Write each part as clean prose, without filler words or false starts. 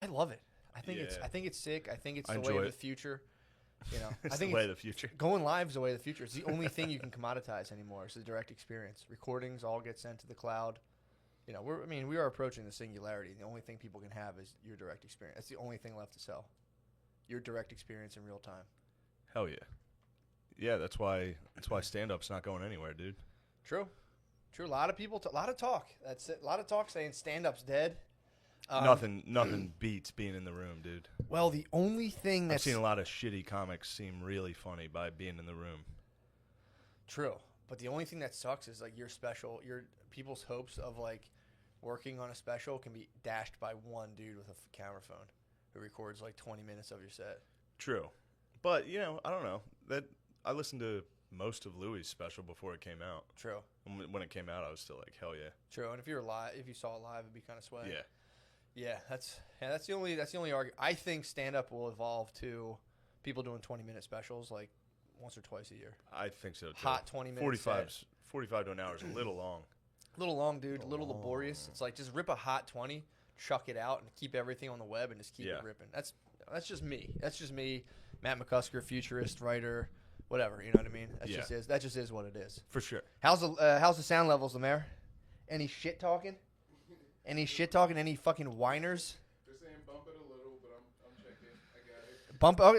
I love it. I think it's sick. I think it's the way of the future. You know, I think the way of the future. Going live is the way of the future. It's the only thing you can commoditize anymore. It's the direct experience. Recordings all get sent to the cloud. You know, we are approaching the singularity. The only thing people can have is your direct experience. That's the only thing left to sell. Your direct experience in real time. Hell yeah. Yeah, that's why stand-up's not going anywhere, dude. True. A lot of people, a lot of talk. That's it. A lot of talk saying stand-up's dead. Nothing beats being in the room, dude. Well, the only thing I've seen a lot of shitty comics seem really funny by being in the room. True, but the only thing that sucks is like your people's hopes of like working on a special can be dashed by one dude with a camera phone who records like 20 minutes of your set. True, but you know, I don't know that I listened to most of Louis' special before it came out. True. When it came out, I was still like, hell yeah. True, and if you saw it live, it'd be kind of swag. Yeah. Yeah, that's the only argument. I think stand up will evolve to people doing 20-minute specials like once or twice a year. I think so too. Hot 20 minutes. 45 to an hour is a little long. A little long, dude. A little laborious. It's like just rip a hot 20, chuck it out, and keep everything on the web and just keep it ripping. That's just me. That's just me. Matt McCusker, futurist writer, whatever. You know what I mean? That just is what it is. For sure. How's the sound levels, Lemaire? Any shit talking? Any shit talking? Any fucking whiners? They're saying bump it a little, but I'm checking. I got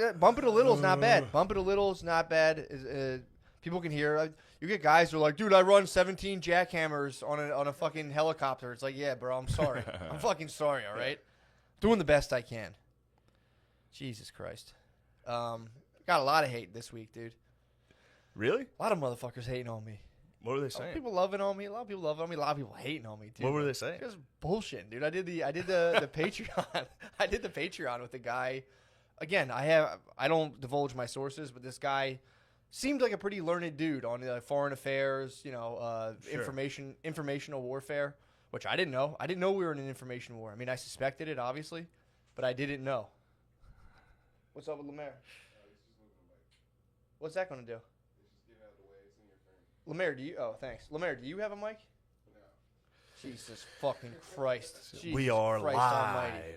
it. Bump it a little is not bad. Bump it a little is not bad. People can hear. You get guys who are like, dude, I run 17 jackhammers on a fucking helicopter. It's like, yeah, bro, I'm sorry. I'm fucking sorry. All right, doing the best I can. Jesus Christ. Got a lot of hate this week, dude. Really? A lot of motherfuckers hating on me. What were they saying? People loving on me. A lot of people loving on me. A lot of people hating on me too. What were they saying? Just bullshit, dude. I did the Patreon. I did the Patreon with the guy. Again, I don't divulge my sources, but this guy seemed like a pretty learned dude on foreign affairs. You know, Sure. informational warfare, which I didn't know. I didn't know we were in an information war. I mean, I suspected it obviously, but I didn't know. What's up with Lemaire? What's that going to do? Lemaire, thanks. Lemaire, do you have a mic? No. Jesus fucking Christ. Jesus We are Christ live. Almighty.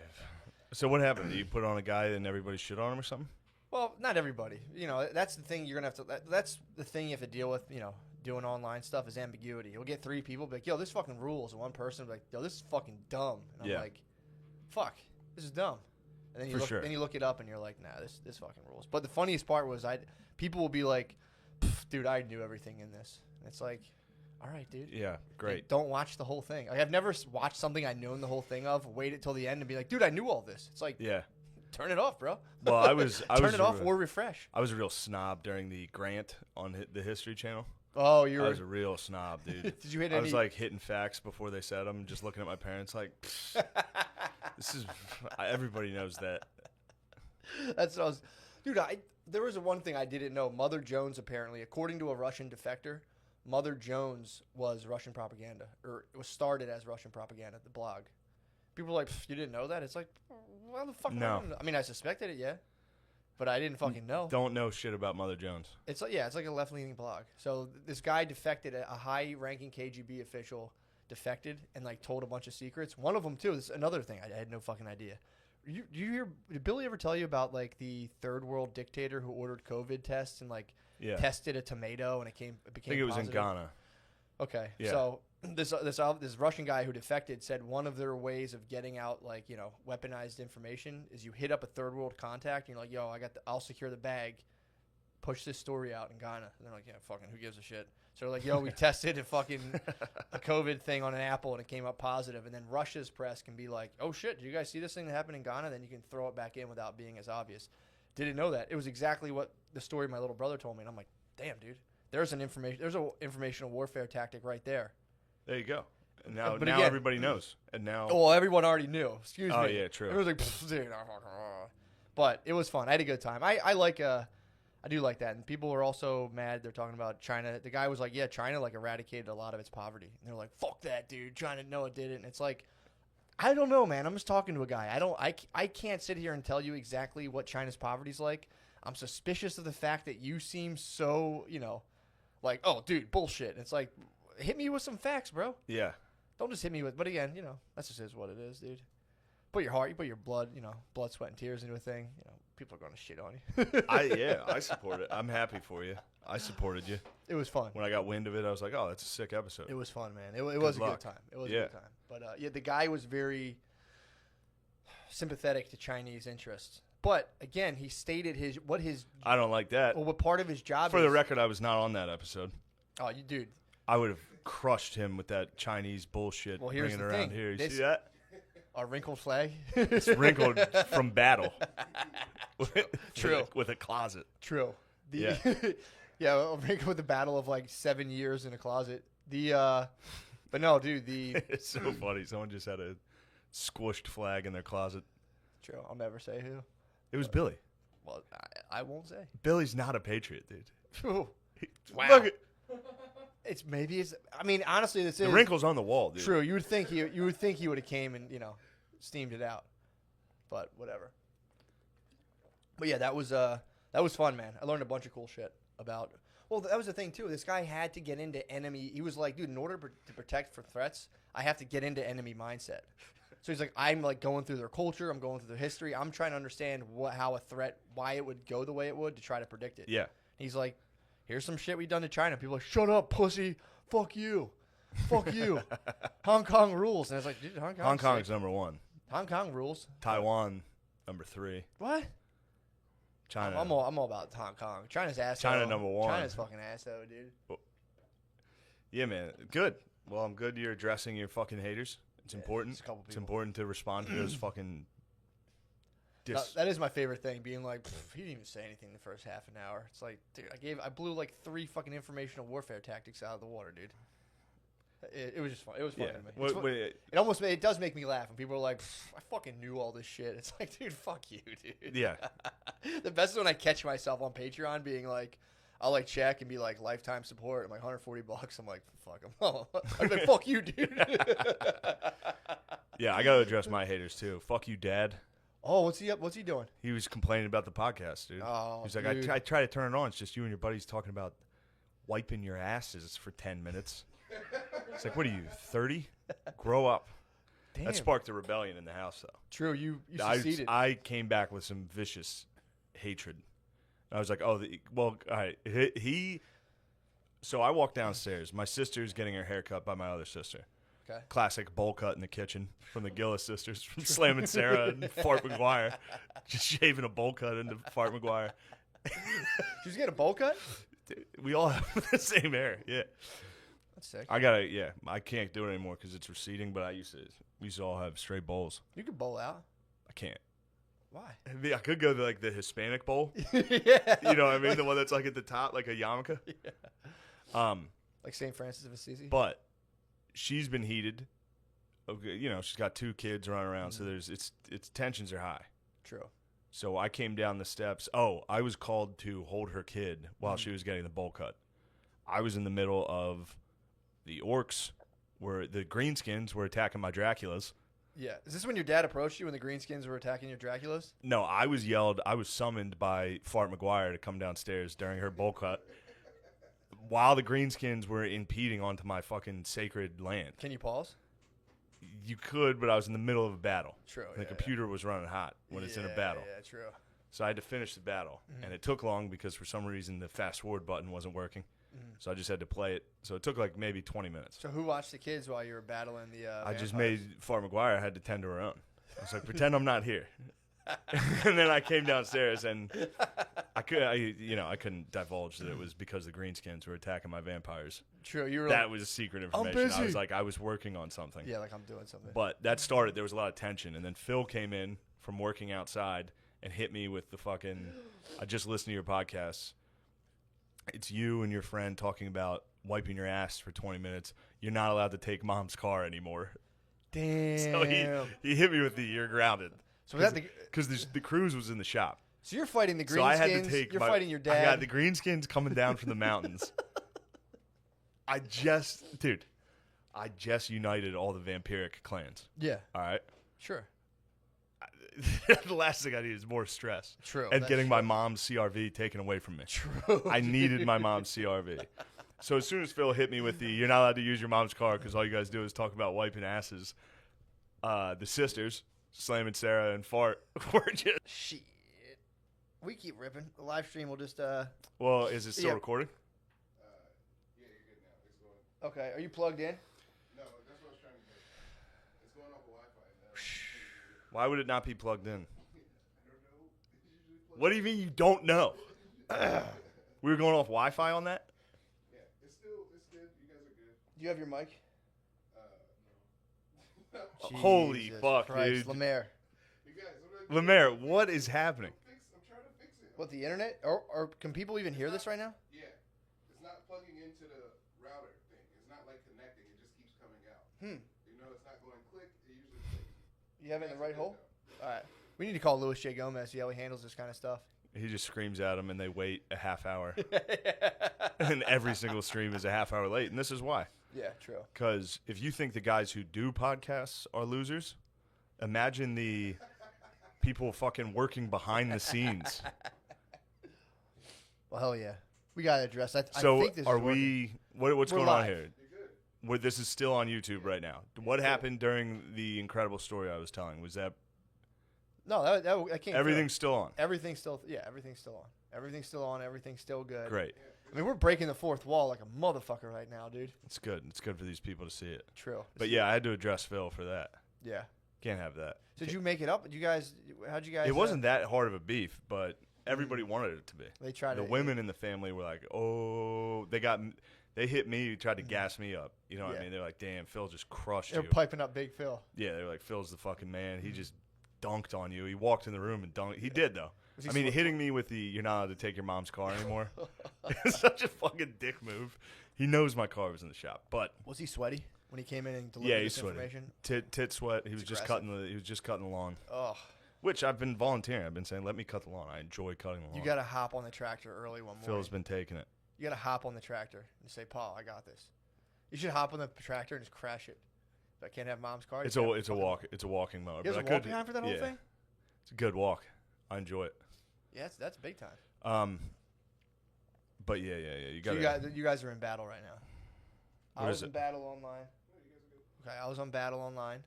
So what happened? Do you put on a guy and everybody shit on him or something? Well, not everybody. You know, that's the thing you're going to have to, that's the thing you have to deal with, you know, doing online stuff is ambiguity. You'll get three people, be like, yo, this fucking rules. And one person will be like, yo, this is fucking dumb. And I'm like, fuck, this is dumb. And then you look it up and you're like, nah, this fucking rules. But the funniest part was people will be like, dude, I knew everything in this. And it's like, all right, dude. Yeah, great. Like, don't watch the whole thing. Like, I've never watched something I known the whole thing of, wait it till the end and be like, dude, I knew all this. It's like, turn it off, bro. Well, I was turn it off or refresh. I was a real snob during the grant on the History Channel. Oh, I was a real snob, dude. Did you hit I was like hitting facts before they said them, just looking at my parents like, this is everybody knows that. That's what I was, dude. There was one thing I didn't know. Mother Jones, apparently, according to a Russian defector, Mother Jones was Russian propaganda, or it was started as Russian propaganda. The blog. People were like, you didn't know that? It's like, why the fuck? No. I mean, I suspected it, yeah, but I didn't fucking know. Don't know shit about Mother Jones. It's like, it's like a left-leaning blog. So this guy defected, a high-ranking KGB official defected and like told a bunch of secrets. One of them too. This is another thing I had no fucking idea. Did Billy ever tell you about like the third world dictator who ordered COVID tests and like tested a tomato and it became I think it was positive? in Ghana. Okay, yeah. So this Russian guy who defected said one of their ways of getting out like weaponized information is you hit up a third world contact and you're like, yo, I'll secure the bag, push this story out in Ghana. And they're like, yeah, fucking who gives a shit? So they're like, yo, we tested a COVID thing on an apple and it came up positive. And then Russia's press can be like, oh shit, did you guys see this thing that happened in Ghana? Then you can throw it back in without being as obvious. Didn't know that. It was exactly what the story my little brother told me. And I'm like, damn, dude, there's an informational warfare tactic right there. There you go. And now again, everybody knows. And now, well, everyone already knew. Excuse me. Oh yeah, true. It was like, dude, but it was fun. I had a good time. I do like that. And people were also mad. They're talking about China. The guy was like, yeah, China like eradicated a lot of its poverty. And they're like, fuck that, dude. China, no, it didn't. And it's like, I don't know, man. I'm just talking to a guy. I can't sit here and tell you exactly what China's poverty's like. I'm suspicious of the fact that you seem so, like, oh, dude, bullshit. And it's like, hit me with some facts, bro. Yeah. Don't just hit me with, but again, that's just is what it is, dude. put your heart, you put your blood, blood, sweat, and tears into a thing. People are going to shit on you. I support it. I'm happy for you. I supported you. It was fun. When I got wind of it, I was like, oh, that's a sick episode. It was fun, man. It was a good time. It was a good time. But the guy was very sympathetic to Chinese interests. But again, he stated what I don't like that. Well, what part of his job For the record, I was not on that episode. Oh, you dude. I would have crushed him with that Chinese bullshit. Well, here's bringing the around thing. here. You see that? A wrinkled flag. It's wrinkled from battle. True. With a closet. True. Yeah. Yeah, wrinkled with the battle of like 7 years in a closet. But no, dude. It's so funny. Someone just had a squished flag in their closet. True. I'll never say who. It was Billy. Well, I won't say. Billy's not a patriot, dude. Wow. Look at I mean, honestly, this is the wrinkles on the wall, dude. true. You would think he would have came and steamed it out, but whatever. But yeah, that was fun, man. I learned a bunch of cool shit about. Well, that was the thing too. This guy had to get into enemy. He was like, dude, in order to protect from threats, I have to get into enemy mindset. So he's like, I'm like going through their culture. I'm going through their history. I'm trying to understand how a threat, why it would go the way it would to try to predict it. Yeah. He's like, here's some shit we've done to China. People are like, shut up, pussy. Fuck you. Fuck you. Hong Kong rules. And I was like, dude, Hong Kong's number 1. Hong Kong rules. Taiwan, number 3. What? China. I'm all about Hong Kong. China's ass. China number 1. China's fucking ass though, dude. Yeah, man. Good. Well, I'm good you're addressing your fucking haters. It's important. It's important to respond to those fucking that is my favorite thing, being like, he didn't even say anything the first half an hour. It's like, dude, I blew like 3 fucking informational warfare tactics out of the water, dude. It was just fun. It was fun to me. It does make me laugh when people are like, I fucking knew all this shit. It's like, dude, fuck you, dude. Yeah. The best is when I catch myself on Patreon being like, I'll like check and be like lifetime support. I'm like $140. I'm like, fuck him. I'm like, fuck you, dude. Yeah, I gotta address my haters too. Fuck you, Dad. Oh, what's he up? What's he doing? He was complaining about the podcast, dude. Oh, he's like, I try to turn it on. It's just you and your buddies talking about wiping your asses for 10 minutes. It's like, what are you, 30? Grow up. Damn. That sparked a rebellion in the house, though. True, you succeeded. I came back with some vicious hatred. I was like, oh, all right. So I walked downstairs. My sister's getting her hair cut by my other sister. Okay. Classic bowl cut in the kitchen from the Gillis sisters, from Slam and Sarah and Fart McGuire. Just shaving a bowl cut into Fart McGuire. Did you get a bowl cut? Dude, we all have the same hair. Yeah. That's sick. I can't do it anymore because it's receding, but we used to all have straight bowls. You could bowl out. I can't. Why? I could go to like the Hispanic bowl. Yeah. You know what I mean? The one that's like at the top, like a yarmulke. Yeah. Like St. Francis of Assisi. But she's been heated. Okay, she's got 2 kids running around, so it's tensions are high. True. So I came down the steps. Oh, I was called to hold her kid while she was getting the bowl cut. I was in the middle of the orcs, where the greenskins were attacking my Draculas. Yeah. Is this when your dad approached you when the greenskins were attacking your Draculas? No, I was summoned by Fart McGuire to come downstairs during her bowl cut while the greenskins were impeding onto my fucking sacred land. Can you pause? You could, but I was in the middle of a battle. True. The computer was running hot when it's in a battle. Yeah, true. So I had to finish the battle, and it took long because for some reason the fast forward button wasn't working. So I just had to play it. So it took like maybe 20 minutes. So who watched the kids while you were battling the I just made Fart McGuire had to tend to her own. I was like, pretend I'm not here. And then I came downstairs, and I couldn't divulge that it was because the greenskins were attacking my vampires. True, you were. That was secret information. busy. I was like, I was working on something. Yeah, like I'm doing something. But that started. There was a lot of tension, and then Phil came in from working outside and hit me with the fucking. I just listened to your podcast. It's you and your friend talking about wiping your ass for 20 minutes. You're not allowed to take mom's car anymore. Damn. So he hit me with the you're grounded. So because the cruise was in the shop. So you're fighting the greenskins. So I had to take. You're fighting your dad. I got the greenskins coming down from the mountains. I just united all the vampiric clans. Yeah. All right. Sure. The last thing I need is more stress. True. And getting my mom's CRV taken away from me. True. I needed my mom's CRV. So as soon as Phil hit me with you're not allowed to use your mom's car because all you guys do is talk about wiping asses, the sisters, slamming Sarah and fart. We're just. Shit. We keep ripping. The live stream will just Well, is it still Yeah. recording? Yeah, you're good now. It's going. Okay, are you plugged in? No, that's what I was trying to do. It's going off of Wi-Fi. Why would it not be plugged in? I don't know. It's usually plugged What do you mean you don't know? We were going off Wi-Fi on that? Yeah, it's good. You guys are good. Do you have your mic? No. Holy Jesus fuck, Christ, dude. Lemaire. You guys, Lemaire, what is happening? I'm trying to fix it. What, the internet? Or can people even hear this right now? Yeah, it's not plugging into the router thing. It's not like connecting. It just keeps coming out. You know, it's not going click. It usually clicks. You have it in the right hole? All right. We need to call Louis J. Gomez, see how he handles this kind of stuff. He just screams at him and they wait a half hour. And every single stream is a half hour late. And this is why. Yeah, true. Because if you think the guys who do podcasts are losers, imagine the people fucking working behind the scenes. Well, hell yeah. We got to address that. So I think this are is working. what's We're going live. on here? This is still on YouTube right now. What happened during the incredible story I was telling? Was that No, that came everything's still on? Everything's still, everything's still on. Everything's still on. Everything's still good. Great. I mean, we're breaking the fourth wall like a motherfucker right now, dude. It's good. It's good for these people to see it. True. But yeah, I had to address Phil for that. Yeah. Can't have that. So did you make it up? How'd you guys? It wasn't that hard of a beef, but everybody wanted it to be. They tried The to. women in the family were like, "Oh, they hit me, tried to gas me up." You know what I Yeah. mean? They're like, "Damn, Phil just crushed They're you." piping up Big Phil. Yeah, they're like, "Phil's the fucking man. He just dunked on you. He walked in the room and dunked. He did though. Was he I mean, slow- hitting me with the "you're not allowed to take your mom's car anymore." It's such a fucking dick move. He knows my car was in the shop, but Was he sweaty when he came in and delivered yeah, he's this sweaty. information? Tit sweat. He was It's just aggressive. cutting the lawn. Oh, Which I've been volunteering. I've been saying, let me cut the lawn. I enjoy cutting the lawn. you got to hop on the tractor early one morning. Phil's been taking it. You got to hop on the tractor and say, "Paul, I got this." You should hop on the tractor and just crash it. If I can't have mom's car. It's you a can't it's a fucking- walk. It's a walking mower. You guys but a I walk could- behind for that whole yeah. thing? It's a good walk. I enjoy it. Yeah, that's big time. But yeah. You So got you guys are in battle right now. I What was is in it? battle online. Okay, I was on battle online.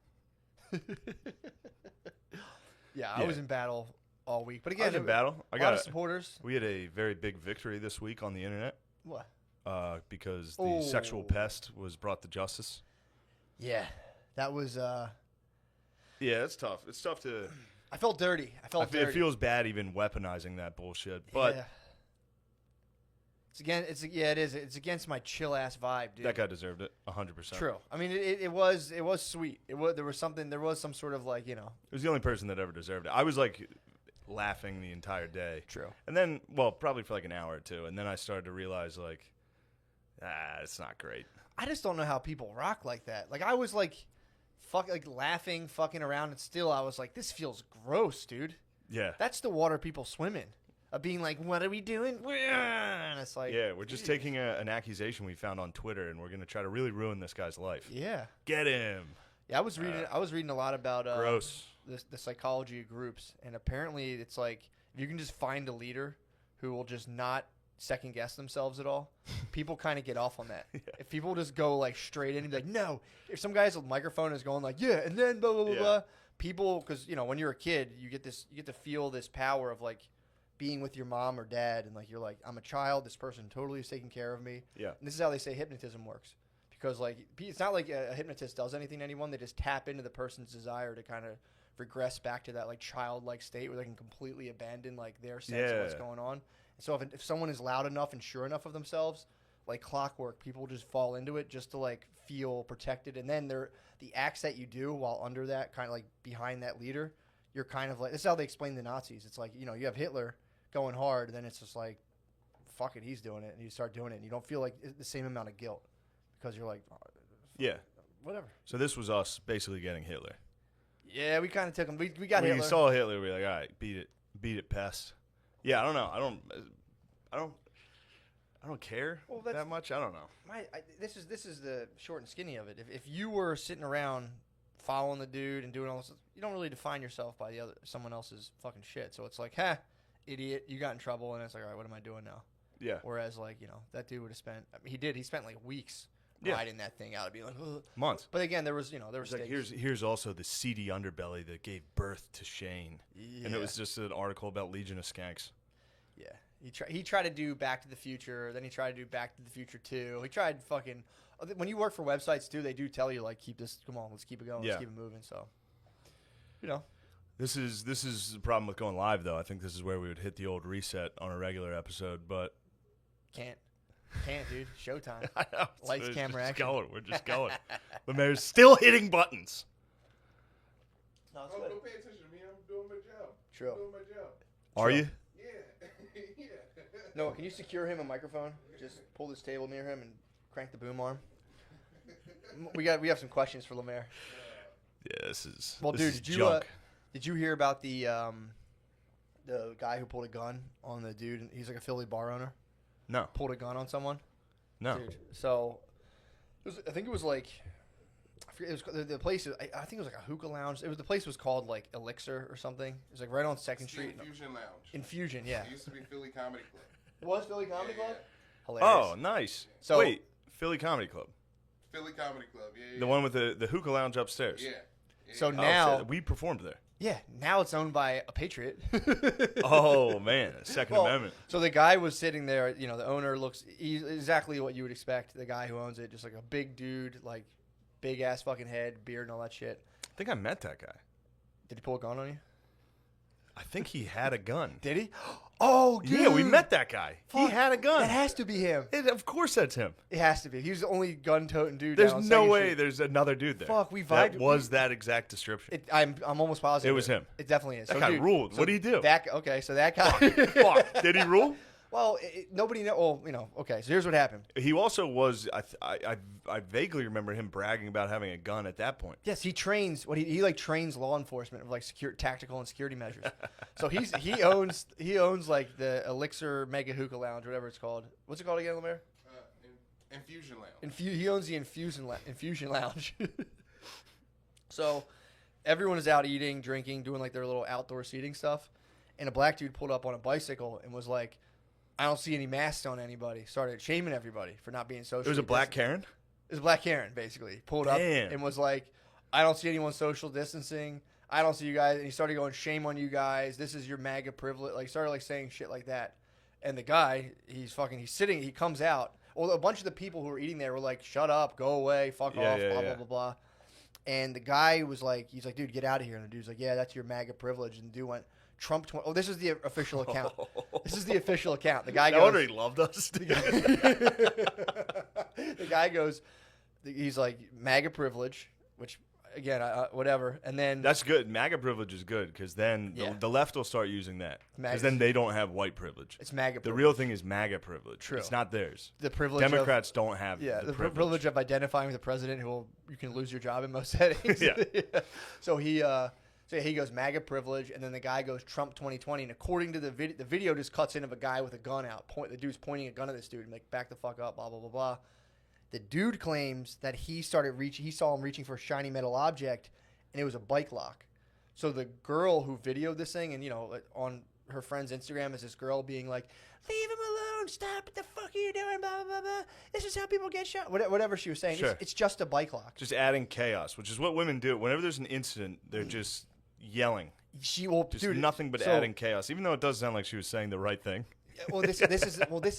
Yeah, I Yeah. was in battle all week. But I again, was in battle. I a lot got of supporters. We had a very big victory this week on the internet What? because the sexual Oh. pest was brought to justice. Yeah, that was. Yeah, it's tough. It's tough to. I felt dirty. I felt It dirty. feels bad even weaponizing that bullshit. But yeah. It is. It's against my chill ass vibe, dude. that guy deserved it 100%. True. I mean, it was sweet. There was some sort of like, It was the only person that ever deserved it. I was like laughing the entire day. True. And then, well, probably for like an hour or two. And then I started to realize, like, it's not great. I just don't know how people rock like that. Like I was like, laughing, fucking around, and still I was like, this feels gross, dude. Yeah. That's the water people swim in. Of being like, what are we doing? And it's like, Yeah, we're just taking an accusation we found on Twitter, and we're going to try to really ruin this guy's life. Yeah. Get him. Yeah, I was reading a lot about Gross. the psychology of groups, and apparently it's like if you can just find a leader who will just not second guess themselves at all, people kind of get off on that. Yeah. If people just go like straight in and be like, no, if some guy's microphone is going like, yeah, and then blah blah blah, Yeah. blah, people, because when you're a kid, you get to feel this power of like being with your mom or dad, and like you're like, I'm a child, this person totally is taking care of me. Yeah. And this is how they say hypnotism works. Because like it's not like a hypnotist does anything to anyone. They just tap into the person's desire to kind of regress back to that like childlike state where they can completely abandon like their sense of what's Yeah. going on. And so if someone is loud enough and sure enough of themselves, like clockwork, people just fall into it just to like feel protected. And then the acts that you do while under that kind of like behind that leader, you're kind of like, this is how they explain the Nazis. It's like, you have Hitler going hard, and then it's just like, fuck it, he's doing it, and you start doing it, and you don't feel like the same amount of guilt because you're like, oh, Yeah. whatever. So this was us basically getting Hitler. Yeah, we kind of took him. We got When Hitler. you saw Hitler, we were like, all right, beat it, pest. Yeah, I don't know. I don't care Well, that's- that much. I don't know. This is the short and skinny of it. If you were sitting around following the dude and doing all this, you don't really define yourself by someone else's fucking shit. So it's like, idiot, you got in trouble, and it's like, all right, what am I doing now? Yeah. Whereas like that dude would have spent. I mean, he spent like weeks Yeah. riding that thing out. It'd be like, ugh. Months. But again, there was there were It's like stakes. here's also the seedy underbelly that gave birth to Shane, and it was just an article about Legion of Skanks. Yeah, he tried to do Back to the Future, then he tried to do Back to the Future 2. He tried fucking. When you work for websites too, they do tell you like keep this. Come on, let's keep it going. Yeah. Let's keep it moving. So, you know. This is the problem with going live, though. I think this is where we would hit the old reset on a regular episode, but Can't, dude. Showtime. I know, Lights, we're camera, just action. going. We're just going. Lemaire's still hitting buttons. No, it's Oh, good. don't pay attention to me. I'm doing my job. True. I'm doing my job. Are you? Yeah. yeah. No, can you secure him a microphone? Just pull this table near him and crank the boom arm. We have some questions for Lemaire. Yeah, this is. Well, this dude, is did you junk. did you hear about the guy who pulled a gun on the dude? He's like a Philly bar owner. No, Pulled a gun on someone. no. Dude, so I think it was like I forget. It was the place. I think it was like a hookah lounge. The place was called like Elixir or something. It was like right on Second It's the Street. Infusion Lounge. Infusion, yeah. It used to be Philly Comedy Club. It was Philly Comedy Yeah, Club. yeah. Hilarious. Oh, nice. So- Wait, Philly Comedy Club, Philly Comedy Club. Yeah. the one with the hookah lounge upstairs. Yeah. So Oh, now, shit, we performed there. yeah, now it's owned by a patriot. Oh man, Second Well, Amendment. So the guy was sitting there. You know, the owner looks exactly what you would expect. The guy who owns it, just like a big dude, like big ass fucking head, beard, and all that shit. I think I met that guy. Did he pull a gun on you? I think he had a gun. Did he? Oh, dude. Yeah, we met that guy. He Fuck, had a gun. That has to be him. Of course, that's him. It has to be. He was the only gun-toting dude. There's down on no Second way Street. there's another dude there. Fuck, we That vibed. was that exact description. I'm almost positive It was him. It definitely is. That So, guy dude, ruled. What did he do? Okay, so that guy. Fuck. Did he rule? Well, nobody know. Well, you know. Okay, so here's what happened. He also was. I vaguely remember him bragging about having a gun at that point. Yes, he trains. He like trains law enforcement of like tactical and security measures. So he owns like the Elixir Mega Hookah Lounge, whatever it's called. What's it called again, Lemaire? Infusion Lounge. He owns the Infusion Lounge. So everyone is out eating, drinking, doing like their little outdoor seating stuff, and a black dude pulled up on a bicycle and was like, "I don't see any masks on anybody." Started shaming everybody for not being social. It was a black Karen. It was a black Karen, basically. Pulled up Damn. and was like, "I don't see anyone social distancing. I don't see you guys." And he started going, "Shame on you guys. This is your MAGA privilege." Like, started like saying shit like that. And the guy, he's sitting, he comes out. Well, a bunch of the people who were eating there were like, "Shut up, go away, fuck off, blah, blah, blah, blah." And the guy was like, he's like, "Dude, get out of here." And the dude's like, "Yeah, that's your MAGA privilege." And the dude went, "Trump 20." Oh, this is the official account. This is the official account. The guy No wonder goes, he loved us. the guy goes, he's like, "MAGA privilege," which, again, whatever. And then That's good. MAGA privilege is good because then Yeah. the left will start using that because MAGA's- then they don't have white privilege. it's MAGA The privilege. real thing is MAGA privilege. True. It's not theirs. The privilege Democrats don't have of, the the privilege. privilege of identifying with the president you can lose your job in most settings. Yeah. So he goes MAGA privilege, and then the guy goes Trump 2020. And according to the video just cuts in of a guy with a gun out. The dude's pointing a gun at this dude and like, "Back the fuck up," blah, blah, blah, blah. The dude claims that he saw him reaching for a shiny metal object, and it was a bike lock. So the girl who videoed this thing, and like, on her friend's Instagram is this girl being like, "Leave him alone! Stop! What the fuck are you doing? Blah, blah, blah, blah. This is how people get shot." Whatever she was saying. Sure. It's just a bike lock. Just adding chaos, which is what women do. Whenever there's an incident, they're just yelling. She will Just dude, nothing but so- adding chaos, even though it does sound like she was saying the right thing. Well, this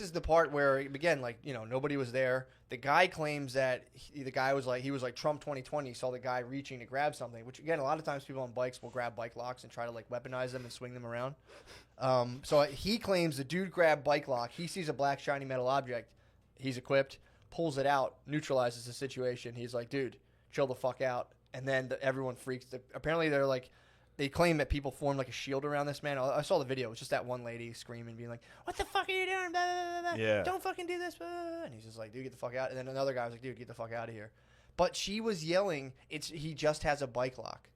is the part where, again, like, nobody was there. The guy claims that the guy was like Trump 2020. He saw the guy reaching to grab something, which, again, a lot of times people on bikes will grab bike locks and try to like weaponize them and swing them around. So he claims the dude grabbed bike lock. He sees a black shiny metal object. He's equipped, pulls it out, neutralizes the situation. He's like, "Dude, chill the fuck out." And then everyone freaks. Apparently, they claim that people formed like a shield around this man. I saw the video. It's just that one lady screaming, being like, "What the fuck are you doing? Blah, blah, blah, blah. Yeah. Don't fucking do this." Blah, blah, blah." And he's just like, "Dude, get the fuck out." And then another guy was like, "Dude, get the fuck out of here." But she was yelling, he just has a bike lock.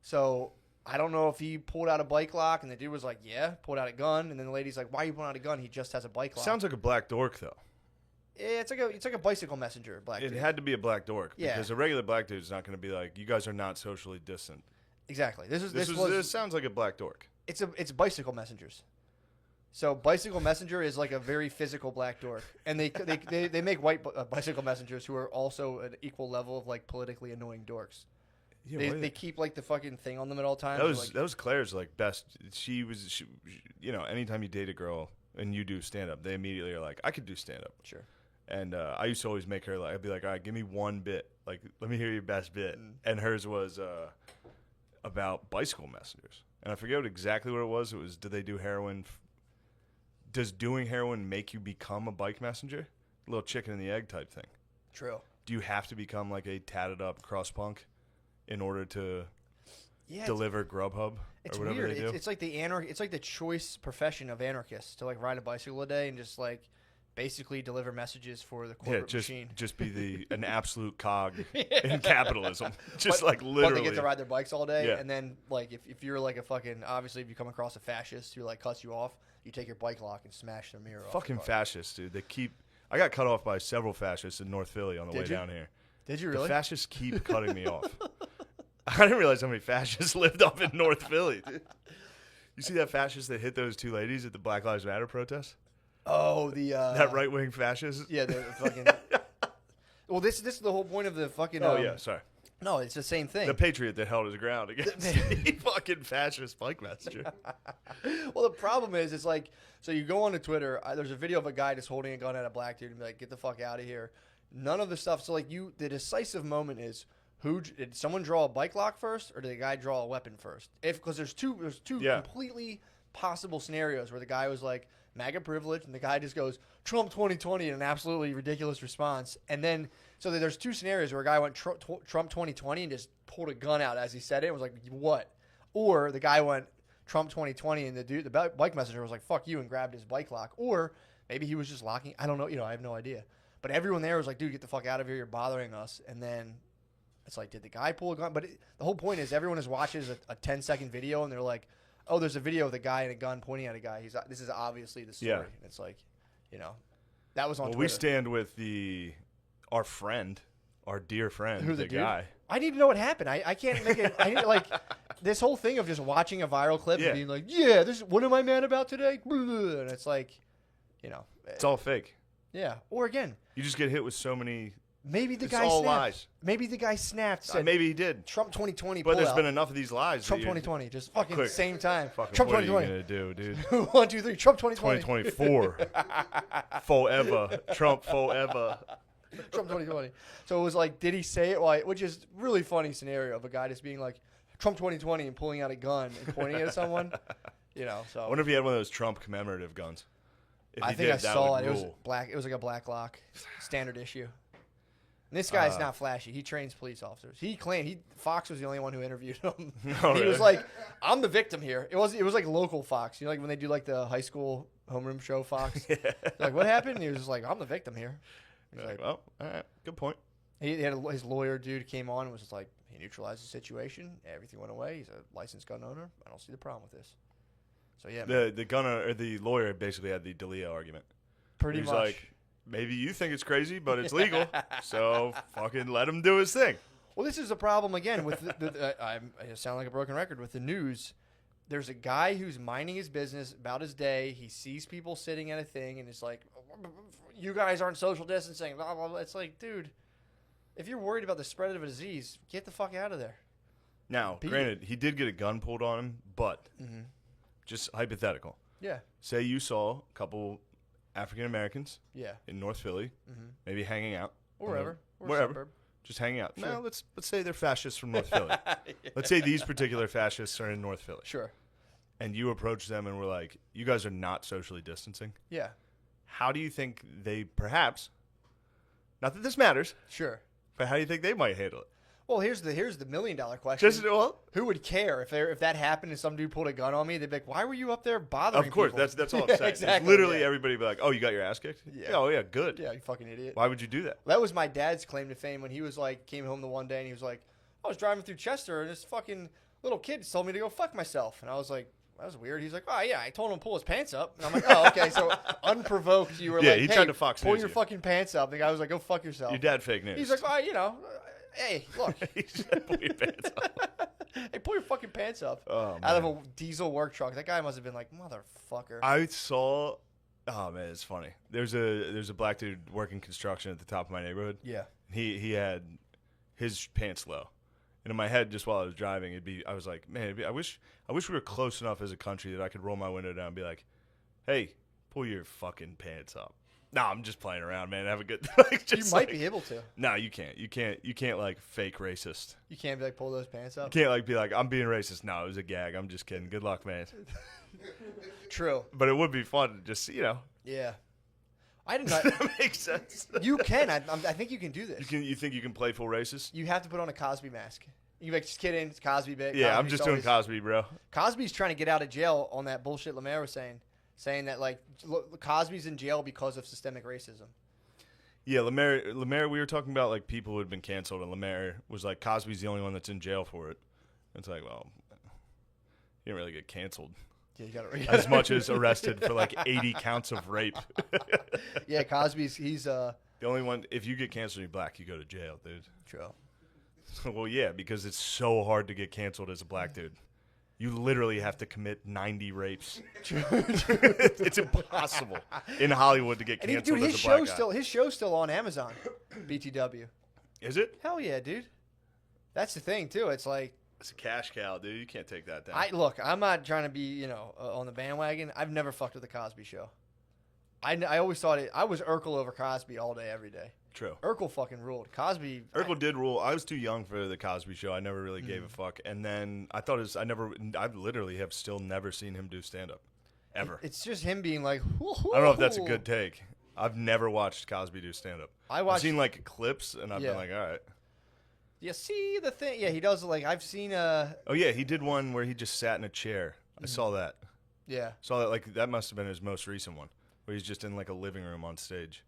So I don't know if he pulled out a bike lock, and the dude was like, "Yeah," pulled out a gun. And then the lady's like, "Why are you pulling out a gun? He just has a bike lock." Sounds like a black dork, though. It's like a bicycle messenger, black It dude. had to be a black dork Yeah. because a regular black dude is not going to be like, "You guys are not socially distant." Exactly. This This sounds like a black dork. It's bicycle messengers. So Bicycle Messenger is like a very physical black dork, and they make white bicycle messengers who are also an equal level of like politically annoying dorks. Yeah, They keep like the fucking thing on them at all times. That was Claire's like best. She you know, anytime you date a girl and you do stand up, they immediately are like, I could do stand up. Sure. And I used to always make her like, I'd be like, all right, give me one bit, like let me hear your best bit. And hers was about bicycle messengers, and I forget exactly what it was. It was, did they do heroin? Does doing heroin make you become a bike messenger? A little chicken and the egg type thing. True. Do you have to become like a tatted up cross punk in order to deliver Grubhub it's or whatever weird. they do? It's like it's like the choice profession of anarchists to like ride a bicycle a day and just like basically deliver messages for the corporate machine. Just be an absolute cog in capitalism. Just like literally. But they get to ride their bikes all day, Yeah. and then like if you're like a fucking, obviously if you come across a fascist who like cuts you off, you take your bike lock and smash their mirror off. Fucking fascists, dude. I got cut off by several fascists in North Philly on the way down here. Did you really? The fascists keep cutting me off. I didn't realize how many fascists lived up in North Philly, dude. You see that fascist that hit those two ladies at the Black Lives Matter protest? Oh, that right-wing fascist? Yeah, the fucking. Well, this is the whole point of the fucking. Oh, yeah, sorry. No, it's the same thing. The patriot that held his ground against the fucking fascist bike messenger. Well, the problem is, it's like, so you go onto Twitter, there's a video of a guy just holding a gun at a black dude and be like, get the fuck out of here. None of the stuff. So, like, the decisive moment is, did someone draw a bike lock first, or did the guy draw a weapon first? Because there's two completely possible scenarios where the guy was like, MAGA privilege, and the guy just goes, Trump 2020 in an absolutely ridiculous response. And then, so there's two scenarios where a guy went Trump 2020 and just pulled a gun out as he said it and was like, what? Or the guy went Trump 2020 and the bike messenger was like, fuck you, and grabbed his bike lock. Or maybe he was just locking, I don't know, I have no idea. But everyone there was like, dude, get the fuck out of here, you're bothering us. And then it's like, did the guy pull a gun? But the whole point is everyone watches a 10-second video and they're like, oh, there's a video of the guy and a gun pointing at a guy. This is obviously the story. Yeah. And it's like, that was on Twitter. We stand with our friend, our dear friend, the guy. I need to know what happened. I can't make it. This whole thing of just watching a viral clip and being like, yeah, what am I mad about today? And it's like, it's all fake. Yeah. Or again, you just get hit with so many. Maybe the guy all snapped. Lies. Maybe the guy snapped. Said, maybe he did. Trump 2020. But there's been enough of these lies. Trump 2020. Just fucking same time. Fucking Trump what 2020. Are you gonna do, dude? 1, 2, 3. Trump 2020. 2024. Forever. Trump forever. Trump 2020. So it was like, did he say it? Like, which is really funny scenario of a guy just being like, Trump 2020 and pulling out a gun and pointing it at someone. So. I wonder if he had one of those Trump commemorative guns. I think I saw it. It was black. It was like a black lock, standard issue. And this guy's not flashy. He trains police officers. He claimed Fox was the only one who interviewed him. He was like, "I'm the victim here." It was like local Fox. Like when they do like the high school homeroom show Fox. Like, what happened? And he was just like, "I'm the victim here." He's like, well, all right, good point. He had his lawyer dude came on and was just like, he neutralized the situation. Everything went away. He's a licensed gun owner. I don't see the problem with this. So yeah, the gunner or the lawyer basically had the D'Elia argument. Pretty much. Like, maybe you think it's crazy, but it's legal. So fucking let him do his thing. Well, this is a problem again with I sound like a broken record with the news. There's a guy who's minding his business about his day. He sees people sitting at a thing and it's like, you guys aren't social distancing. Blah, blah, blah. It's like, dude, if you're worried about the spread of a disease, get the fuck out of there. Now, granted, he did get a gun pulled on him, but just hypothetical. Yeah. Say you saw a couple African Americans in North Philly, maybe hanging out. Or wherever. Suburb. Just hanging out. Sure. Now, let's say they're fascists from North Philly. Let's say these particular fascists are in North Philly. Sure. And you approach them and were like, you guys are not socially distancing. Yeah. How do you think they perhaps, not that this matters, sure, but how do you think they might handle it? Well, here's the $1 million question. Who would care if that happened and some dude pulled a gun on me? They'd be like, "Why were you up there bothering?" Of course, people? that's all I'm saying. Exactly. Literally, everybody be like, "Oh, you got your ass kicked?" Yeah. Oh, yeah, good. Yeah, you fucking idiot. Why would you do that? That was my dad's claim to fame when he was like, came home the one day and he was like, "I was driving through Chester and this fucking little kid told me to go fuck myself," and I was like, that was weird. He's like, "Oh yeah, I told him to pull his pants up." And I'm like, "Oh, okay." So unprovoked, you were like, he "Hey, tried to Fox pull News your you. fucking pants up." The guy was like, "Go fuck yourself." Your dad fake news. He's like, "Oh, Hey, look. He said, pull your pants up. Hey, pull your fucking pants up. Oh, Out of man. a diesel work truck. That guy must have been like, motherfucker. I saw. Oh man, it's funny. There's a black dude working construction at the top of my neighborhood. Yeah. He had his pants low, and in my head, just while I was driving, I was like, man, I wish we were close enough as a country that I could roll my window down and be like, hey, pull your fucking pants up. No, I'm just playing around, man. Have a good. You might be able to. No, you can't. You can't like fake racist. You can't be like, pull those pants up. You can't like be like, I'm being racist. No, it was a gag. I'm just kidding. Good luck, man. True. But it would be fun to just Yeah. I did not. That makes sense. You can. I think you can do this. You think you can play full racist? You have to put on a Cosby mask. You can be like, just kidding. It's Cosby bit. Yeah, I'm Cosby's just doing always- Cosby, bro. Cosby's trying to get out of jail on that bullshit Lemaire was saying that like Cosby's in jail because of systemic racism. Yeah, Lemaire, we were talking about like people who had been canceled, and Lemaire was like, Cosby's the only one that's in jail for it. It's like, well, he didn't really get canceled Yeah, you got to as much as arrested for like 80 counts of rape. Yeah, Cosby's he's The only one, if you get canceled, you're black, you go to jail, dude. True. Well, yeah, because it's so hard to get canceled as a black dude. You literally have to commit 90 rapes. It's impossible in Hollywood to get And he, canceled dude, as a black guy. his show's still on Amazon. BTW. Is it? Hell yeah, dude. That's the thing too. It's like It's a cash cow, dude. You can't take that down. I'm not trying to be on the bandwagon. I've never fucked with the Cosby Show. I always thought I was Urkel over Cosby all day, every day. True. Urkel fucking ruled. Cosby. Urkel did rule. I was too young for the Cosby Show. I never really gave a fuck. And then I literally have still never seen him do stand up, ever. It's just him being like. I don't know if that's a good take. I've never watched Cosby do stand up. I've seen like clips, and I've been like, all right. You see the thing? Yeah, he does. Like I've seen. Oh yeah, he did one where he just sat in a chair. I saw that. Yeah. Saw that. Like that must have been his most recent one, where he's just in like a living room on stage.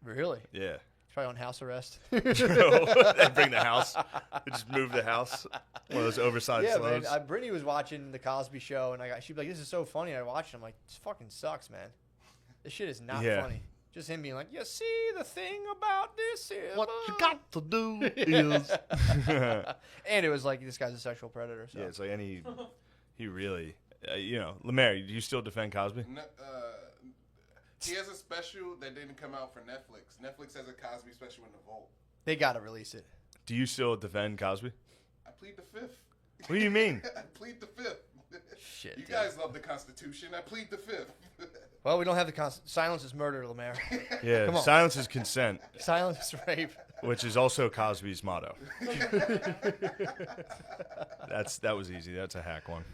Really? Yeah. Probably on house arrest. They bring the house. They just move the house. One of those oversized Yeah, man. slows. Brittany was watching the Cosby Show, and she'd be like, "This is so funny." I watched it. I'm like, "This fucking sucks, man. This shit is not Yeah. funny." Just him being like, "You see, the thing about this is What you got to do is. and it was like, this guy's a sexual predator. So. Yeah, it's like he really, Lemaire, do you still defend Cosby? No, he has a special that didn't come out for Netflix. Netflix has a Cosby special in the vault. They gotta release it. Do you still defend Cosby? I plead the fifth. What do you mean? I plead the fifth. Shit. You dude. guys love the Constitution. I plead the fifth. Well, we don't have the silence is murder, Lemaire. Yeah, Come on. silence is consent, Silence is rape. which is also Cosby's motto. That was easy. That's a hack one.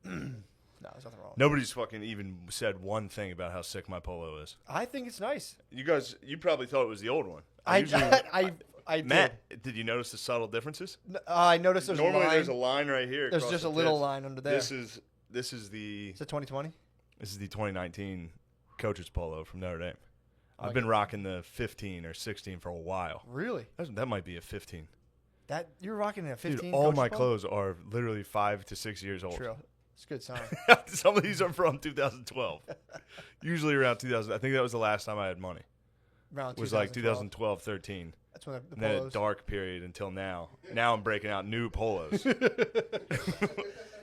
No, there's nothing wrong. Nobody's fucking even said one thing about how sick my polo is. I think it's nice. You probably thought it was the old one. I did. Matt, did you notice the subtle differences? I noticed there's Normally a line. there's a line right here. There's across just the a little tits. line under there. This is the Is it 2020? 2019 coach's polo from Notre Dame. I've like been rocking the 15 or 16 for a while. Really? That might be a 15. That you're rocking a 15? Dude, all Coach my Paul? clothes are literally 5 to 6 years old. True. It's a good sign. Some of these are from 2012. Usually around 2000. I think that was the last time I had money. Around It was like 2012, 13. That's when the And then a polos. dark period until now. Now I'm breaking out new polos.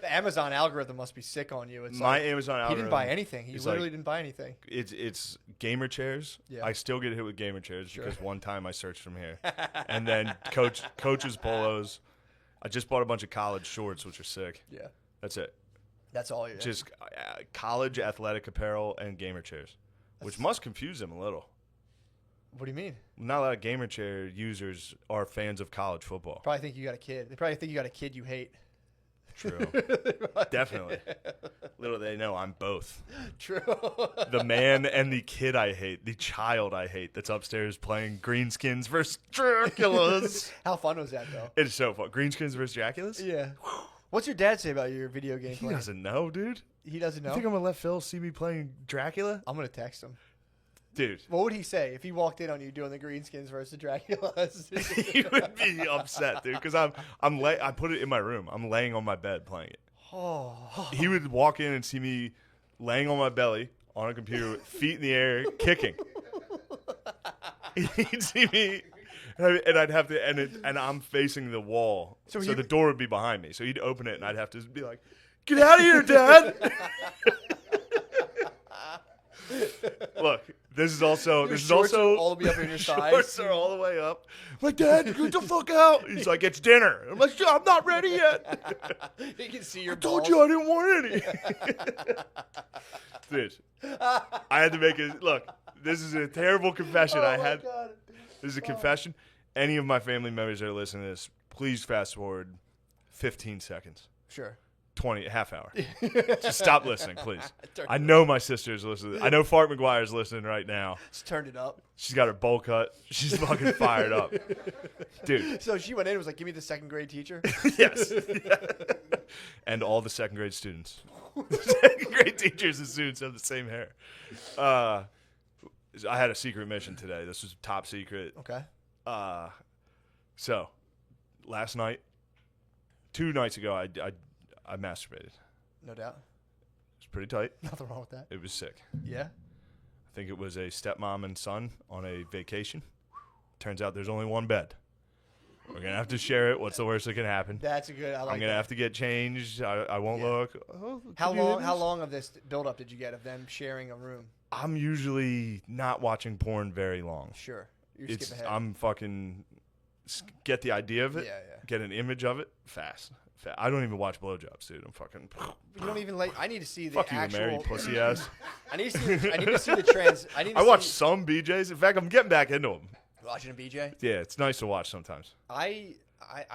The Amazon algorithm must be sick on you. It's My like, Amazon he algorithm. didn't buy anything. He is literally like- didn't buy anything. It's gamer chairs. Yeah. I still get hit with gamer chairs Sure. because one time I searched from here. And then coach's polos. I just bought a bunch of college shorts, which are sick. Yeah. That's it. That's all you Just college athletic apparel and gamer chairs, which must confuse them a little. What do you mean? Not a lot of gamer chair users are fans of college football. Probably think you got a kid. They probably think you got a kid you hate. True. Definitely. Little they know I'm both. True. The man and the kid I hate, the child I hate that's upstairs playing Greenskins versus Draculas. How fun was that, though? It's so fun. Greenskins versus Draculas? Yeah. What's your dad say about your video game He play? doesn't know, dude. He doesn't know? You think I'm going to let Phil see me playing Dracula? I'm going to text him. Dude. What would he say if he walked in on you doing the Greenskins versus Draculas? He would be upset, dude, because I put it in my room. I'm laying on my bed playing it. Oh. He would walk in and see me laying on my belly on a computer, feet in the air, kicking. He'd see me And I'd have to, and I'm facing the wall, so the door would be behind me. So he'd open it, and I'd have to be like, "Get out of here, Dad!" Look, this is also all the way up in your thighs. Shorts are all the way up. I'm like, "Dad, get the fuck out!" He's like, "It's dinner." I'm like, "I'm not ready yet." You can see your. I told you I didn't want any. Dude, I had to make it. Look, this is a terrible confession. God. This is a confession. Any of my family members that are listening to this, please fast forward 15 seconds. Sure. 20, half hour. Just stop listening, please. I know my sister's listening. I know Fart McGuire's listening right now. Just turned it up. She's got her bowl cut. She's fucking fired up. Dude. So she went in and was like, "Give me the second grade teacher." Yes. Yeah. And all the second grade students. Second grade teachers and students have the same hair. I had a secret mission today. This was top secret. Okay. So, last night, 2 nights ago, I masturbated. No doubt. It was pretty tight. Nothing wrong with that. It was sick. Yeah. I think it was a stepmom and son on a vacation. Turns out there's only one bed. We're going to have to share it. What's the worst that can happen? That's a good. I'm going to have to get changed. I won't look. Oh, how long of this build-up did you get of them sharing a room? I'm usually not watching porn very long. Sure. You skip ahead. I'm fucking get the idea of it. Yeah. Get an image of it fast. I don't even watch blowjobs, dude. I'm fucking. You don't even like. I need to see the fuck actual. You, Mary pussy ass. I need to see the trans. I watch some BJs. In fact, I'm getting back into them. Watching a BJ. Yeah, it's nice to watch sometimes. I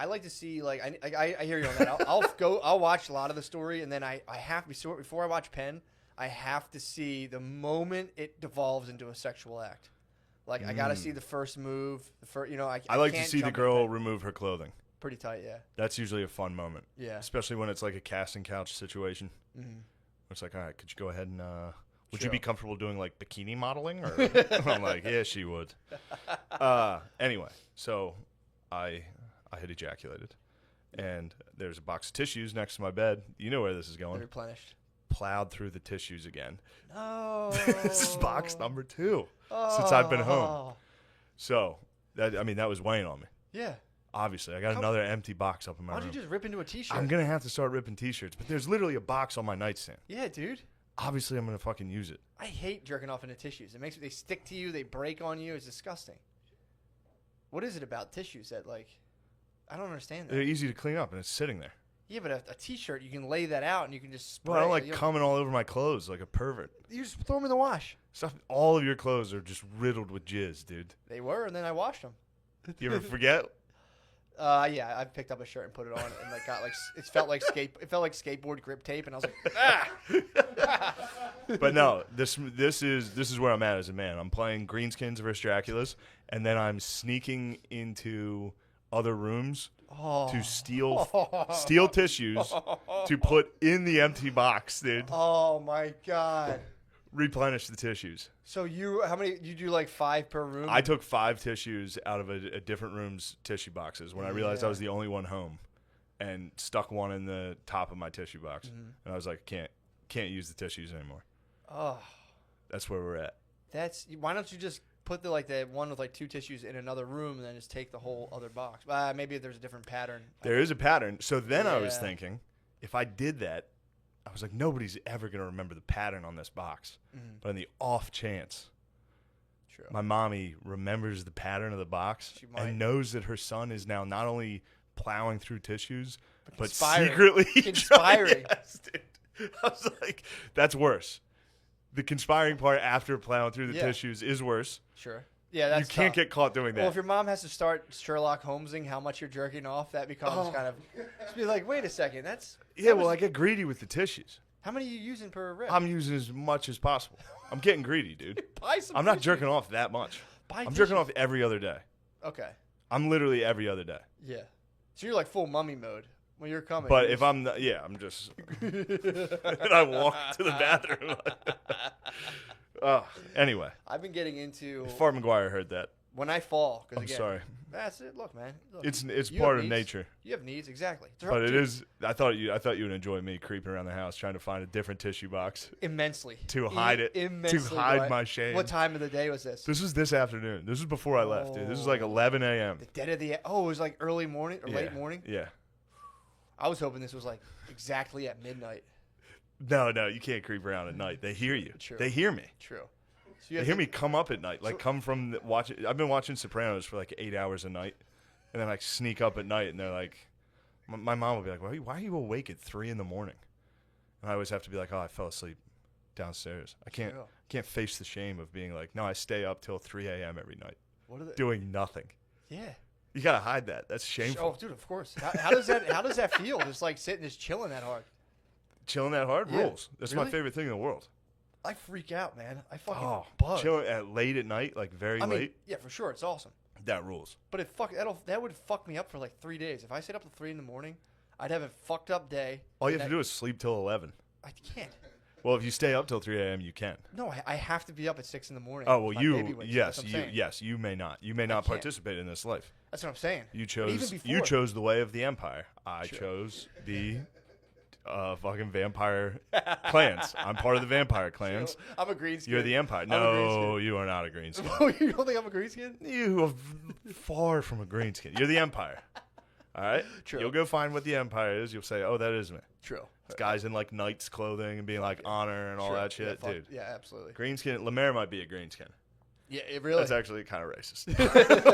like to see like I hear you on that. I'll watch a lot of the story, and then I have to before I watch Penn. I have to see the moment it devolves into a sexual act. Like I gotta see the first move. I like to see the girl remove her clothing. Pretty tight, yeah. That's usually a fun moment. Yeah. Especially when it's like a casting couch situation. Mm-hmm. It's like, all right, could you go ahead and would you be comfortable doing like bikini modeling? Or I'm like, yeah, she would. Anyway, so I had ejaculated, and there's a box of tissues next to my bed. You know where this is going. They're replenished. Plowed through the tissues again. No. This is box number 2 since I've been home. So that was weighing on me. Yeah. Obviously, I got another empty box up in my room. Why don't you just rip into a T-shirt? I'm going to have to start ripping T-shirts, but there's literally a box on my nightstand. Yeah, dude. Obviously, I'm going to fucking use it. I hate jerking off into tissues. They stick to you. They break on you. It's disgusting. What is it about tissues that, like, I don't understand that. They're easy to clean up, and it's sitting there. Yeah, but a T-shirt, you can lay that out, and you can just spray. Well, I don't like coming all over my clothes like a pervert. You just throw them in the wash. All of your clothes are just riddled with jizz, dude. They were, and then I washed them. You ever forget? Yeah, I picked up a shirt and put it on, and it felt like skateboard grip tape, and I was like, ah. But no, this is where I'm at as a man. I'm playing Greenskins versus Draculas, and then I'm sneaking into other rooms to steal tissues to put in the empty box, dude. Oh my god. Replenish the tissues. So how many? You do like 5 per room? I took 5 tissues out of a different room's tissue boxes when I realized I was the only one home, and stuck one in the top of my tissue box. Mm-hmm. And I was like, can't use the tissues anymore. Oh, that's where we're at. Why don't you just put the one with like 2 tissues in another room and then just take the whole other box? Maybe there's a different pattern. There is a pattern. So then I was thinking, if I did that, I was like, nobody's ever going to remember the pattern on this box. Mm-hmm. But in the off chance, my mommy remembers the pattern of the box and knows that her son is now not only plowing through tissues, but secretly conspiring. Yes, dude. I was like, that's worse. The conspiring part after plowing through the tissues is worse. Sure. Yeah, that's you can't get caught doing that. Well, if your mom has to start Sherlock Holmesing how much you're jerking off, that becomes kind of just be like, wait a second, I get greedy with the tissues. How many are you using per rip? I'm using as much as possible. I'm getting greedy, dude. I'm not jerking off that much. I'm jerking off every other day. Okay. I'm literally every other day. Yeah. So you're like full mummy mode when you're coming. But if I'm not, I'm just. And I walk to the bathroom. Anyway. I've been getting into. If Fart McGuire heard that. when I fall, because I'm again, sorry. that's it. Look, man. Look, It's you part have of needs. nature. You have needs, exactly. But it Dude, is. I thought you would enjoy me creeping around the house trying to find a different tissue box immensely to hide it, Immensely, to hide bro. my shame. What time of the day was this? This was this afternoon. This was before I left, dude. This was like Oh. 11 a.m. The dead of the. Oh, it was like early morning or late morning. Yeah. I was hoping this was like exactly at midnight. No, you can't creep around at night. They hear you. True. They hear me. True. So They hear me come up at night, like come from watching. I've been watching Sopranos for like 8 hours a night, and then like sneak up at night, and they're like, my mom will be like, why are you awake at 3 a.m? And I always have to be like, oh, I fell asleep downstairs. I can't face the shame of being like, no, I stay up till 3 a.m. every night What are they? doing nothing. Yeah. You gotta hide that. That's shameful. Oh, dude, of course. How does that feel? Just like sitting, just chilling that hard. Chilling that hard Yeah. rules. That's my Really? favorite thing in the world. I freak out, man. I fucking Oh, bug. chilling at late at night, like very I mean, late. yeah, for sure, it's awesome. That rules. But that would fuck me up for like 3 days. If I stayed up till 3 in the morning, I'd have a fucked up day. All you have to do is sleep till 11. I can't. Well, if you stay up till 3 a.m., you can. No, I have to be up at 6 in the morning. Oh well, My baby wakes up. yes, That's what I'm saying. you may not. You may not can't. participate in this life. That's what I'm saying. You But even chose. before, You chose the way of the empire. I Sure. chose the fucking vampire clans. I'm part of the vampire clans. I'm a green skin. You're the empire. I'm a green No, you are not a green skin. Oh, you don't think I'm a green skin? You are far from a green skin. You're the empire. All right. True. You'll go find what the empire is. You'll say, "Oh, that is me." True. It's guys in like knights clothing and being like honor and all Sure. that shit, yeah, dude. Yeah, absolutely. Green skin. Lemaire might be a green skin. Yeah, it really. That's actually kind of racist.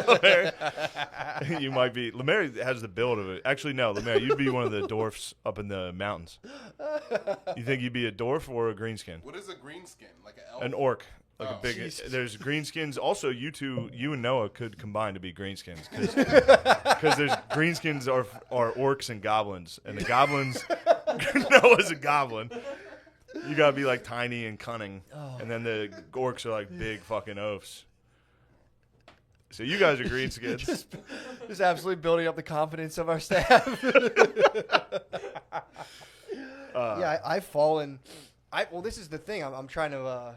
Lemaire, you might be. Lemaire has the build of it. Actually, no, Lemaire, you'd be one of the dwarfs up in the mountains. You think you'd be a dwarf or a greenskin? What is a green skin? Like an elf? An orc. Like Oh. a big. Jesus. There's greenskins. Also, you and Noah could combine to be greenskins because there's greenskins are orcs and goblins, and the goblins. Noah's a goblin. You gotta be like tiny and cunning, and then the orcs are like big fucking oafs. So you guys are greenskins. just absolutely building up the confidence of our staff. Yeah, I've fallen. Well, this is the thing. I'm trying to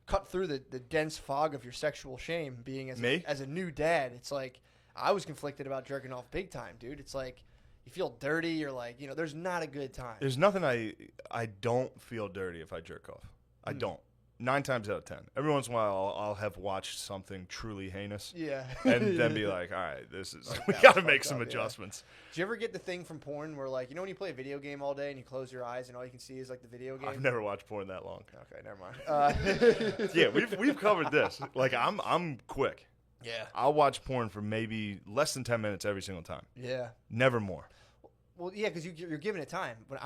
cut through the dense fog of your sexual shame. Being as a new dad, it's like I was conflicted about jerking off big time, dude. It's like you feel dirty. You're like, there's not a good time. There's nothing I don't feel dirty if I jerk off. I don't. 9 times out of 10. Every once in a while, I'll have watched something truly heinous. Yeah. And then be like, all right, this is we that got to was make fucked some up, yeah. adjustments. Do you ever get the thing from porn where, like, when you play a video game all day and you close your eyes and all you can see is like the video game? I've never watched porn that long. Okay, never mind. Yeah, we've covered this. Like I'm quick. Yeah. I'll watch porn for maybe less than 10 minutes every single time. Yeah. Never more. Well, yeah, because you're giving it time. When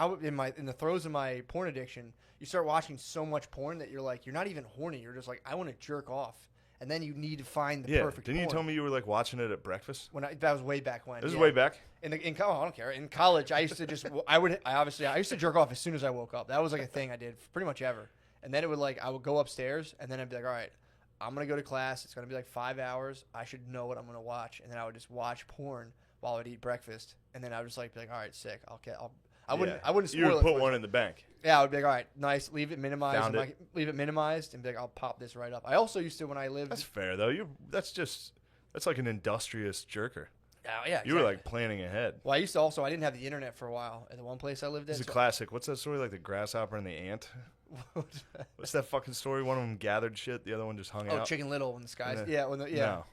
in the throes of my porn addiction, you start watching so much porn that you're like, you're not even horny. You're just like, I want to jerk off, and then you need to find the perfect. Didn't porn. you tell me you were like watching it at breakfast? That was way back when. This is yeah. way back. I don't care. In college, I used to just I used to jerk off as soon as I woke up. That was like a thing I did pretty much ever. And then I would go upstairs, and then I'd be like, all right, I'm gonna go to class. It's gonna be like 5 hours. I should know what I'm gonna watch, and then I would just watch porn while I'd eat breakfast, and then I would just be like, all right, sick. I wouldn't spoil You would it put for one in the bank. Yeah, I would be like, all right, nice. Leave it minimized. Found Leave it minimized, and be like, I'll pop this right up. I also used to when I lived. That's fair though. That's like an industrious jerker. Yeah. You were like planning ahead. Well, I used to also. I didn't have the internet for a while at the one place I lived at. It's a classic. What's that story? Like the grasshopper and the ant. What's that fucking story? One of them gathered shit. The other one just hung out. Chicken Little when the skies. And No.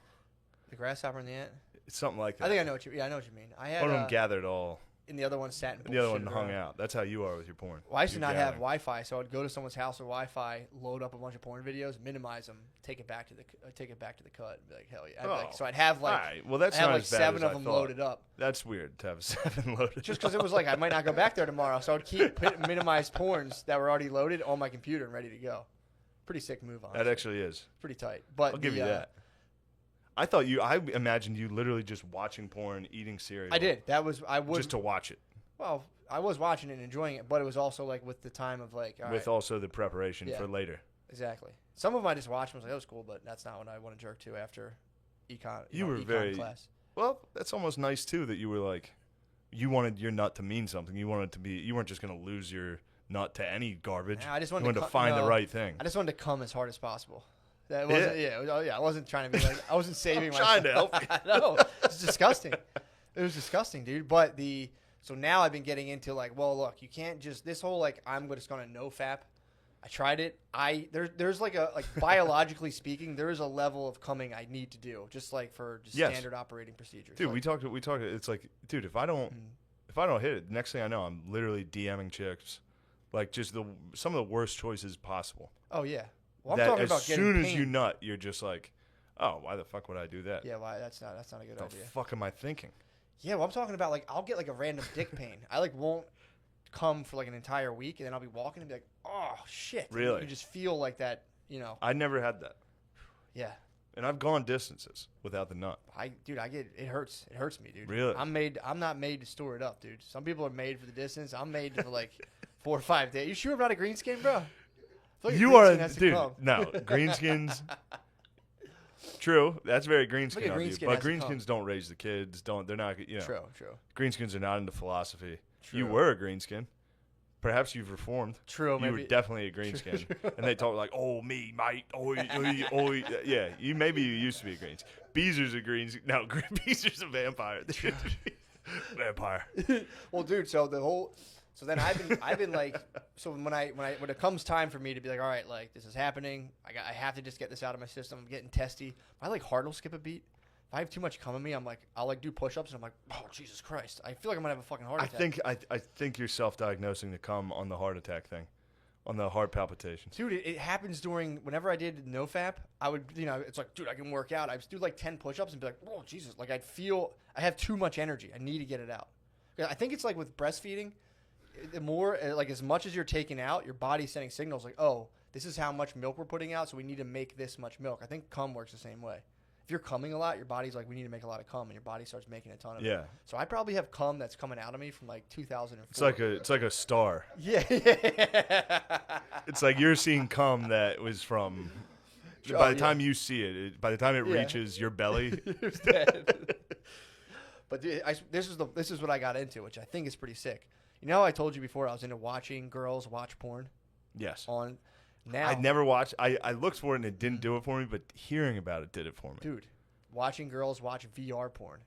The grasshopper and the ant. It's something like that. I think I know what you. Yeah, I know what you mean. I had One of them gathered all. and the other one sat and And the other one bullshitted hung around. out. That's how you are with your porn. Well, I used to You're not have gathering. Wi-Fi, so I'd go to someone's house with Wi-Fi, load up a bunch of porn videos, minimize them, take it back to the cut, and be like, hell yeah. So I'd have like, all right. Well, that's I had not like as bad 7 as of I them thought. loaded up. That's weird to have 7 loaded. Just because it was like I might not go back there tomorrow, so I'd keep minimized porns that were already loaded on my computer and ready to go. Pretty sick move on. That actually is. Pretty tight. But I'll give you that. I imagined you literally just watching porn, eating cereal. I did. Just to watch it. Well, I was watching it and enjoying it, but it was also like with the time of like, all With right, also the preparation Yeah. for later. exactly. Some of them I just watched and was like, that was cool, but that's not what I want to jerk to after econ. You were econ very- class. Well, that's almost nice too that you were like, you wanted your nut to mean something. You wanted it to be. You weren't just going to lose your nut to any garbage. Yeah, I just You wanted wanted to to find the no, right thing. I just wanted to come as hard as possible. That wasn't. I wasn't trying to be like. I wasn't saving myself. Trying to help you. No, it's disgusting. It was disgusting, dude. But so now I've been getting into like, well, look, you can't just this whole like I'm just gonna no fap. I tried it. There's like biologically speaking, there is a level of coming I need to do just like for just standard operating procedures. Dude, like, we talked. It's like, dude, if I don't hit it, the next thing I know, I'm literally DMing chicks, like just some of the worst choices possible. Oh yeah. Well, I'm talking about getting as soon pain. as you nut, you're just like, oh, why the fuck would I do that? Yeah, why? That's not a good What idea. the fuck am I thinking? Yeah, well, I'm talking about like I'll get like a random dick pain. I like won't come for like an entire week, and then I'll be walking and be like, oh shit. Really? You just feel like that, you know. I never had that. Yeah. And I've gone distances without the nut. It hurts. It hurts me, dude. Really? I'm not made to store it up, dude. Some people are made for the distance. I'm made for like 4 or 5 days. You sure I'm not a greenskin, bro? Like You are, dude. No, greenskins. True, that's very greenskin of you. But greenskins don't raise the kids. They're not. You know. True. Greenskins are not into philosophy. True. You were a greenskin. Perhaps you've reformed. True, You were definitely a greenskin. And they talk like, oh, me, mate. Oh, yeah. You used to be a greenskin. Beezer's a greenskin. No, Beezer's a vampire. Vampire. Well, dude, so then I've been like, so when it comes time for me to be like, all right, like this is happening, I have to just get this out of my system. I'm getting testy. My like heart will skip a beat. If I have too much come in me, I'll like do push-ups and I'm like, oh Jesus Christ, I feel like I'm gonna have a fucking heart attack. I think you're self-diagnosing the come on the heart attack thing, on the heart palpitations. Dude, it happens whenever I did NoFap. I would, it's like, dude, I can work out. I would do like 10 push-ups and be like, oh Jesus, like I'd feel I have too much energy. I need to get it out. I think it's like with breastfeeding. The more, like as much as you're taking out, your body's sending signals like, oh, this is how much milk we're putting out, so we need to make this much milk. I think cum works the same way. If you're cumming a lot, your body's like, we need to make a lot of cum, and your body starts making a ton of it. So I probably have cum that's coming out of me from like 2004. It's like a star. Yeah. It's like you're seeing cum that was from. By the time you see it, by the time it reaches your belly, it's dead. But dude, this is what I got into, which I think is pretty sick. You know how I told you before I was into watching girls watch porn? Yes. Now, I never watched. I looked for it and it didn't do it for me, but hearing about it did it for me. Dude, watching girls watch VR porn.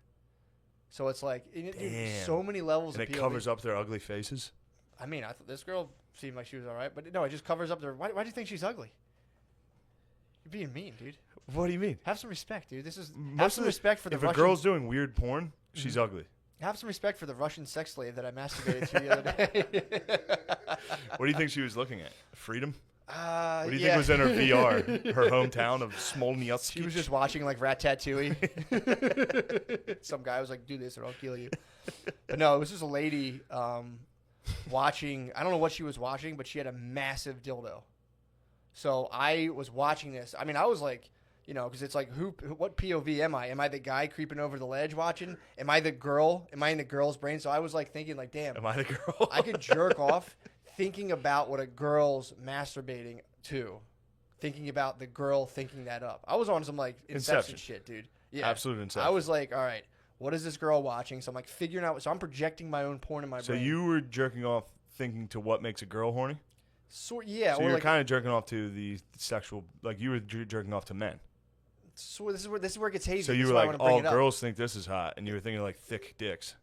So it's like, dude, Damn. so many levels And of it POV. covers up their ugly faces? I mean, I thought this girl seemed like she was all right, but no, it just covers up their. Why do you think she's ugly? You're being mean, dude. What do you mean? Have some respect, dude. Have some respect for the If Russian. a girl's doing weird porn, she's ugly. Have some respect for the Russian sex slave that I masturbated to the other day. What do you think she was looking at? Freedom? What do you yeah. think was in her VR? Her hometown of Smolnyatsky? She was just watching like Ratatouille. Some guy was like, do this or I'll kill you. But no, it was just a lady watching. I don't know what she was watching, but she had a massive dildo. So I was watching this. I mean, I was like, because it's like, what POV am I? Am I the guy creeping over the ledge watching? Am I the girl? Am I in the girl's brain? So I was like thinking like, damn. Am I the girl? I could jerk off thinking about what a girl's masturbating to. Thinking about the girl thinking that up. I was on some like Inception shit, dude. Yeah. Absolute Inception. I was like, all right, what is this girl watching? So I'm like figuring out. So I'm projecting my own porn in my brain. So you were jerking off thinking to what makes a girl horny? Yeah. So or you're like, kind of jerking off to the sexual, like you were jerking off to men. So this is where it gets hazy. So you were like, oh, girls think this is hot, and you were thinking like thick dicks.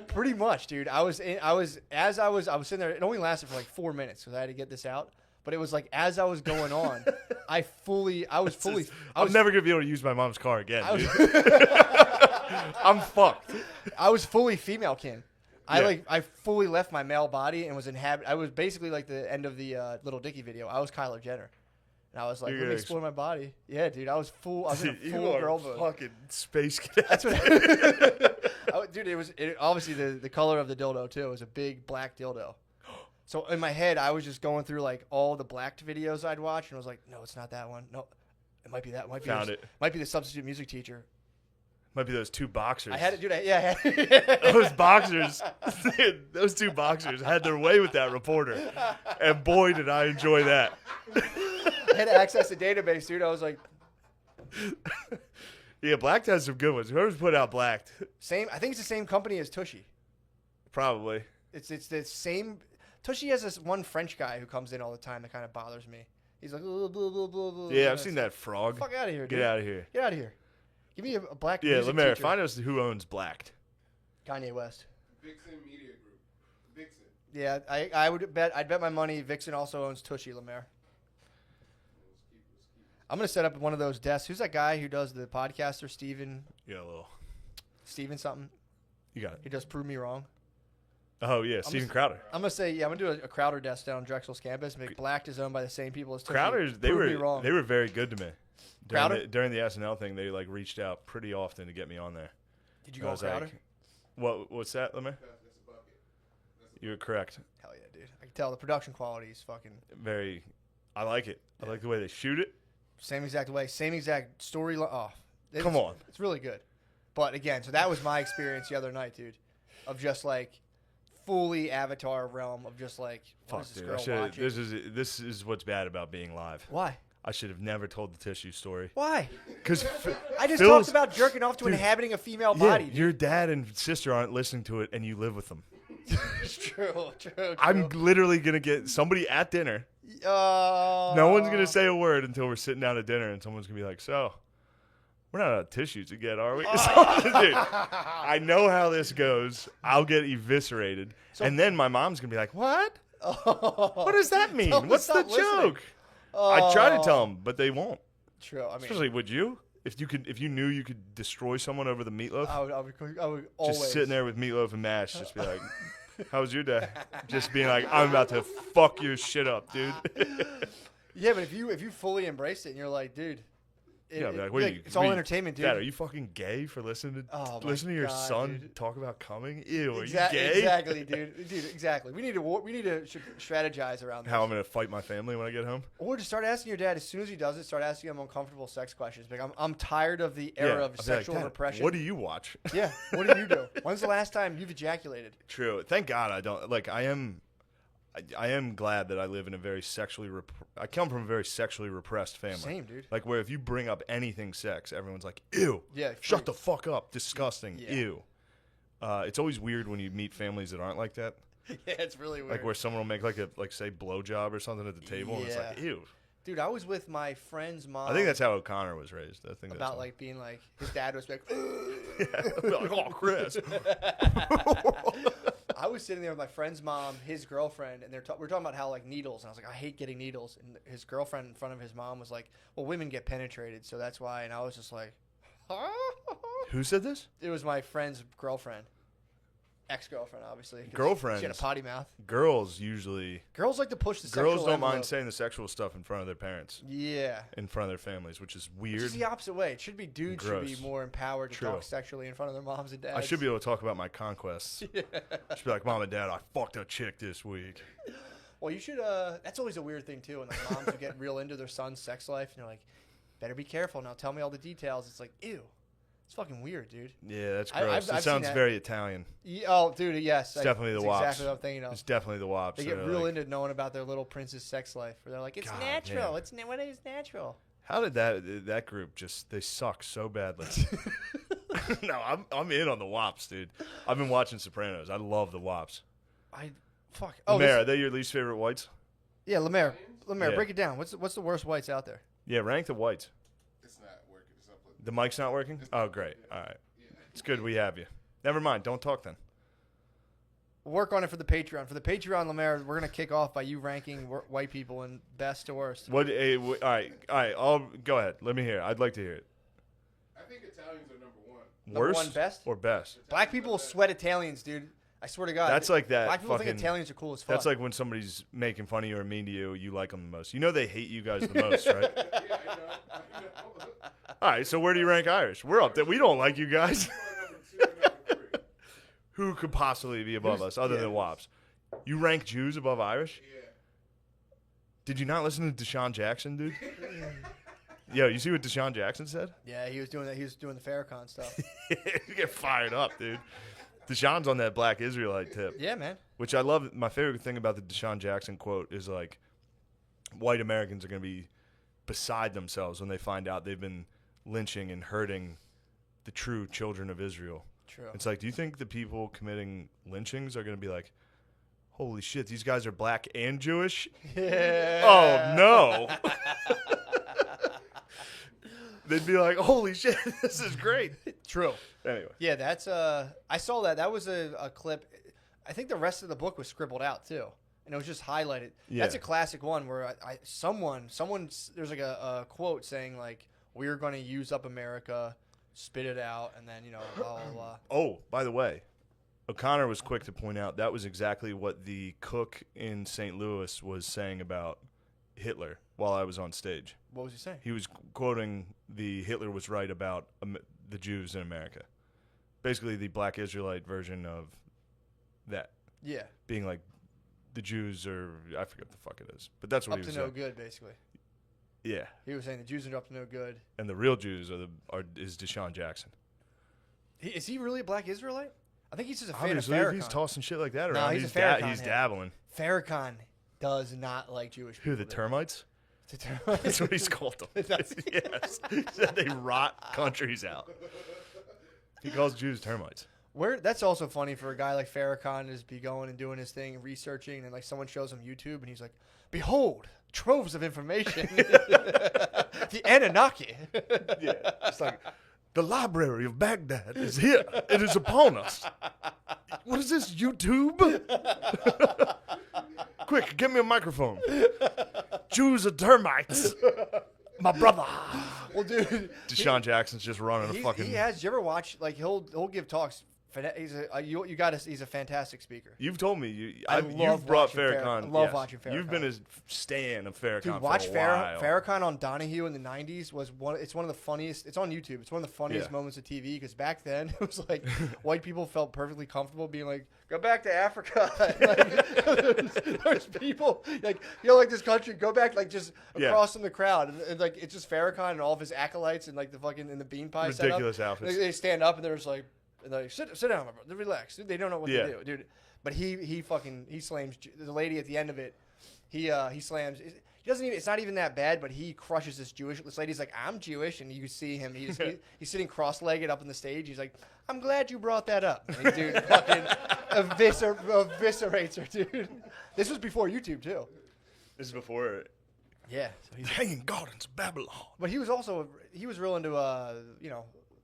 Pretty much, dude. I was sitting there. It only lasted for like 4 minutes because I had to get this out. But it was like as I was going on, I'm never gonna be able to use my mom's car again, dude. I'm fucked. I was fully female kin. Yeah. I fully left my male body and was I was basically like the end of the Little Dicky video. I was Kylie Jenner. And I was like, let me explore my body. Yeah, dude. I was in a full girl mode. Fucking space cadet. That's what dude, it obviously the color of the dildo too. It was a big black dildo. So in my head, I was just going through like all the blacked videos I'd watch, and I was like, no, it's not that one. No, it might be that. Might be the substitute music teacher. Might be those two boxers. I had to do that. Yeah. Those boxers, those two boxers had their way with that reporter. And boy, did I enjoy that. I had to access the database, dude. I was like, yeah, Blacked has some good ones. Whoever's put out Blacked. I think it's the same company as Tushy. Probably. It's the same. Tushy has this one French guy who comes in all the time that kind of bothers me. He's like, blah, blah, blah, blah, blah. Yeah, I've seen that frog. Fuck out of here, dude. Get out of here. Get out of here. Give me a black Yeah, music Lemaire, teacher. find us who owns Blacked. Kanye West. Vixen Media Group. Vixen. Yeah, I'd bet my money Vixen also owns Tushy, Lemaire. I'm going to set up one of those desks. Who's that guy who does the podcaster, Steven Yeah, a little. something? You got it. He does Prove Me Wrong. Oh, yeah, Steven Crowder. I'm going to say, I'm going to do a Crowder desk down on Drexel's campus. Make Blacked is owned by the same people as Tushy. Crowder's, they Prove Me were Wrong. they were very good to me. Crowder? During the SNL thing, they like reached out pretty often to get me on there. Did you I go was Crowder? like, what's that, Lemaire? That's a bucket. You're correct. Hell yeah, dude. I can tell the production quality is fucking Very, I like it. I like the way they shoot it. same exact way. Same exact story. Oh, Come on. It's really good. But again, so that was my experience the other night, dude, of just like fully Avatar realm of just like, what is this girl watching? This is what's bad about being live. Why? I should have never told the tissue story. Why? Because I just talked about jerking off to inhabiting a female body. Dude. Your dad and sister aren't listening to it, and you live with them. It's true. I'm literally gonna get somebody at dinner. No one's gonna say a word until we're sitting down at dinner, and someone's gonna be like, "So, we're not out of tissues again, are we?" Dude, I know how this goes. I'll get eviscerated, and then my mom's gonna be like, "What? What does that mean? Tell them What's to the stop listening." joke?" I try to tell them, but they won't. True. I mean, Especially, would you? If you knew you could destroy someone over the meatloaf, I would always just sitting there with meatloaf and mash, just be like, "How was your day?" Just being like, "I'm about to fuck your shit up, dude." Yeah, but if you fully embrace it and you're like, dude, Yeah, like, what are you? it's all entertainment, dude. Dad, are you fucking gay for listening Oh, to my your God, son dude. talk about coming? Ew, are you Exactly, gay? exactly, dude. Dude, exactly. We need to strategize around this. How I'm gonna fight my family when I get home? Or just start asking your dad as soon as he does it. Start asking him uncomfortable sex questions. Like, I'm tired of the era of I'll be like, sexual "Dad, repression. What do you watch? Yeah. What do you do? When's the last time you've ejaculated? True. Thank God I don't. Like, I am glad that I live in a very sexually. I come from a very sexually repressed family. Same, dude. Like, where if you bring up anything sex, everyone's like, "Ew." Yeah. Shut the fuck up. Disgusting. Yeah. Ew. It's always weird when you meet families that aren't like that. Yeah, it's really weird. Like where someone will make say blowjob or something at the table, and it's like, Yeah. ew. Dude, I was with my friend's mom. I think that's how O'Connor was raised. I think about that's like being like his dad was like. like, oh, Chris. I was sitting there with my friend's mom, his girlfriend, and we're talking about how like needles, and I was like, I hate getting needles, and his girlfriend in front of his mom was like, well, women get penetrated, so that's why, and I was just like, Who said this? it was my friend's girlfriend, ex-girlfriend, obviously. 'cause Girlfriends. She had a potty mouth. Girls usually. Girls like to push the Girls sexual don't envelope. mind saying the sexual stuff in front of their parents, Yeah. in front of their families, which is Which weird. is the opposite way. It should be dudes should be Gross. more empowered to True. talk sexually in front of their moms and dads. I should be able to talk about my conquests. Yeah. I should be like, "Mom and Dad, I fucked a chick this week." Well, you should. That's always a weird thing too, when like moms who get real into their son's sex life, and they're like, "Better be careful now. Tell me all the details." It's like, ew, it's fucking weird, dude. Yeah, that's I've gross. It seen sounds that. very Italian. Oh, dude, yes, It's definitely the that's wops. exactly what I'm thinking of. It's definitely the wops. They get They're real like, into knowing about their little prince's sex life, where they're like, "It's God natural. damn. It's what is natural." How did that group they suck so badly? No, I'm in on the wops, dude. I've been watching Sopranos. I love the wops. Fuck. Lemaire, are they your least favorite whites? Yeah, Lemaire, Yeah. break it down. What's the worst whites out there? Yeah, rank the whites. It's not working. It's not plugged. The mic's not working? Oh, great. All right. It's good we have you. Never mind. Don't talk then. Work on it for the Patreon. For the Patreon, Lemaire, we're gonna kick off by you ranking white people in best to worst. All right. I'll go ahead. Let me hear it. I'd like to hear it. I think Italians are number one. Number Worst one best? or best? Black people sweat Italians, dude. I swear to God. That's like that. Black people think fucking- Italians are cool as fuck. That's like when somebody's making fun of you or mean to you, you like them the most. You know they hate you guys the most, right? Yeah, I know. All right, so where do you rank Irish? We're up there. We don't like you guys. Number 2 and number 3. Who could possibly be above us other than Wops? You rank Jews above Irish? Yeah. Did you not listen to Deshaun Jackson, dude? Yo, you see what Deshaun Jackson said? Yeah, he was doing that. He was doing the Farrakhan stuff. You get fired up, dude. Deshaun's on that black Israelite tip. Yeah, man. Which I love. My favorite thing about the Deshaun Jackson quote is like, white Americans are going to be beside themselves when they find out they've been lynching and hurting the true children of Israel. True. It's like, do you think the people committing lynchings are going to be like, holy shit, these guys are black and Jewish? Yeah. Oh, no. They'd be like, holy shit, this is great. True. Anyway. Yeah, that's I saw that. That was a clip. I think the rest of the book was scribbled out too, and it was just highlighted. Yeah. That's a classic one where someone there's like a quote saying like, we're going to use up America, spit it out, and then blah blah blah. Oh, by the way, O'Connor was quick to point out that was exactly what the cook in St. Louis was saying about Hitler while I was on stage. What was he saying? He was quoting the Hitler was right about the Jews in America. Basically, the black Israelite version of that. Yeah. Being like, the Jews are, I forget what the fuck it is. But that's what Up he was to no saying. good, basically. Yeah. He was saying the Jews are up to no good. And the real Jews is Deshaun Jackson. Is he really a black Israelite? I think he's just a fan Obviously, of if Farrakhan. he's tossing shit like that No, around, he's a he's Farrakhan head. dabbling. Farrakhan does not like Jewish people. Who, the termites? The That's what he's called them. Yes. He said they rot countries out. He calls Jews termites. That's also funny for a guy like Farrakhan to be going and doing his thing and researching, and then like someone shows him YouTube and he's like, behold, troves of information. The Anunnaki. Yeah. It's like, the library of Baghdad is here. It is upon us. What is this, YouTube? Quick, give me a microphone. Jews are termites. My brother. Well, dude, Deshaun Jackson's just running a he fucking... has. Did you ever watch, like, he'll give talks. He's a fantastic speaker. You've told me. love You've brought watching Farrakhan. I love watching Farrakhan. You've been a stan of Farrakhan Dude, for watch a while. Farrakhan on Donahue in the 90s it's one of the funniest. It's on YouTube. It's one of the funniest Yeah. moments of TV because back then it was like white people felt perfectly comfortable being like, go back to Africa. Like, there's people like, like this country, go back like just across from the crowd. And like it's just Farrakhan and all of his acolytes and like the fucking in the bean pie Ridiculous setup. outfits. They stand up and they're just like, sit down, my brother. Relax. They don't know what to do, dude. But he slams the lady at the end of it. He slams. He doesn't even. It's not even that bad. But he crushes this lady's like, I'm Jewish, and you see him. He's sitting cross-legged up on the stage. He's like, I'm glad you brought that up. And dude, fucking eviscerates her, dude. This was before YouTube too. This is before... Yeah. So he's Hanging Gardens of Babylon. But he was real into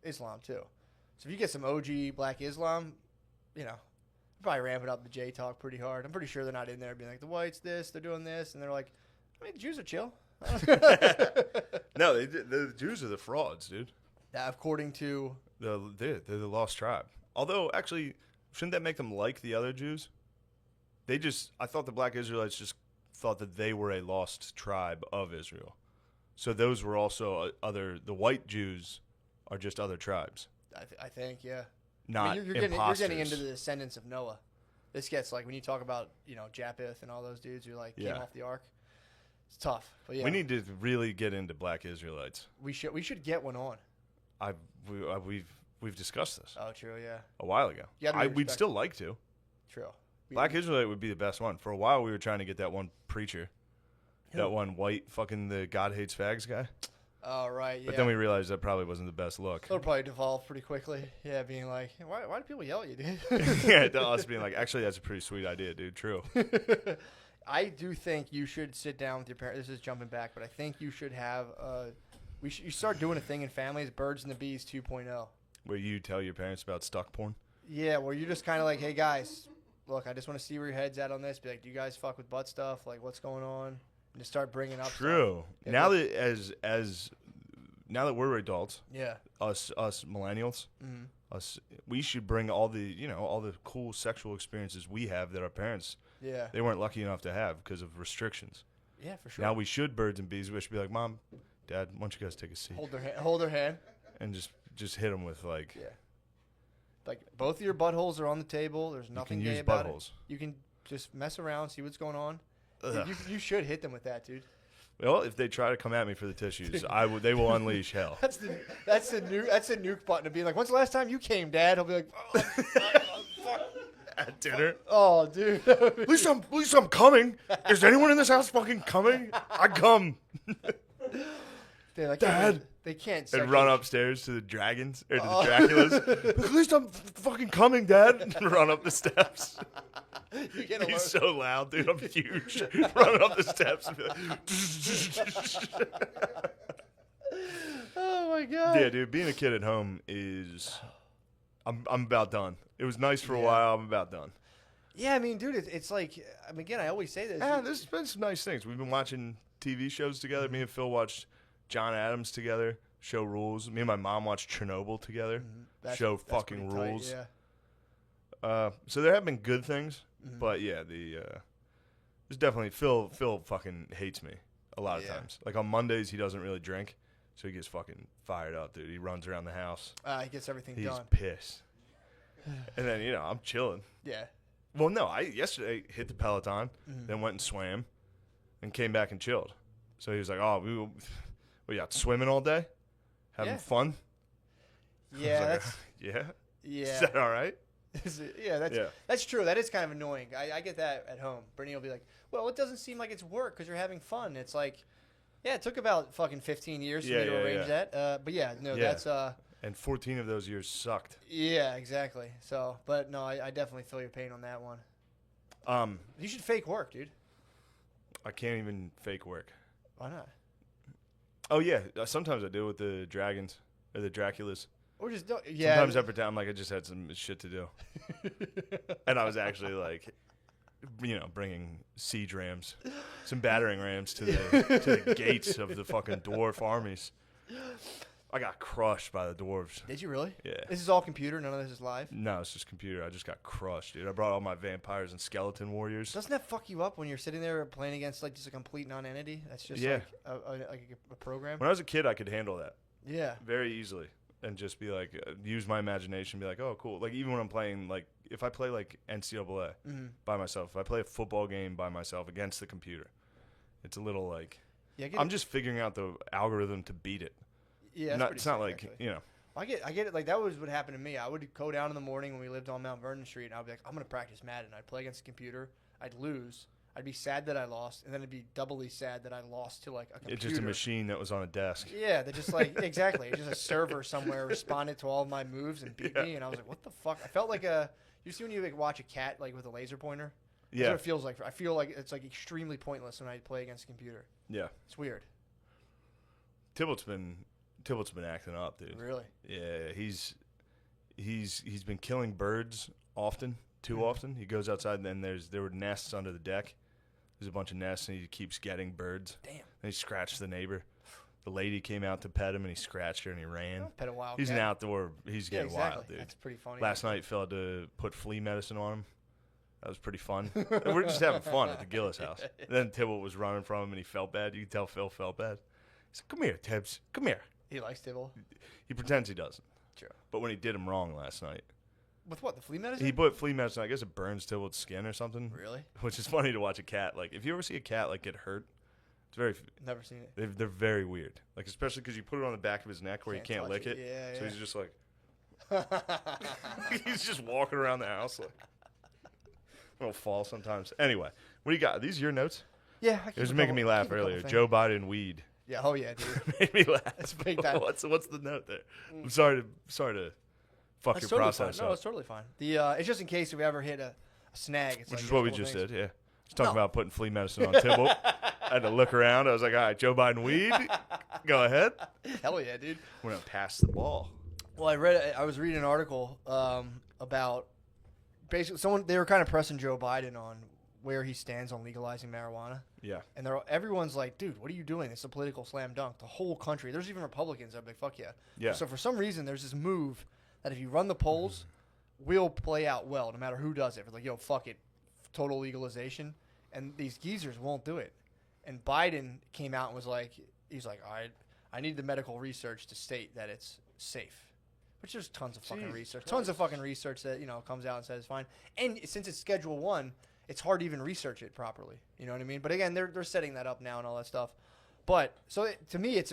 Islam too. So if you get some OG Black Islam, probably ramping up the J talk pretty hard. I'm pretty sure they're not in there being like, the whites this, they're doing this, and they're like, I mean, the Jews are chill. No, the Jews are the frauds, dude. According to They're the lost tribe. Although, actually, shouldn't that make them like the other Jews? I thought the black Israelites just thought that they were a lost tribe of Israel. So those were also the white Jews are just other tribes. I think, yeah. Not you're getting into the descendants of Noah. This gets like when you talk about Japheth and all those dudes who like came off the ark. It's tough, but yeah. We need to really get into black Israelites. We should get one on. We've discussed this. Oh, true, yeah. A while ago. We'd still like to. True. Black Israelite would be the best one. For a while, we were trying to get that one preacher, that one white fucking the God hates fags guy. Oh, right, yeah. But then we realized that probably wasn't the best look. It'll probably devolve pretty quickly. Yeah, being like, why do people yell at you, dude? Yeah, to us being like, actually, that's a pretty sweet idea, dude. True. I do think you should sit down with your parents. This is jumping back, but I think you should have you start doing a thing in families, Birds and the Bees 2.0. Where you tell your parents about stuck porn? Yeah, where you're just kind of like, hey, guys, look, I just want to see where your head's at on this. Be like, do you guys fuck with butt stuff? Like, what's going on? And just start bringing up True. Stuff. Now that now that we're adults, yeah, us millennials, we should bring all the cool sexual experiences we have that our parents they weren't lucky enough to have because of restrictions. Yeah, for sure. Now we should Birds and Bees. We should be like, Mom, Dad, why don't you guys take a seat? Hold their hand. And just hit them with like. Yeah. Like both of your buttholes are on the table. There's nothing gay about it. You can just mess around, see what's going on. You should hit them with that, dude. Well, if they try to come at me for the tissues, they will unleash hell. That's the nuke button to be like, when's the last time you came, Dad? He'll be like, oh, fuck. At dinner. Oh, dude. At least I'm coming. Is anyone in this house fucking coming? I come. Like, Dad. They can't. And run upstairs to the dragons or to the Draculas. At least I'm fucking coming, Dad. And run up the steps. You get He's alert. so loud, dude. I'm huge. Running up the steps. And be like, Oh my god. yeah, dude. Being a kid at home is. I'm about done. It was nice for a Yeah. while. I'm about done. Yeah, I mean, dude, it's like, I mean, again, I always say this. Yeah, there's been some nice things. We've been watching TV shows together. Me and Phil watched John Adams together. Show rules. Me and my mom watched Chernobyl together. Show That's fucking pretty tight, rules. yeah. So there have been good things, but yeah, there's definitely Phil fucking hates me a lot of Yeah. times. Like on Mondays he doesn't really drink, so he gets fucking fired up, dude. He runs around the house. He gets everything He's done. pissed. And then I'm chilling. Yeah. Well, no, I yesterday hit the Peloton, then went and swam, and came back and chilled. So he was like, "Oh, we got swimming all day, having Yeah. fun." Yeah, I was like, that's yeah. yeah. Is that all right? Yeah, that's true. That is kind of annoying. I get that at home. Brittany will be like, "Well, it doesn't seem like it's work because you're having fun." It's like, yeah, it took about fucking 15 years for me to arrange that. But yeah, no, Yeah. that's And 14 of those years sucked. yeah, exactly. So, but no, I definitely feel your pain on that one. You should fake work, dude. I can't even fake work. Why not? Oh yeah, sometimes I do with the dragons or the Draculas. Or just don't. Yeah. Sometimes I pretend I'm like I just had some shit to do, and I was actually like, bringing siege rams, some battering rams to the gates of the fucking dwarf armies. I got crushed by the dwarves. Did you really? Yeah. This is all computer. None of this is live. No, it's just computer. I just got crushed, dude. I brought all my vampires and skeleton warriors. Doesn't that fuck you up when you're sitting there playing against like just a complete non-entity? That's just Yeah. like a program. When I was a kid, I could handle that Yeah. very easily. And just be like, use my imagination, be like, oh, cool. Like, even when I'm playing, like, if I play, like, NCAA by myself, if I play a football game by myself against the computer, it's a little, like, Yeah. I'm just figuring out the algorithm to beat it. Yeah. It's not like, actually. I get it. Like, that was what happened to me. I would go down in the morning when we lived on Mount Vernon Street, and I'd be like, I'm going to practice Madden. I'd play against the computer. I'd lose. I'd be sad that I lost, and then I'd be doubly sad that I lost to, like, a computer. It's just a machine that was on a desk. Yeah, they're just like, exactly. Just a server somewhere responded to all of my moves and beat me, and I was like, what the fuck? I felt like you see when you, like, watch a cat, like, with a laser pointer? That's Yeah. what it feels like. I feel like it's, like, extremely pointless when I play against a computer. Yeah. It's weird. Tibblett's been acting up, dude. Really? Yeah, he's been killing birds often, too often. He goes outside, and then there were nests under the deck. There's a bunch of nests, and he keeps getting birds. Damn. And he scratched the neighbor. The lady came out to pet him, and he scratched her, and he ran. Pet a wild He's cat. an outdoor. He's Yeah, getting exactly. wild, dude. That's pretty funny. Last night, Phil had to put flea medicine on him. That was pretty fun. And we're just having fun at the Gillis house. And then Tibble was running from him, and he felt bad. You can tell Phil felt bad. He said, "Come here, Tibbs. Come here." He likes Tibble. He pretends he doesn't. True. But when he did him wrong last night, With what, the flea medicine? he put flea medicine. I guess it burns Tibble's skin or something. Really? Which is funny to watch a cat. Like, if you ever see a cat, like, get hurt, it's very... Never seen it. They're very weird. Like, especially because you put it on the back of his neck where he can't touch lick it. Yeah, So yeah. he's just like... he's just walking around the house like... It'll fall sometimes. Anyway, what do you got? Are these your notes? Yeah. It was making me laugh earlier. Joe Biden weed. Yeah, oh yeah, dude. Made me laugh. That's big time. What's the note there? I'm sorry to fuck That's your totally process fine. No, up. it's totally fine. It's just in case we ever hit a snag. It's Which like is what we there's just little did, things. yeah. I was talking about putting flea medicine on Tibble. I had to look around. I was like, all right, Joe Biden weed. Go ahead. Hell yeah, dude. We're going to pass the ball. Well, I was reading an article about basically they were kind of pressing Joe Biden on where he stands on legalizing marijuana. Yeah. And everyone's like, dude, what are you doing? It's a political slam dunk. The whole country. There's even Republicans that are like, fuck yeah. Yeah. So for some reason, there's this move that if you run the polls, will play out well, no matter who does it. It's like, yo, fuck it. Total legalization. And these geezers won't do it. And Biden came out and was like, he's like, all right, I need the medical research to state that it's safe. Which there's tons of fucking Jesus research. Christ. Tons of fucking research that, comes out and says fine. And since it's Schedule 1, it's hard to even research it properly. You know what I mean? But again, they're setting that up now and all that stuff. But so to me, it's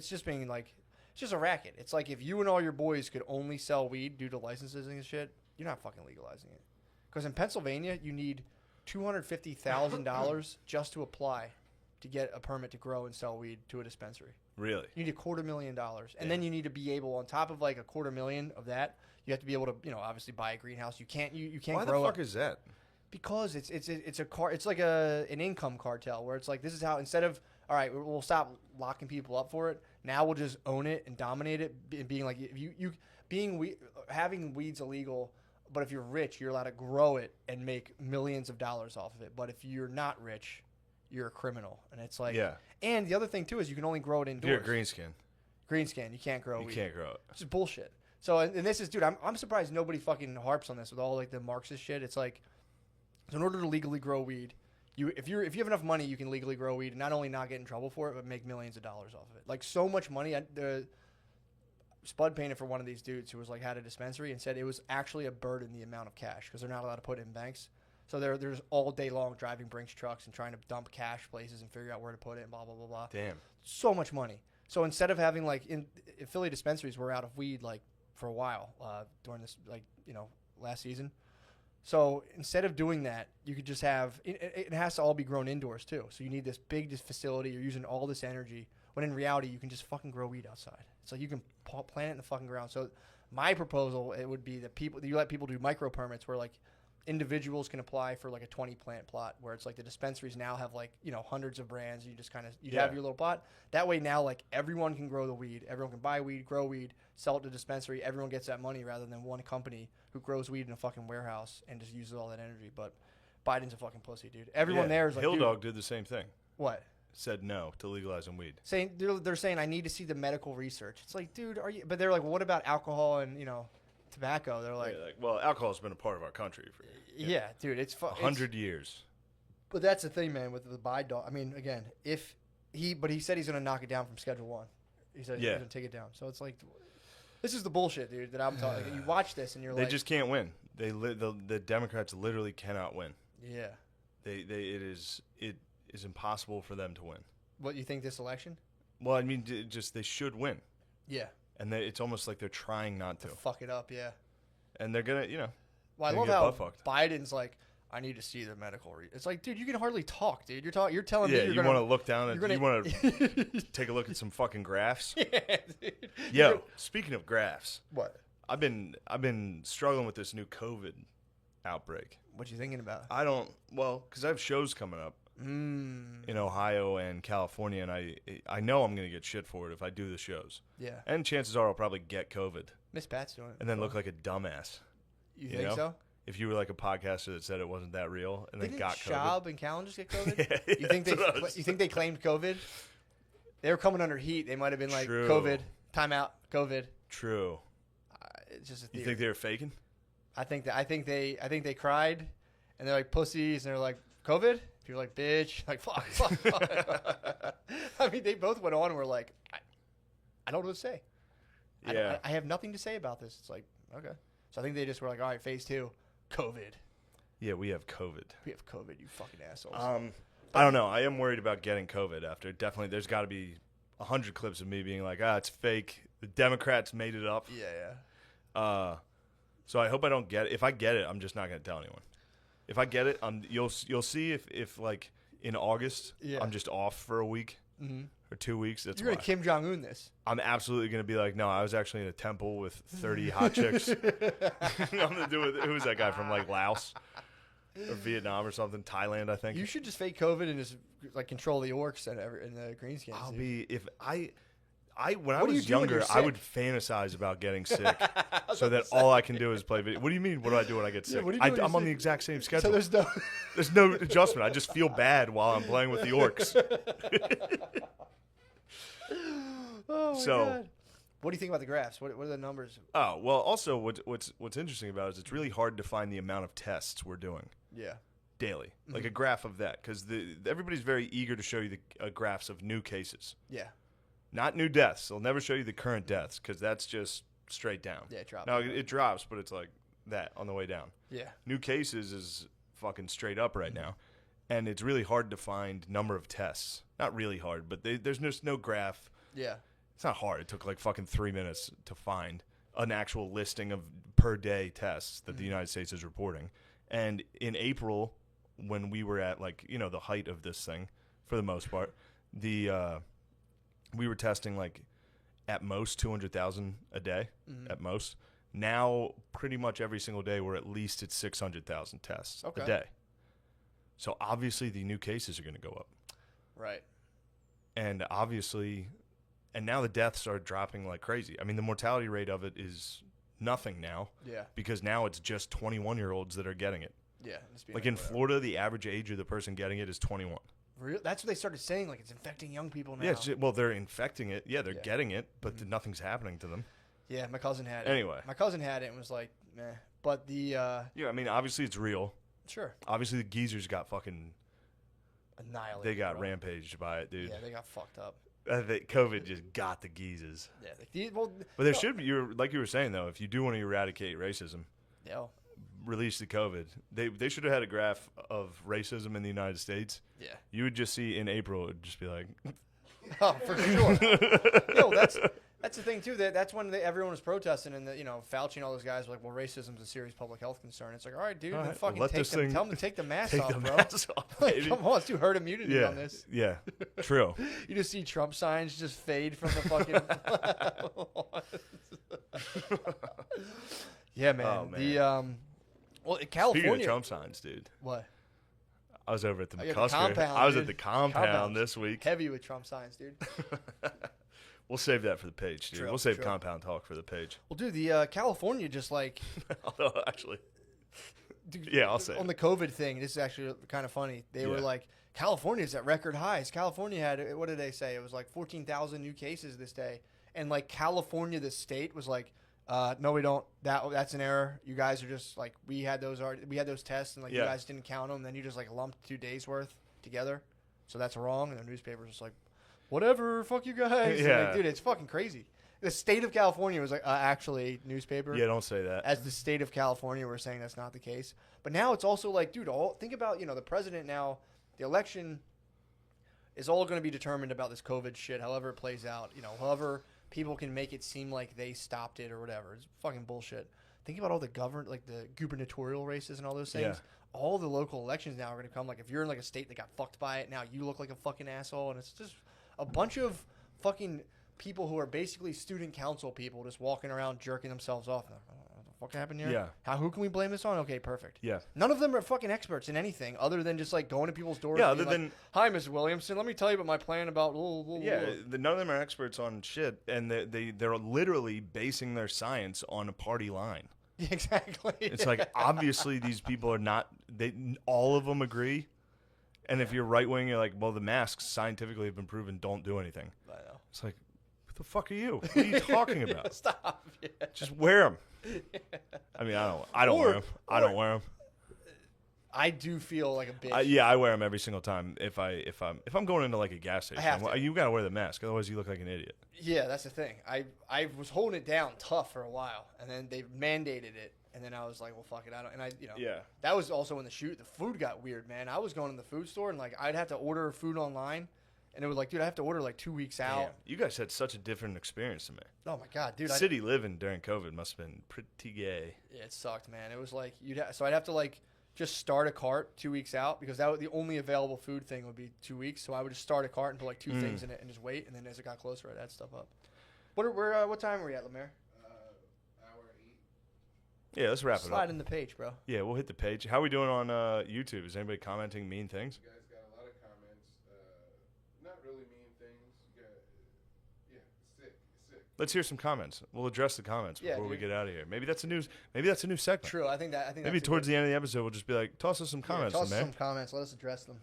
just being like, it's just a racket. It's like if you and all your boys could only sell weed due to licenses and shit, you're not fucking legalizing it. Because in Pennsylvania, you need $250,000 just to apply to get a permit to grow and sell weed to a dispensary. Really? You need $250,000, and then you need to be able, on top of like $250,000 of that, you have to be able to, obviously buy a greenhouse. You can't Why grow the fuck it is that? Because it's a car. It's like an income cartel where it's like, this is how, instead of, all right, we'll stop locking people up for it. Now we'll just own it and dominate it. Being like, having weed's illegal, but if you're rich, you're allowed to grow it and make millions of dollars off of it. But if you're not rich, you're a criminal. And it's like, Yeah. And the other thing too is you can only grow it indoors. You're a greenskin. Greenskin, you can't grow You weed. can't grow it. It's just bullshit. So, and this is, dude, I'm surprised nobody fucking harps on this with all like the Marxist shit. It's like, so in order to legally grow weed, if you have enough money, you can legally grow weed and not only not get in trouble for it, but make millions of dollars off of it. Like, so much money. Spud painted for one of these dudes who was like, had a dispensary, and said it was actually a burden, the amount of cash, because they're not allowed to put it in banks. So they're just all day long driving Brinks trucks and trying to dump cash places and figure out where to put it and blah, blah, blah, blah. Damn. So much money. So instead of having like, in Philly dispensaries were out of weed like for a while during this, like, last season. So instead of doing that, you could just have it has to all be grown indoors too. So you need this big facility. You're using all this energy when in reality you can just fucking grow weed outside. It's like you can plant it in the fucking ground. So my proposal, it would be that you let people do micro permits where like individuals can apply for like a 20 plant plot, where it's like the dispensaries now have like hundreds of brands. You just kind of have your little plot. That way now like everyone can grow the weed. Everyone can buy weed, grow weed, sell it to dispensary. Everyone gets that money rather than one company who grows weed in a fucking warehouse and just uses all that energy. But Biden's a fucking pussy, dude. Everyone there is like, Hill Dog did the same thing. What? Said no to legalizing weed. They're saying I need to see the medical research. It's like, dude, are you? But they're like, well, what about alcohol and tobacco? They're like, well, alcohol's been a part of our country for yeah, dude, it's 100 years. But that's the thing, man, with the Biden dog. I mean, again, but he said he's going to knock it down from Schedule 1. He said he's going to take it down. So it's like, this is the bullshit, dude, that I'm talking. You watch this and you're like, they just can't win. The Democrats literally cannot win. Yeah. It is impossible for them to win. What, you think this election? Well, I mean, they should win. Yeah. And it's almost like they're trying not to. Fuck it up, yeah. And they're going to, Well, I love how Biden's like, I need to see their medical It's like, dude, you can hardly talk, dude. You're telling me you want to look down and you want to take a look at some fucking graphs. Yeah, dude. Yo, speaking of graphs. What? I've been struggling with this new COVID outbreak. What you thinking about? Because I have shows coming up in Ohio and California, and I know I'm going to get shit for it if I do the shows. Yeah. And chances are I'll probably get COVID. Miss Pat's doing it. And then look like a dumbass. You think so? If you were like a podcaster that said it wasn't that real and then got COVID. Didn't Schaub and Callan just get COVID? Yeah, you think they claimed COVID? They were coming under heat. They might have been like, True. COVID, timeout, COVID. True. It's just a theory. You think they were faking? I think they cried, and they're like pussies, and they're like, COVID? People are like, bitch, like fuck. I mean, they both went on and were like, I don't know what to say. Yeah. I have nothing to say about this. It's like, okay. So I think they just were like, all right, phase 2, COVID. Yeah, we have COVID. We have COVID, you fucking assholes. I don't know. I am worried about getting COVID after. Definitely, there's got to be 100 clips of me being like, it's fake. The Democrats made it up. Yeah. So I hope I don't get it. If I get it, I'm just not going to tell anyone. If I get it, you'll see if like in August, I'm just off for a week or 2 weeks. That's You're going to Kim Jong-un this. I'm absolutely going to be like, no, I was actually in a temple with 30 hot chicks. I'm going to do it. Who was that guy from like Laos or Vietnam or something? Thailand, I think. You should just fake COVID and just like control the orcs in the greenskins. When I was younger, I would fantasize about getting sick so that all I can do is play video. What do you mean? What do I do when I get sick? I'm on the exact same schedule. So there's no adjustment. I just feel bad while I'm playing with the orcs. Oh my God. What do you think about the graphs? What are the numbers? Oh, well, also what's interesting about it is it's really hard to find the amount of tests we're doing. Yeah. Daily. Like a graph of that, because everybody's very eager to show you the graphs of new cases. Yeah. Not new deaths. They'll never show you the current deaths because that's just straight down. Yeah, it drops. No, it drops, but it's like that on the way down. Yeah. New cases is fucking straight up right now. And it's really hard to find number of tests. Not really hard, but there's just no graph. Yeah. It's not hard. It took like fucking 3 minutes to find an actual listing of per day tests that the United States is reporting. And in April, when we were at like, the height of this thing, for the most part, we were testing like at most 200,000 a day, at most. Now, pretty much every single day, we're at least at 600,000 tests a day. So obviously the new cases are going to go up. Right. And obviously, and now the deaths are dropping like crazy. I mean, the mortality rate of it is nothing now. Yeah. Because now it's just 21-year-olds that are getting it. Yeah. Like in Florida, the average age of the person getting it is 21. Real? That's what they started saying. Like, it's infecting young people now. Yeah, well, they're infecting it. Yeah, they're getting it, but nothing's happening to them. Yeah, my cousin had it. Anyway. My cousin had it and was like, meh. But the... yeah, I mean, obviously it's real. Sure. Obviously the geezers got fucking... annihilated. They got rampaged by it, dude. Yeah, they got fucked up. COVID just got the geezers. Yeah. But there should be, like you were saying, though, if you do want to eradicate racism, release the COVID. They should have had a graph of racism in the United States. Yeah. You would just see in April, it would just be like... Oh, for sure. Yo, that's the thing, too. That's when everyone was protesting, and Fauci and all those guys were like, well, racism's a serious public health concern. It's like, all right, dude, then fucking tell them to take the mask off, bro. Like, come on, let's do herd immunity on this. Yeah, true. You just see Trump signs just fade from the fucking... Yeah, man. Oh, man. Well, in California... Speaking of Trump signs, dude. What? I was over at the compound, I was dude. at the compound this week. Heavy with Trump signs, dude. We'll save that for the page, dude. We'll save compound talk for the page. Well, dude, the California just like... Although, actually... Dude, yeah, I'll say on the COVID thing, this is actually kind of funny. They were like, California's at record highs. California had, what did they say? It was like 14,000 new cases this day. And like California, the state, was like, no, we don't. That's an error. You guys are just like, we had those tests, and like you guys didn't count them. Then you just like lumped 2 days worth together. So that's wrong. And the newspaper's just like, whatever, fuck you guys. Yeah. Like, dude, it's fucking crazy. The state of California was like, actually, newspaper. Yeah, don't say that. As the state of California, we're saying that's not the case. But now it's also like, dude, think about, the president now, the election is all going to be determined about this COVID shit, however it plays out. However people can make it seem like they stopped it or whatever. It's fucking bullshit. Think about all the the gubernatorial races and all those things. Yeah. All the local elections now are going to come. Like, if you're in like a state that got fucked by it, now you look like a fucking asshole. And it's just a bunch of fucking people who are basically student council people just walking around jerking themselves off. What the fuck happened here? Yeah. Who can we blame this on? Okay, perfect. Yeah. None of them are fucking experts in anything other than just like going to people's doors. Yeah, and other than hi, Mrs. Williamson, let me tell you about my plan about. None of them are experts on shit, and they're literally basing their science on a party line. Exactly. It's like obviously these people are not. All of them agree, and if you're right wing, you're like, well, the masks scientifically have been proven don't do anything. I know. It's like, what the fuck are you? What are you talking about? Stop. Yeah. Just wear them. I mean, I don't wear them. I don't wear them. I do feel like a bitch. Yeah, I wear them every single time. If I'm going into like a gas station, you gotta wear the mask, otherwise you look like an idiot. Yeah, that's the thing. I was holding it down tough for a while, and then they mandated it, and then I was like, well, fuck it, I don't. And yeah. That was also when the food got weird, man. I was going to the food store, and like I'd have to order food online. And it was like, dude, I have to order like 2 weeks out. Damn, you guys had such a different experience than me. Oh my god, dude! City living during COVID must have been pretty gay. Yeah, it sucked, man. It was like so I'd have to like just start a cart 2 weeks out because that was the only available food thing would be 2 weeks. So I would just start a cart and put like 2 things in it and just wait. And then as it got closer, I'd add stuff up. What time are we at, Lemaire? Hour 8. Yeah, let's wrap it up. Slide in the page, bro. Yeah, we'll hit the page. How are we doing on YouTube? Is anybody commenting mean things? You guys got a lot of comments. Not really mean things. It's sick. Let's hear some comments. We'll address the comments before we get out of here. Maybe that's a new segment. True. I think maybe towards the end of the episode we'll just be like, toss us some comments, toss us man. some comments. Let us address them.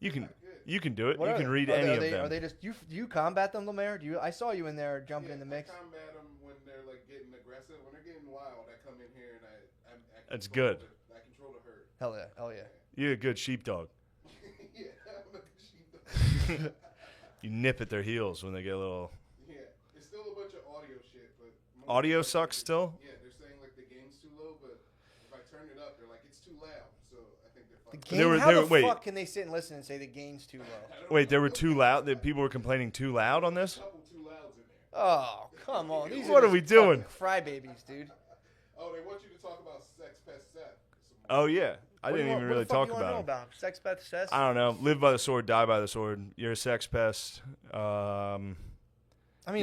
You can do it. What you can read any of them. Are they just do you combat them, Lemaire? I saw you in there jumping in the mix. I combat them when they're like getting aggressive. When they're getting wild, I come in here and I That's good. I control the herd. Hell yeah. You're a good sheepdog. Yeah, I'm a sheepdog. You nip at their heels when they get a little. Yeah, it's still a bunch of audio shit, but Audio sucks still. Yeah, they're saying like the game's too low, but if I turn it up, they're like it's too loud. So I think they're fucking. How the fuck can they sit and listen and say the gain's too low? Wait, they were too loud. That people were complaining too loud on this. A couple too louds in there. Oh, come on. What are we doing? Crybabies, dude. Oh, they want you to talk about Sex Pest Seth. Oh yeah, I didn't even really talk about it. Sex pest Seth? I don't know. Live by the sword, die by the sword. You're a sex pest. I mean,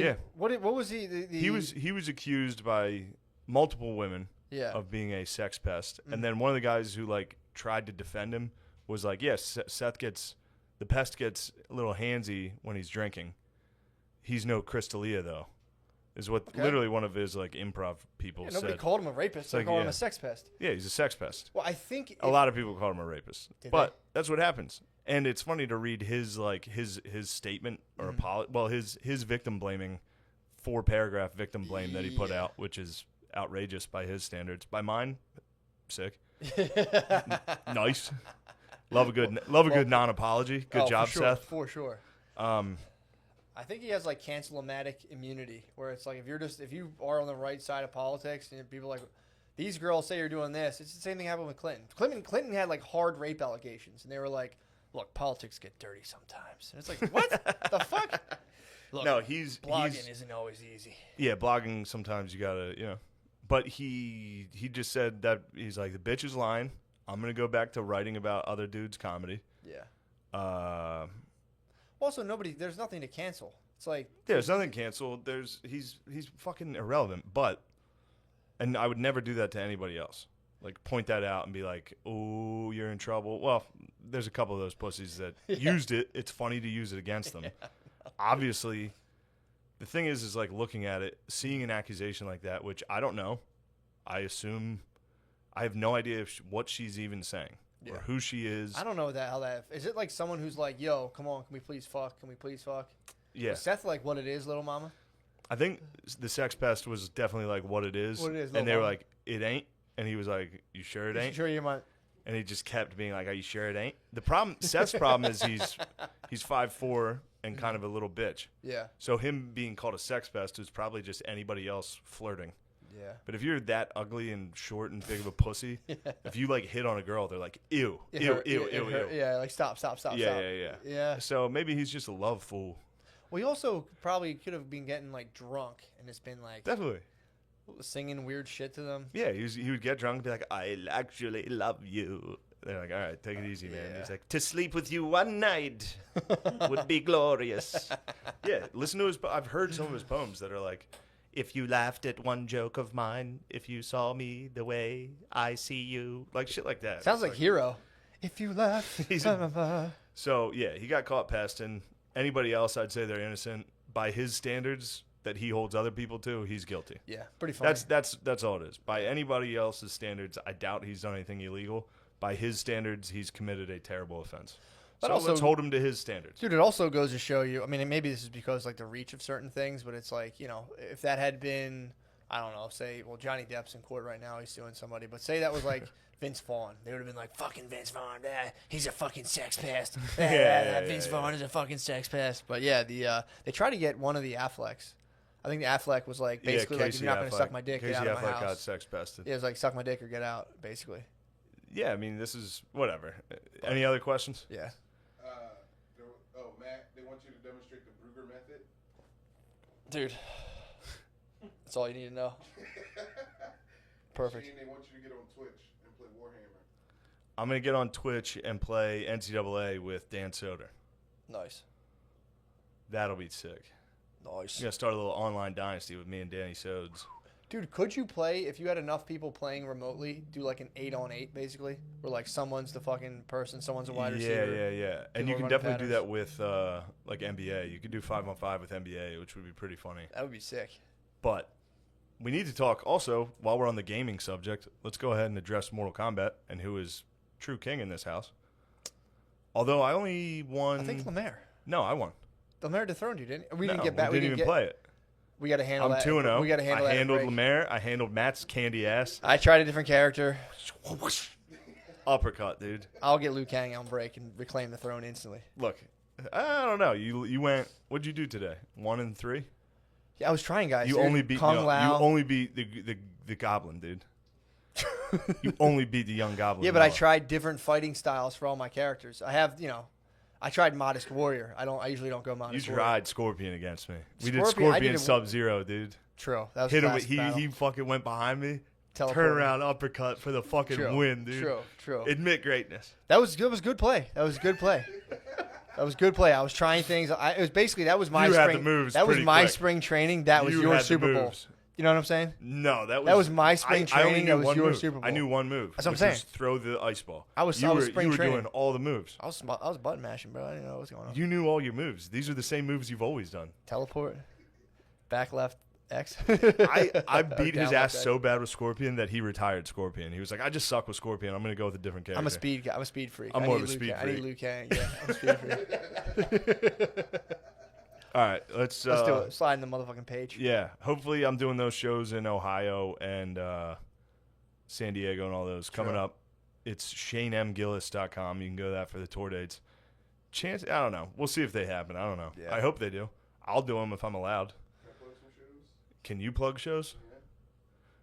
yeah. What was he? He was accused by multiple women of being a sex pest, and then one of the guys who like tried to defend him was like, yes, the pest gets a little handsy when he's drinking. He's no Chris D'Elia, though, is what literally one of his like improv people said. Nobody called him a rapist. They like, called him a sex pest. Yeah, he's a sex pest. Well, I think A lot of people call him a rapist, Did but that's what happens. And it's funny to read his statement or his victim blaming 4-paragraph victim blame that he put out, which is outrageous by his standards. By mine, sick. Nice. Love a good non-apology. Good job, for sure, Seth. For sure. I think he has like cancel-o-matic immunity, where it's like if you are on the right side of politics and people are like, these girls say you're doing this. It's the same thing happened with Clinton. Clinton had like hard rape allegations, and they were like, look, politics get dirty sometimes. And it's like, what the fuck? Look, No, blogging isn't always easy. Yeah, blogging sometimes you gotta, But he just said that he's like, the bitch is lying. I'm gonna go back to writing about other dudes' comedy. Yeah. Also, there's nothing to cancel. It's like There's nothing canceled. He's fucking irrelevant. And I would never do that to anybody else. Like, point that out and be like, oh, you're in trouble. Well, there's a couple of those pussies that used it. It's funny to use it against them. Obviously, the thing is like looking at it, seeing an accusation like that, which I don't know. I assume I have no idea what she's even saying or who she is. I don't know how that is. It like someone who's like, yo, come on, can we please fuck? Can we please fuck? Yeah. Is Seth like what it is, little mama? I think the sex pest was definitely like what it is. What it is, and they were mama. like, it ain't. And he was like, you sure it ain't? Sure you might. And he just kept being like, are you sure it ain't? The problem, Seth's problem is he's 5'4" and kind of a little bitch. Yeah. So him being called a sex pest is probably just anybody else flirting. Yeah. But if you're that ugly and short and big of a pussy, if you like hit on a girl, they're like, ew, ew. Yeah, like stop. Yeah. So maybe he's just a love fool. Well, he also probably could have been getting like drunk and it's been like Definitely. singing weird shit to them. Yeah, he would get drunk and be like, I actually love you. They're like, all right, take it easy, man. Yeah. He's like, to sleep with you one night would be glorious. Yeah, listen to I've heard some of his poems that are like, if you laughed at one joke of mine, if you saw me the way I see you, like shit like that. Sounds like Hero. If you laugh. So, yeah, he got caught pesting. Anybody else, I'd say they're innocent. By his standards that he holds other people to, he's guilty. Yeah, pretty funny. That's all it is. By anybody else's standards, I doubt he's done anything illegal. By his standards, he's committed a terrible offense. But so also, let's hold him to his standards. Dude, it also goes to show you, I mean, and maybe this is because, like, the reach of certain things, but it's like, if that had been, I don't know, say, well, Johnny Depp's in court right now, he's suing somebody, but say that was, like, Vince Vaughn. They would have been like, fucking Vince Vaughn, he's a fucking sex pest. Vince Vaughn is a fucking sex pest. But, yeah, they tried to get one of the Afflecks. I think the Affleck was, like, basically, like, if you're not going to suck my dick, get out of my house. Got sex pested. Yeah, it was like, suck my dick or get out, basically. Yeah, I mean, this is whatever. Any other questions? Yeah. Matt, they want you to demonstrate the Brugger method. Dude, that's all you need to know. Perfect. Shane, they want you to get on Twitch and play Warhammer. I'm going to get on Twitch and play NCAA with Dan Soder. Nice. That'll be sick. Nice. I'm going to start a little online dynasty with me and Danny Sodes. Dude, could you play, if you had enough people playing remotely, do like an 8-on-8 basically? Where like someone's the fucking person, someone's a wide receiver. Yeah. And you can definitely do that with like NBA. You could do 5-on-5 with NBA, which would be pretty funny. That would be sick. But we need to talk also, while we're on the gaming subject, let's go ahead and address Mortal Kombat and who is true king in this house. Although I only won. I think Lemaire. No, I won. Lemaire dethroned you, didn't? We didn't get back. We didn't even play it. We got to handle that. I'm 2-0. We got to handle that. I handled Lemaire. I handled Matt's candy ass. I tried a different character. Uppercut, dude. I'll get Liu Kang on break and reclaim the throne instantly. Look, I don't know. You went. What'd you do today? 1-3. Yeah, I was trying, guys. You only beat Kung Lao. You only beat the goblin, dude. You only beat the young goblin. Yeah, but I tried different fighting styles for all my characters. I have, I tried Modest Warrior. I usually don't go Modest Warrior. You tried Scorpion against me. We did Scorpion, Scorpion Sub-Zero, dude. True. That was hit the him. last battle. He fucking went behind me. Teleport. Turn around uppercut for the fucking win, dude. True. Admit greatness. That was good. It was good play. That was good play. I was trying things. It was basically that was my you spring. Had the moves that was my quick. Spring training. That was you your had Super the Bowl. moves. You know what I'm saying? No, that was my spring I only training. knew That was one your move. Super Bowl. I knew one move. That's what I'm which saying. was throw the ice ball. I was you spring were training. doing all the moves. I was button mashing, bro. I didn't know what was going on. You knew all your moves. These are the same moves you've always done. Teleport, back left X. I beat his Down ass left X. so bad with Scorpion that he retired Scorpion. He was like, I just suck with Scorpion. I'm gonna go with a different character. I'm a speed guy. I'm a speed freak. I'm I more need of a Liu speed Kang. I need freak. Liu Kang. Yeah, I'm a speed freak. All right, let's Let's do it. Slide in the motherfucking page. Yeah, hopefully I'm doing those shows in Ohio and San Diego and all those coming up. It's ShaneMGillis.com. You can go to that for the tour dates. Chance, I don't know. We'll see if they happen. I don't know. Yeah. I hope they do. I'll do them if I'm allowed. Can I plug some shows? Can you plug shows? Yeah.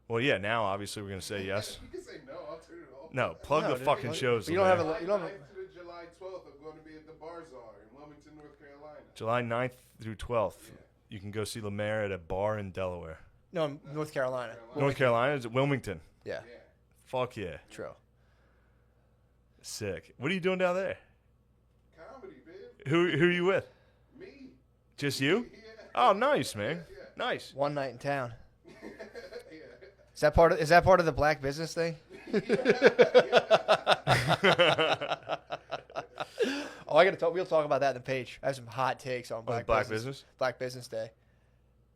Well, yeah. Now, obviously, we're gonna say yes. You can say no. I'll turn it off. No, plug No, the dude, fucking plug- shows. You don't have Lemaire. a. You don't have. July 9th to the July 12th, I'm going to be at the Barzar in Wilmington, North Carolina. July 9th through 12th. Yeah. You can go see Lemaire at a bar in Delaware. No, North Carolina. North Carolina? Is it Wilmington? Yeah, Yeah. Fuck yeah. true. Sick. What are you doing down there? Comedy, babe. Who are you with? Me. Just you? Yeah. Oh, nice, man. Yeah. Nice. One night in town. Yeah. Is that part of the black business thing? Oh, I gotta talk. We'll talk about that in the page. I have some hot takes on Black Black business? Black Business Day.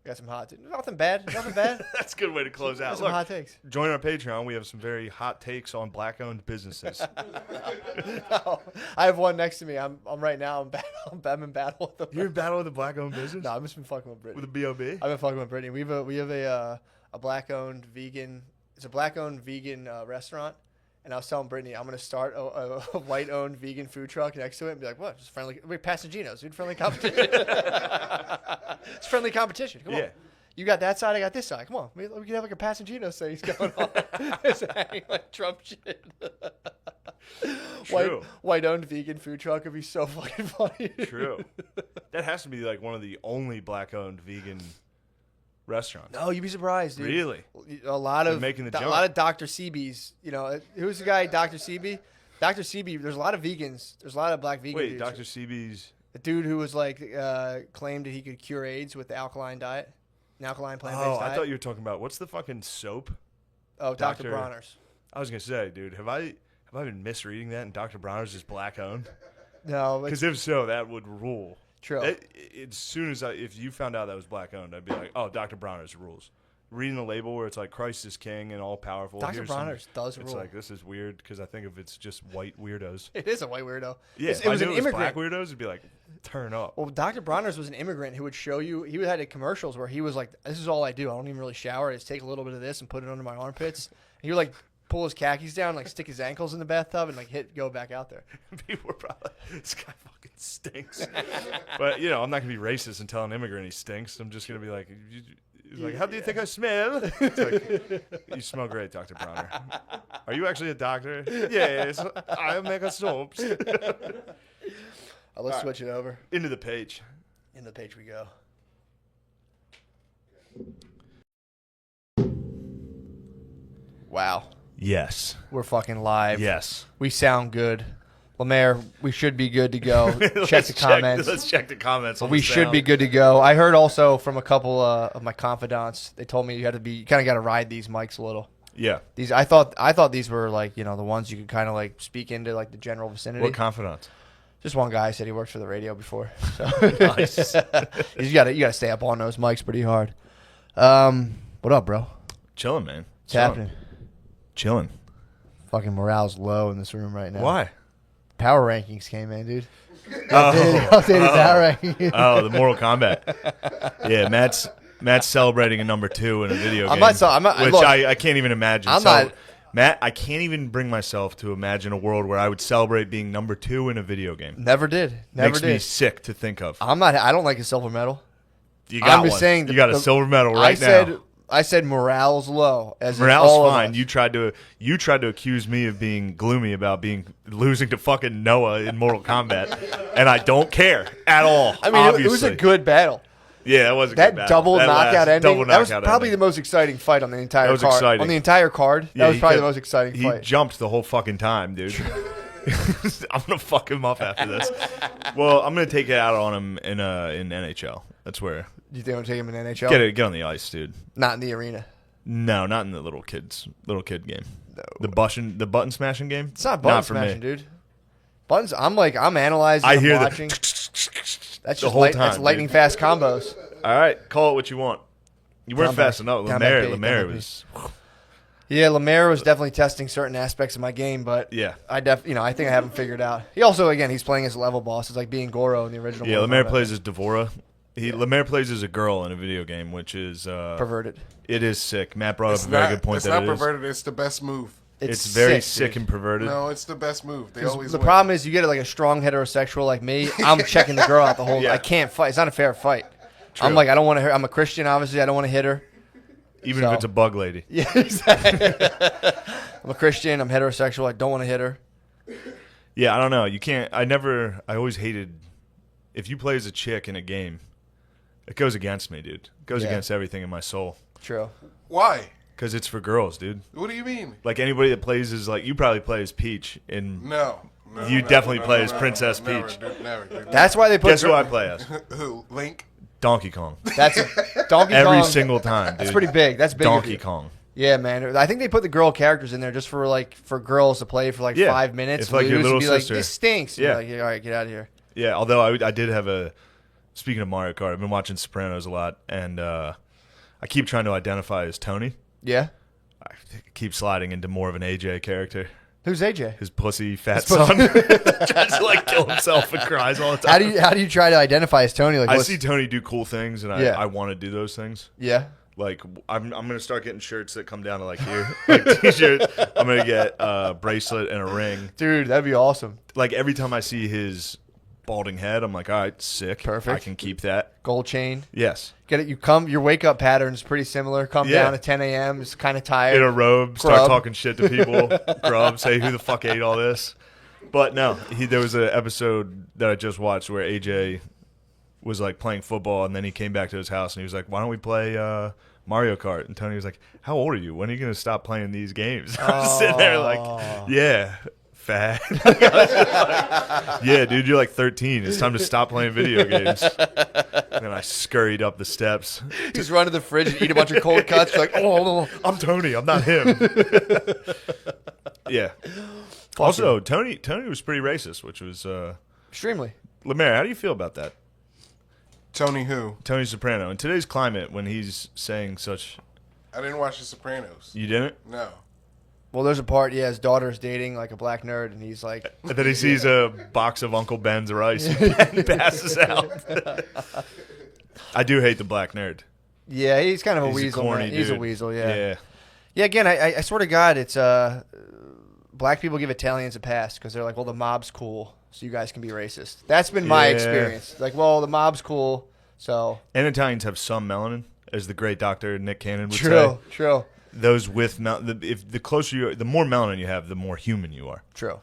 Got some hot. Nothing bad. Nothing bad. That's a good way to close out. Some Look, hot takes. join our Patreon. We have some very hot takes on black-owned businesses. No, I have one next to me. I'm right now. I'm in battle with them. You're in battle with a black-owned business? No, I've just been fucking with Brittany. With a B.O.B.? I've been fucking with Brittany. We have a black-owned vegan. It's a black-owned vegan restaurant. And I was telling Brittany, I'm going to start a white-owned vegan food truck next to it and be like, what? Just friendly. We're Passaginos, dude. Friendly competition. It's friendly competition. Come on. Yeah. You got that side, I got this side. Come on. We can have like a Passaginos thing going on. It's hanging like Trump shit. True. White-owned vegan food truck would be so fucking funny. True. That has to be like one of the only black-owned vegan restaurants. No, you'd be surprised, dude. Really? A lot They're of making the a jump. lot of Dr. CB's. You know, who's the guy? Dr. CB. Dr. CB. There's a lot of vegans. There's a lot of black vegan. Wait, dudes. Dr. CB's... The dude who was like claimed that he could cure AIDS with the alkaline diet, an alkaline plant-based Oh, diet. I thought you were talking about... What's the fucking soap? Oh, Dr. Bronner's. I was going to say, dude, have I been misreading that and Dr. Bronner's is black-owned? No, it's Because if so, that would rule. true. As soon as if you found out that was black-owned, I'd be like, oh, Dr. Bronner's rules. Reading the label where it's like Christ is king and all powerful. Dr. Here's Bronner's does It's rule. like, this is weird because I think if it's just white weirdos. It is a white weirdo. Yeah, It if I was knew an it was immigrant. black weirdos, it'd be like, turn up. Well, Dr. Bronner's was an immigrant who would show you. He had commercials where he was like, "This is all I do. I don't even really shower. I just take a little bit of this and put it under my armpits." And he would like pull his khakis down, like stick his ankles in the bathtub, and like go back out there. People were probably this guy fucking stinks. But, you know, I'm not going to be racist and tell an immigrant he stinks. I'm just going to be like, how do you think I smell? It's like, you smell great, Dr. Bronner. Are you actually a doctor? Yes, I make a soaps. Let's switch it over. Into the page. In the page we go. Wow. Yes. We're fucking live. Yes. We sound good. Lemaire, we should be good to go. Check the comments. Let's check the comments. We should be good to go. I heard also from a couple of my confidants, they told me you kind of got to ride these mics a little. Yeah. These I thought these were like, you know, the ones you could kind of like speak into like the general vicinity. What confidant? Just one guy said he worked for the radio before. So Nice. you got to stay up on those mics pretty hard. What up, bro? Chilling, man. What's happening? Chilling. Fucking morale's low in this room right now. Why? Power rankings came in, dude. Oh. Updated power rankings. Oh, the Mortal Kombat. Yeah, Matt's celebrating a number 2 in a video game. I'm not, which look, I can't even imagine. I'm not- Matt, I can't even bring myself to imagine a world where I would celebrate being number 2 in a video game. Never did. Never Makes did. me sick to think of. I don't like a silver medal. You got I'm just one. saying You got a silver medal right now. I said morale's low. As in Morale's all of fine. us. You tried to accuse me of being gloomy about losing to fucking Noah in Mortal Kombat, and I don't care at all. I mean, obviously. it was a good battle. Yeah, that was a That good battle. double That knockout last ending. double That was knockout probably ending. the most exciting fight on the entire That was card. exciting. On the entire card, Yeah, that was he probably kept- the most exciting He fight. jumped the whole fucking time, dude. I'm gonna fuck him up after this. Well, I'm gonna take it out on him in NHL. That's where You think I'm taking him in NHL? Get on the ice, dude. Not in the arena. No, not in the little kid game. No. The button smashing game. It's not button smashing, dude. Buttons. I'm analyzing. I hear watching. That's the just whole time. That's lightning fast combos. All right, call it what you want. You weren't fast enough. Lemaire was. Yeah, Lemaire was definitely testing certain aspects of my game, but yeah, I think I haven't figured out. He also, again, he's playing as a level boss. It's like being Goro in the original. Yeah, Lemaire plays as Devora. Lemaire plays as a girl in a video game, which is perverted. It is sick. Matt brought up a very good point. It's not perverted. It's the best move. It's very sick and perverted. No, it's the best move. They always. The problem is, you get it like a strong heterosexual like me. I'm checking the girl out the whole. I can't fight. It's not a fair fight. True. I'm like, I don't want to. I'm a Christian, obviously. I don't want to hit her. Even if it's a bug lady. Yeah, exactly. I'm a Christian. I'm heterosexual. I don't want to hit her. Yeah, I don't know. You can't. I always hated. If you play as a chick in a game, it goes against me, dude. It goes against everything in my soul. True. Why? Because it's for girls, dude. What do you mean? Like anybody that plays as you probably play as Peach. No. You definitely play as Princess Peach. Never. That's why they put. Guess who I play as? Who? Link. Donkey Kong. That's Donkey Kong. Every single time, dude. That's pretty big. That's big. Donkey Kong. Yeah, man. I think they put the girl characters in there just for girls to play for 5 minutes. It's like your little sister. This stinks. Yeah. And all right, get out of here. Yeah. Although I did have speaking of Mario Kart, I've been watching Sopranos a lot, and I keep trying to identify as Tony. Yeah. I keep sliding into more of an AJ character. Who's AJ? His pussy fat son tries to kill himself and cries all the time. How do you try to identify as Tony? I see Tony do cool things, and I want to do those things. Yeah. Like I'm gonna start getting shirts that come down to here, like t-shirts. I'm gonna get a bracelet and a ring. Dude, that'd be awesome. Like every time I see his balding head, I'm like, all right, sick. Perfect. I can keep that. Gold chain. Yes. Get it. Your wake up pattern's pretty similar. Come down at 10 a.m. It's kind of tired. In a robe, start talking shit to people. Grub, say who the fuck ate all this. But no, there was an episode that I just watched where AJ was playing football, and then he came back to his house and he was like, "Why don't we play Mario Kart?" And Tony was like, "How old are you? When are you gonna stop playing these games?" I was sitting there yeah. Fat. Yeah, dude, you're 13. It's time to stop playing video games. And then I scurried up the steps. Just run to the fridge and eat a bunch of cold cuts. Like, oh, I'm Tony. I'm not him. Yeah. Also, Tony was pretty racist, which was extremely. Lemaire, how do you feel about that? Tony who? Tony Soprano. In today's climate, when he's saying such. I didn't watch The Sopranos. You didn't? No. Well, there's a part, his daughter's dating a black nerd, and he's like... And then he sees a box of Uncle Ben's rice and passes out. I do hate the black nerd. Yeah, he's kind of a He's weasel. Corny, He's a dude. weasel, yeah. Yeah. Yeah, again, I swear to God, it's... black people give Italians a pass because they're like, well, the mob's cool, so you guys can be racist. That's been my experience. Like, well, the mob's cool, so... And Italians have some melanin, as the great Dr. Nick Cannon would say. True. Those with the more melanin you have, the more human you are. True.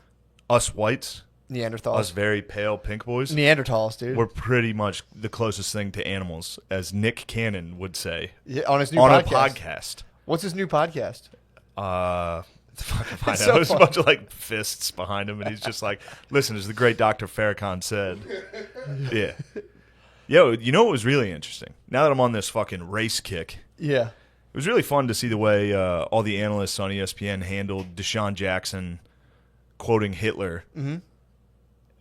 Us whites, Neanderthals. us very pale pink boys, Neanderthals, dude. we're pretty much the closest thing to animals, as Nick Cannon would say. Yeah, on his new on podcast. a podcast. What's his new podcast? Fucking So There's a bunch of fists behind him, and he's just like, "Listen, as the great Dr. Farrakhan said." Yeah. Yo, you know what was really interesting? Now that I'm on this fucking race kick. Yeah. It was really fun to see the way all the analysts on ESPN handled Deshaun Jackson quoting Hitler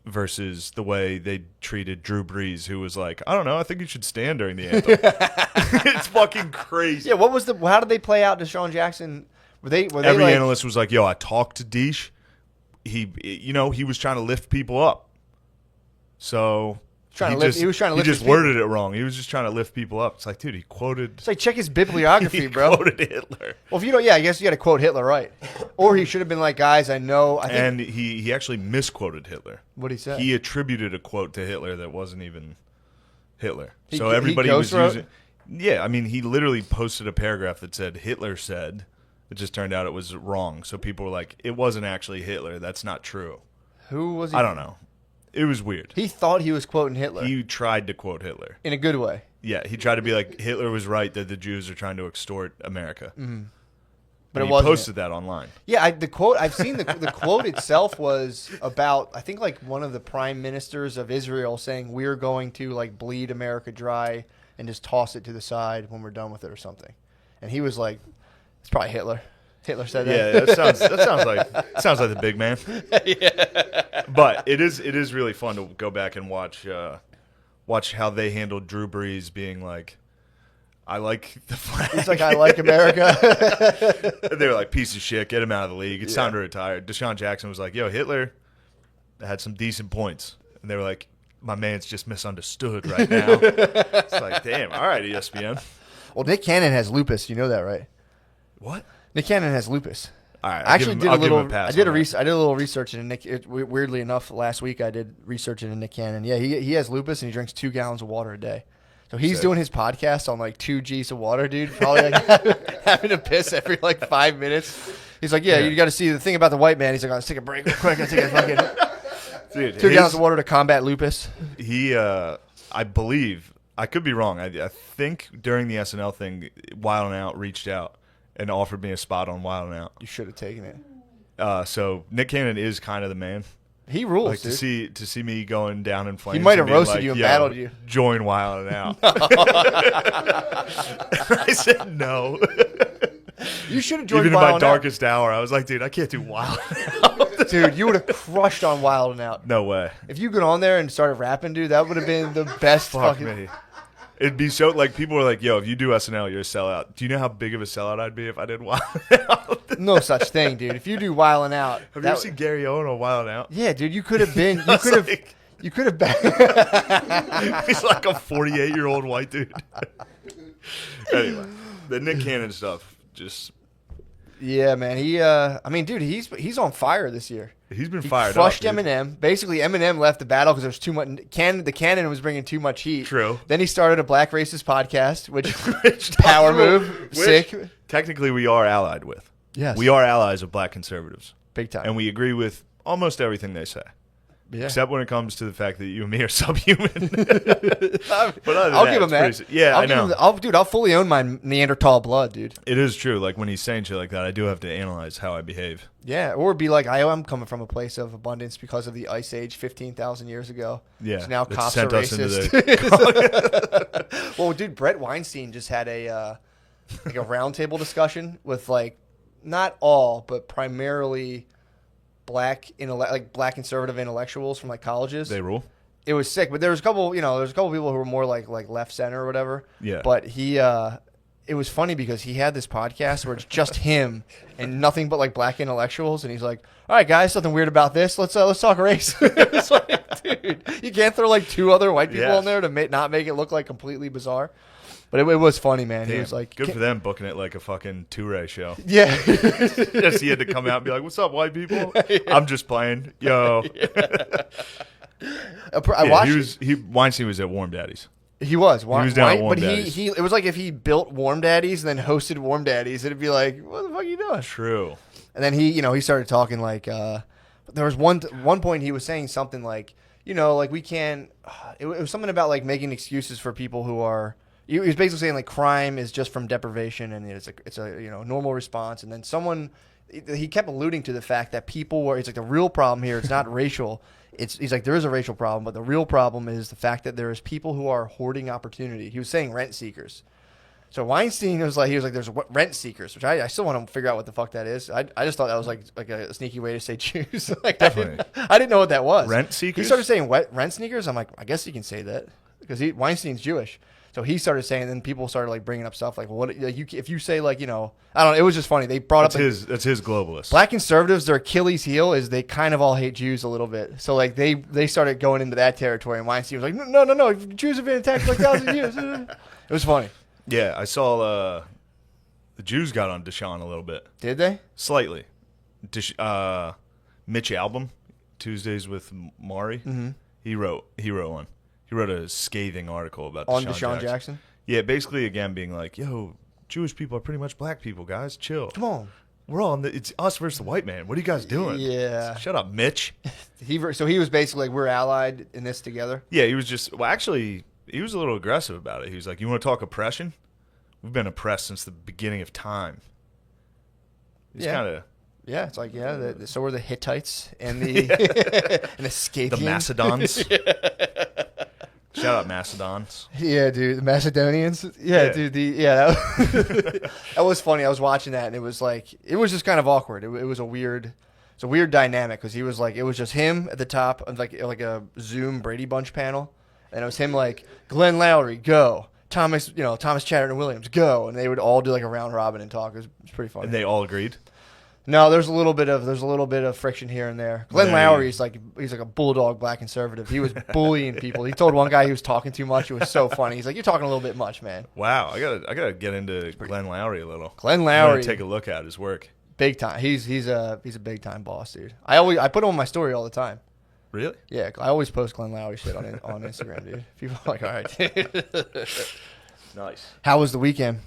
versus the way they treated Drew Brees, who was like, "I don't know, I think you should stand during the anthem." It's fucking crazy. Yeah, how did they play out Deshaun Jackson? Every analyst was like, "Yo, I talked to Deesh. He was trying to lift people up. So he was trying to lift He just worded it wrong. He was just trying to lift people up. It's like, dude, he quoted. It's like, check his bibliography, he bro. Quoted Hitler. Well, if you don't, I guess you got to quote Hitler right, or he should have been like, guys, I think. And he actually misquoted Hitler. What he said? He attributed a quote to Hitler that wasn't even Hitler. He everybody was ghostwrote? using. Yeah, I mean, he literally posted a paragraph that said Hitler said. It just turned out it was wrong. So people were like, it wasn't actually Hitler. That's not true. Who was he? I don't know. It was weird. He thought he was quoting Hitler. He tried to quote Hitler. In a good way. Yeah, he tried to be like, Hitler was right that the Jews are trying to extort America. Mm-hmm. But he posted that online. Yeah, I've seen the quote itself was about, I think, one of the prime ministers of Israel saying, we're going to bleed America dry and just toss it to the side when we're done with it or something. And he was like, it's probably Hitler. Hitler said that. Yeah, that sounds like the big man. Yeah. But it is really fun to go back and watch how they handled Drew Brees being like, I like the flag. He's like, I like America. They were like, piece of shit, get him out of the league. It's time to retire. Deshaun Jackson was like, yo, Hitler had some decent points. And they were like, my man's just misunderstood right now. It's like, damn, all right, ESPN. Well, Nick Cannon has lupus. You know that, right? What? Nick Cannon has lupus. All right, I actually did a little. I did a research. little research into Nick. Weirdly enough, last week I did research into Nick Cannon. Yeah, he has lupus and he drinks 2 gallons of water a day. So he's doing his podcast on like 2 G's of water, dude. Probably like having to piss every like 5 minutes. He's like, yeah. You got to see the thing about the white man. He's like, let's take a break real quick. Let's take a fucking Dude, 2 gallons of water to combat lupus. He, I believe, I could be wrong. I think during the SNL thing, Wild 'N Out reached out and offered me a spot on Wild 'N Out. You should have taken it. So Nick Cannon is kind of the man. He rules, like dude. to see me going down in flames. He might have and being roasted like, you and "Yo, battled you." Join Wild 'N Out. I said no. You should have joined Even in Wild my 'N darkest hour, I was like, dude, I can't do Wild 'N Out. Dude, you would have crushed on Wild 'N Out. No way. If you got on there and started rapping, dude, that would have been the best Fuck fucking. me. It'd be so, like, people were like, yo, if you do SNL, you're a sellout. Do you know how big of a sellout I'd be if I did Wild 'N Out? No such thing, dude. If you do Wild 'N Out, Have you ever seen Gary Owen on Wild 'N Out? yeah, dude, you could have been. I was like, You could have been. he's like a 48-year-old white dude. Anyway, the Nick Cannon stuff, just Yeah, man. I mean, dude, he's on fire this year. he's been He fired crushed up. Dude. Eminem. Basically, Eminem left the battle because there's too much. The Cannon was bringing too much heat. True. Then he started a black racist podcast, which power move, Which, sick. Technically, we are allied with. Yes, We are allies of black conservatives, big time. and we agree with almost everything they say, Yeah. except when it comes to the fact that you and me are subhuman. But other than I'll that, give him it's that. pretty- yeah, I give know. him dude, I'll fully own my Neanderthal blood, dude. It is true. Like when he's saying shit like that, I do have to analyze how I behave. Yeah, or be like, I am coming from a place of abundance because of the Ice Age 15,000 years ago. Yeah, So now that cops are sent us into racist. Well, dude, Brett Weinstein just had a roundtable discussion with like not all, but primarily black conservative intellectuals from like colleges. They rule. It was sick, but there was a couple people who were more like left center or whatever. Yeah. But it was funny because he had this podcast where it's just him and nothing but like black intellectuals, and he's like, "All right, guys, something weird about this. Let's talk race." It's like, dude, you can't throw like 2 other white people Yes. in there to not make it look like completely bizarre. But it was funny, man. Damn, He was like, good for them booking it like a fucking Touré show. Yeah. Yes, he had to come out and be like, "What's up, white people? I'm just playing, yo." I watched. Weinstein was at Warm Daddies. He was down at Warm but Daddies. it was like if he built Warm Daddies and then hosted Warm Daddies, it'd be like, what the fuck are you doing? True. And then he started talking like there was one point he was saying something like, like we can't. It was something about like making excuses for people who are. He was basically saying like crime is just from deprivation and it's a normal response. And then he kept alluding to the fact that people were. It's like the real problem here. It's not racial. He's like there is a racial problem, but the real problem is the fact that there is people who are hoarding opportunity. He was saying rent seekers. So Weinstein was like there's rent seekers, which I still want to figure out what the fuck that is. I just thought that was like a sneaky way to say Jews. Like Definitely. I didn't know what that was. Rent seekers? He started saying rent sneakers. I'm like, I guess you can say that because Weinstein's Jewish. So he started saying, and then people started like bringing up stuff like, well, what if you say like I don't know. It was just funny. They brought up That's his globalist. black conservatives. Their Achilles heel is they kind of all hate Jews a little bit. So like they started going into that territory, and Weinstein was like, no, Jews have been attacked for like thousands of years. It was funny. Yeah, I saw the Jews got on Deshaun a little bit, Did they? slightly. Mitch Albom, Tuesdays with Maury. Mm-hmm. He wrote one. He wrote a scathing article about On Deshaun Deshaun Jackson? Yeah, basically again being like, yo, Jewish people are pretty much black people, guys. Chill. Come on. We're all it's us versus the white man. What are you guys doing? Yeah. Shut up, Mitch. So he was basically like, we're allied in this together. Yeah, he was just actually he was a little aggressive about it. He was like, you want to talk oppression? We've been oppressed since the beginning of time. He's Yeah. kind of Yeah, it's like so were the Hittites and the and the Scythians. the Macedons. Shout Shout out Macedons. Yeah, dude, the Macedonians. Yeah, Yeah. dude. That was funny. I was watching that, and it was just kind of awkward. It was a weird dynamic because he was like, it was just him at the top of like a Zoom Brady Bunch panel, and it was him like Glenn Lowry, go. Thomas Chatterton Williams, go, and they would all do like a round robin and talk. It was pretty funny. And they all agreed. No, there's a little bit of friction here and there. Glenn Lowry he's like a bulldog black conservative. He was bullying people. He told one guy he was talking too much. It was so funny. He's like, "You're talking a little bit much, man." Wow, I gotta get into Glenn Lowry a little. Glenn I'm Lowry, gonna take a look at his work. big time. He's a big time boss, dude. I put him on my story all the time. Really? Yeah, I always post Glenn Lowry shit on Instagram, dude. People are like, all right. Nice. How was the weekend?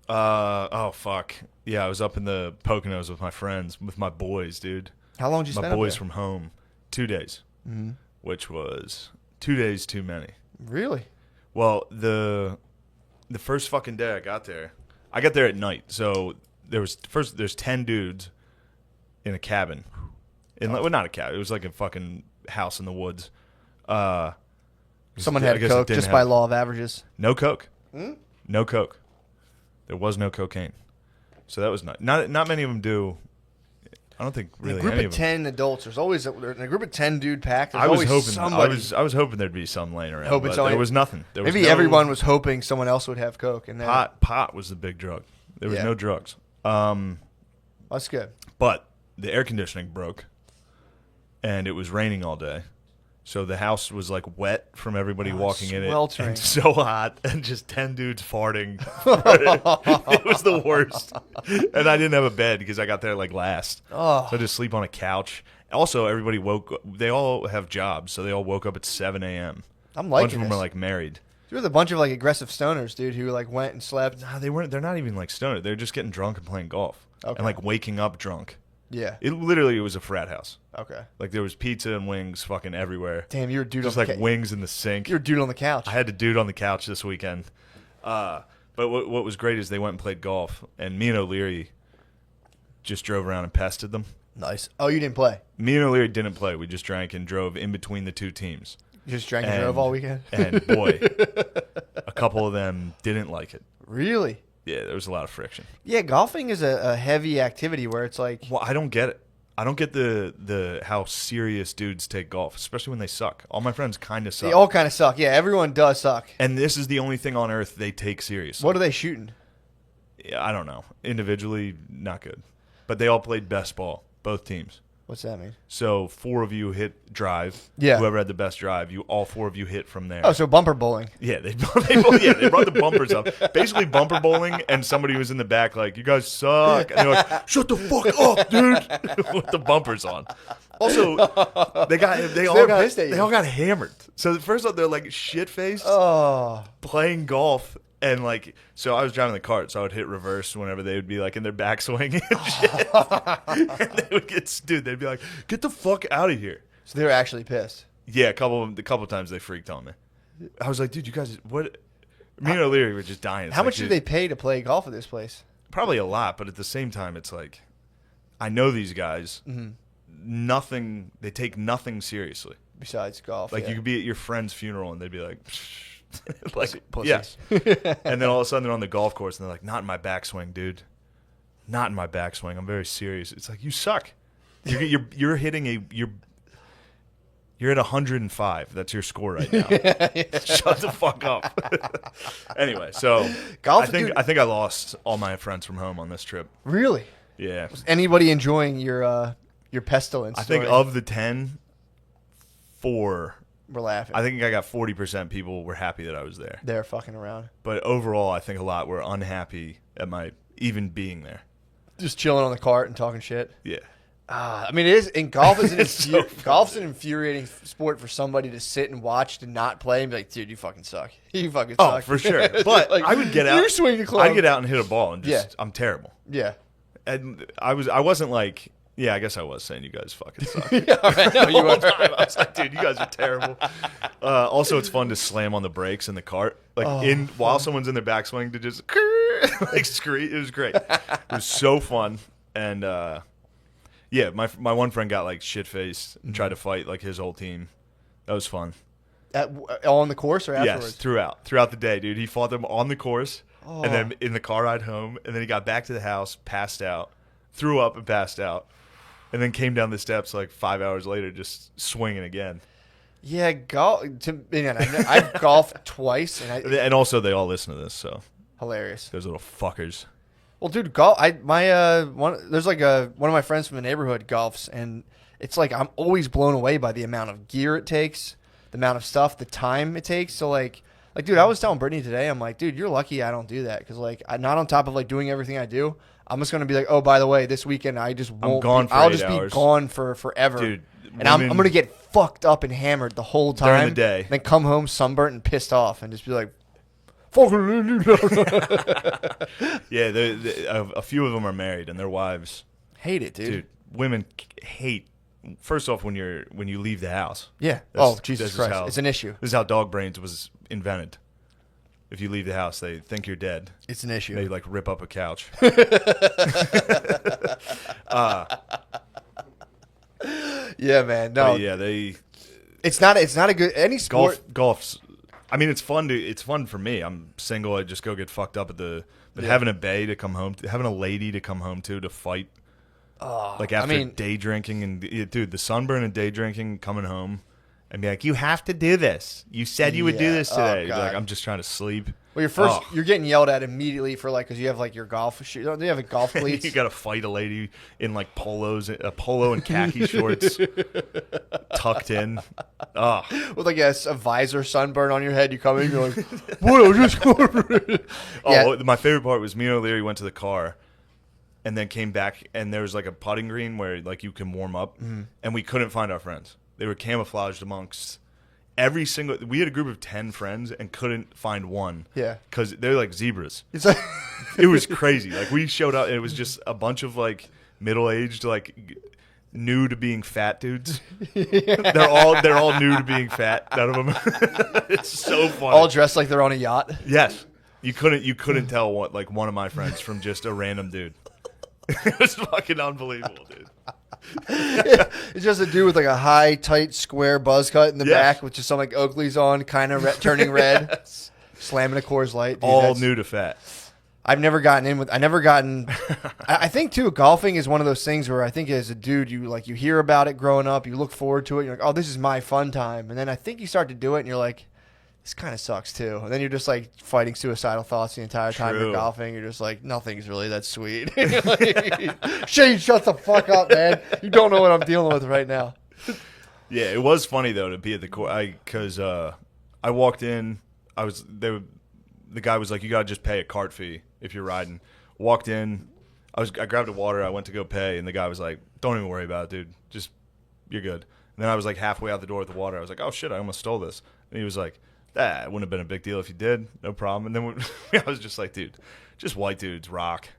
Oh fuck. Yeah, I was up in the Poconos with my friends, with my boys, dude. How long did you spend My boys up from home. 2 days, Mm-hmm. which was 2 days too many. Really? Well, the first fucking day I got there at night. So there's 10 dudes in a cabin. Well, not a cabin. It was like a fucking house in the woods. Someone I had guess coke it didn't just by have- law of averages. No coke. Hmm? No coke. There was no cocaine. So that was not many of them do. I don't think really In a group any of of them. 10 adults, there's always in a group of 10 dude pack. There's I was always hoping somebody. I was hoping there'd be some laying around. Hoping But somebody- there was nothing. There was Maybe no- everyone was hoping someone else would have coke, and then pot was the big drug. There was Yeah. no drugs. that's good. But the air conditioning broke, and it was raining all day. So the house was like wet from everybody walking in it, sweltering. and so hot, and just 10 dudes farting. It was the worst. And I didn't have a bed because I got there like last. Oh, So I just sleep on a couch. Also, everybody they all have jobs, so they all woke up at 7 a.m. I'm A bunch liking of them this. are like married. There was a bunch of like aggressive stoners, dude, who like went and slept. Nah, they weren't. They're not even like stoned. They're just getting drunk and playing golf, Okay. and like waking up drunk. Yeah. It literally was a frat house. Okay. Like there was pizza and wings fucking everywhere. Damn, you were dude Just on the like wings in the sink. You were dude on the couch. I had to dude on the couch this weekend. But what was great is they went and played golf, and me and O'Leary just drove around and pested them. Nice. Oh, you didn't play. Me and O'Leary didn't play. We just drank and drove in between the two teams. You just drank and drove all weekend. And boy, a couple of them didn't like it. Really? Yeah, there was a lot of friction. Yeah, golfing is a heavy activity where it's like Well, I don't get it. I don't get the how serious dudes take golf, especially when they suck. All my friends kind of suck. they all kind of suck. Yeah, everyone does suck. And this is the only thing on earth they take seriously. What are they shooting? Yeah, I don't know. Individually, not good. But they all played best ball, both teams. What's that mean? So 4 of you hit drive. Yeah. Whoever had the best drive, all 4 of you hit from there. Oh, so bumper bowling. Yeah, they brought the bumpers up. Basically bumper bowling, and somebody was in the back like, "You guys suck," and they're like, "Shut the fuck up, dude!" with the bumpers on. Also, they all got hammered. So first off, they're like shit faced Oh, playing golf. And like, so I was driving the cart, so I would hit reverse whenever they would be like in their backswing and shit. And they would they'd be like, "Get the fuck out of here!" so they were actually pissed. Yeah, a couple of times they freaked on me. I was like, "Dude, you guys, what?" Me and O'Leary were just dying. It's How like, much did dude, they pay to play golf at this place? Probably a lot, but at the same time, it's like, I know these guys. Mm-hmm. Nothing. They take nothing seriously. Besides golf, Like yeah. you could be at your friend's funeral and they'd be like, like, Pussies. yeah. And then all of a sudden they're on the golf course and they're like, "Not in my backswing, dude. Not in my backswing. I'm very serious." It's like, you suck. You're hitting you're at 105. That's your score right now. Shut the fuck up. Anyway, so Golf, I think I lost all my friends from home on this trip. Really? Yeah. Anybody enjoying your pestilence? I think story? of the 10, 4. We're laughing. I think I got 40% people were happy that I was there. They're fucking around. But overall, I think a lot were unhappy at my even being there. Just chilling on the cart and talking shit. Yeah. I mean, it is. And golf is It's so funny. golf's an infuriating sport for somebody to sit and watch to not play and be like, "Dude, you fucking suck. You fucking Oh, suck." for sure. But Like, I would get out. You swing the club. I'd get out and hit a ball and just, Yeah. I'm terrible. Yeah. And I wasn't like, yeah, I guess I was saying you guys fucking suck. Yeah. All right. No, The you whole were. time I was like, dude, you guys are terrible. Also, it's fun to slam on the brakes in the cart, like while someone's in their backswing to just like scream. It was great. It was so fun, and yeah, my one friend got like shit faced and tried to fight like his whole team. That was fun. All on the course or afterwards? Yes, throughout the day, dude. He fought them on the course, and then in the car ride home, and then he got back to the house, passed out, threw up and passed out, and then came down the steps like 5 hours later, just swinging again. Yeah, I've golfed twice, And also, they all listen to this, so hilarious. those little fuckers. Well, dude, golf. There's like one of my friends from the neighborhood golfs, and it's like I'm always blown away by the amount of gear it takes, the amount of stuff, the time it takes. So like, dude, I was telling Brittany today, I'm like, dude, you're lucky I don't do that because like, I'm not on top of like doing everything I do. I'm just gonna be like, oh, by the way, this weekend I just won't. I'll just be gone for forever, dude. And I'm gonna get fucked up and hammered the whole time during the day. Then come home sunburnt and pissed off, and just be like, yeah, a few of them are married, and their wives hate it, dude. Women hate. First off, when you leave the house. Yeah. Jesus Christ, it's an issue. This is how dog brains was invented. If you leave the house, they think you're dead. It's an issue. They like rip up a couch. Yeah, man. No. Yeah, they. It's not a good any sport. Golf's. I mean, it's fun for me. I'm single. I just go get fucked up but having a bae to come home, having a lady to come home to fight. Like after day drinking and dude, the sunburn and day drinking, coming home and be like, you have to do this. You said you would do this today. You'd be like, I'm just trying to sleep. Well, you're getting yelled at immediately for like, because you have like your golf shoes. Do you have a golf cleats? You got to fight a lady in like polo and khaki shorts, tucked in. With like a visor sunburn on your head. You come in, you're like, what? My favorite part was me and O'Leary went to the car. And then came back, and there was like a putting green where like you can warm up, and we couldn't find our friends. They were camouflaged amongst every single. We had a group of 10 friends and couldn't find one. Yeah, because they're like zebras. It's like it was crazy. Like we showed up, and it was just a bunch of like middle-aged, like new to being fat dudes. Yeah. They're all new to being fat. None of them. It's so funny. All dressed like they're on a yacht. Yes, you couldn't tell one of my friends from just a random dude. It was fucking unbelievable, dude. Yeah, it's just a dude with like a high, tight, square buzz cut in the back with just some like Oakley's on, kind of turning red, yes. Slamming a Coors Light. Dude, all new to fat. I've never gotten in with. I think too, golfing is one of those things where I think as a dude, you hear about it growing up, you look forward to it, you're like, oh, this is my fun time, and then I think you start to do it, and you're like, this kind of sucks too. And then you're just like fighting suicidal thoughts the entire time you're golfing. You're just like, nothing's really that sweet. Like, Shane, shut the fuck up, man. You don't know what I'm dealing with right now. Yeah, it was funny though to be at the court because I walked in. The guy was like, you gotta just pay a cart fee if you're riding. Walked in. I grabbed a water. I went to go pay, and the guy was like, don't even worry about it, dude. Just you're good. And then I was like halfway out the door with the water. I was like, oh shit, I almost stole this. And he was like, it wouldn't have been a big deal if you did. No problem. And then I was just like, dude, just white dudes rock.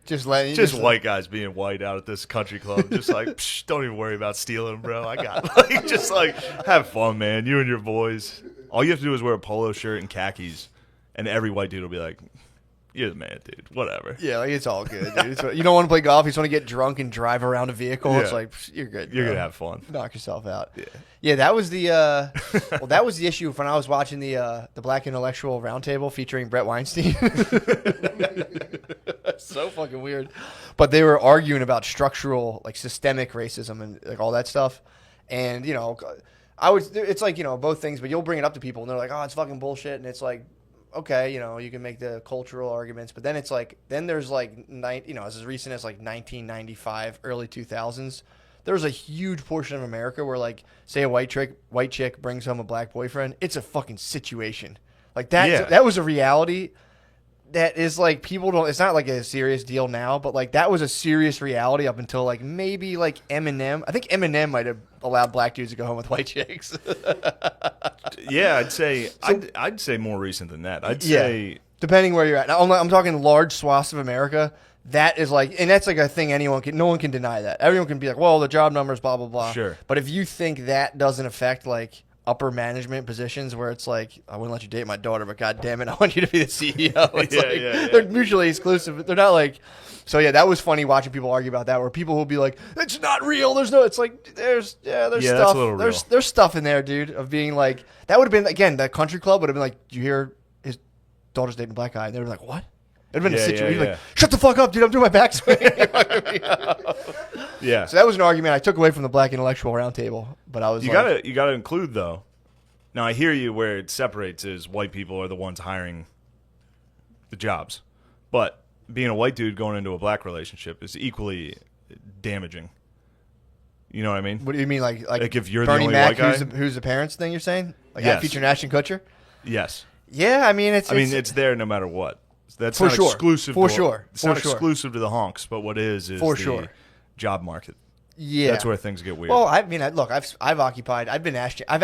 Just white guys being white out at this country club. Just like, psh, don't even worry about stealing, bro. I got just like, have fun, man. You and your boys. All you have to do is wear a polo shirt and khakis, and every white dude will be like, you're the man, dude. Whatever. Yeah, like it's all good, dude. You don't want to play golf. You just want to get drunk and drive around a vehicle. Yeah. It's like, you're good. You're going to have fun. Knock yourself out. Yeah, that was the that was the issue when I was watching the Black Intellectual Roundtable featuring Brett Weinstein. So fucking weird. But they were arguing about structural, like systemic racism and like all that stuff. And, it's like, both things, but you'll bring it up to people and they're like, oh, it's fucking bullshit. And it's like, okay, you can make the cultural arguments, but then it's like, then there's like, as recent as like 1995, early 2000s, there was a huge portion of America where like, say a white chick brings home a black boyfriend, it's a fucking situation. Like that, yeah. That was a reality that is like, people don't, it's not like a serious deal now, but like that was a serious reality up until like maybe like Eminem. I think Eminem might have allowed black dudes to go home with white chicks. Yeah, I'd say more recent than that. I'd say depending where you're at. Now, I'm talking large swaths of America. That is like, and that's like a thing no one can deny that. Everyone can be like, well, the job numbers, blah, blah, blah. Sure. But if you think that doesn't affect like upper management positions where it's like, I wouldn't let you date my daughter, but God damn it, I want you to be the CEO. It's they're mutually exclusive. They're not like, so yeah, that was funny watching people argue about that, where people will be like, it's not real. There's no, it's like, there's stuff. That's a little real. There's stuff in there, dude, of being like, that would have been, again, the country club would have been like, do you hear his daughter's dating a black guy? And they were like, what? It'd have been a situation. Like, shut the fuck up, dude. I'm doing my backswing. Yeah. So that was an argument I took away from the Black Intellectual Roundtable. But I was you gotta include though. Now I hear you where it separates is white people are the ones hiring the jobs, but being a white dude going into a black relationship is equally damaging. You know what I mean? What do you mean, like if you're Bernie the only Mac, white guy? who's the parents thing you're saying? Like Yes. that featuring Ashton Kutcher? Yes. Yeah, I mean it's there no matter what. That's For not sure. exclusive. For to, sure. It's For not sure. exclusive to the honks, but what is For the sure. job market. Yeah, That's where things get weird. Well, I mean, I've been I've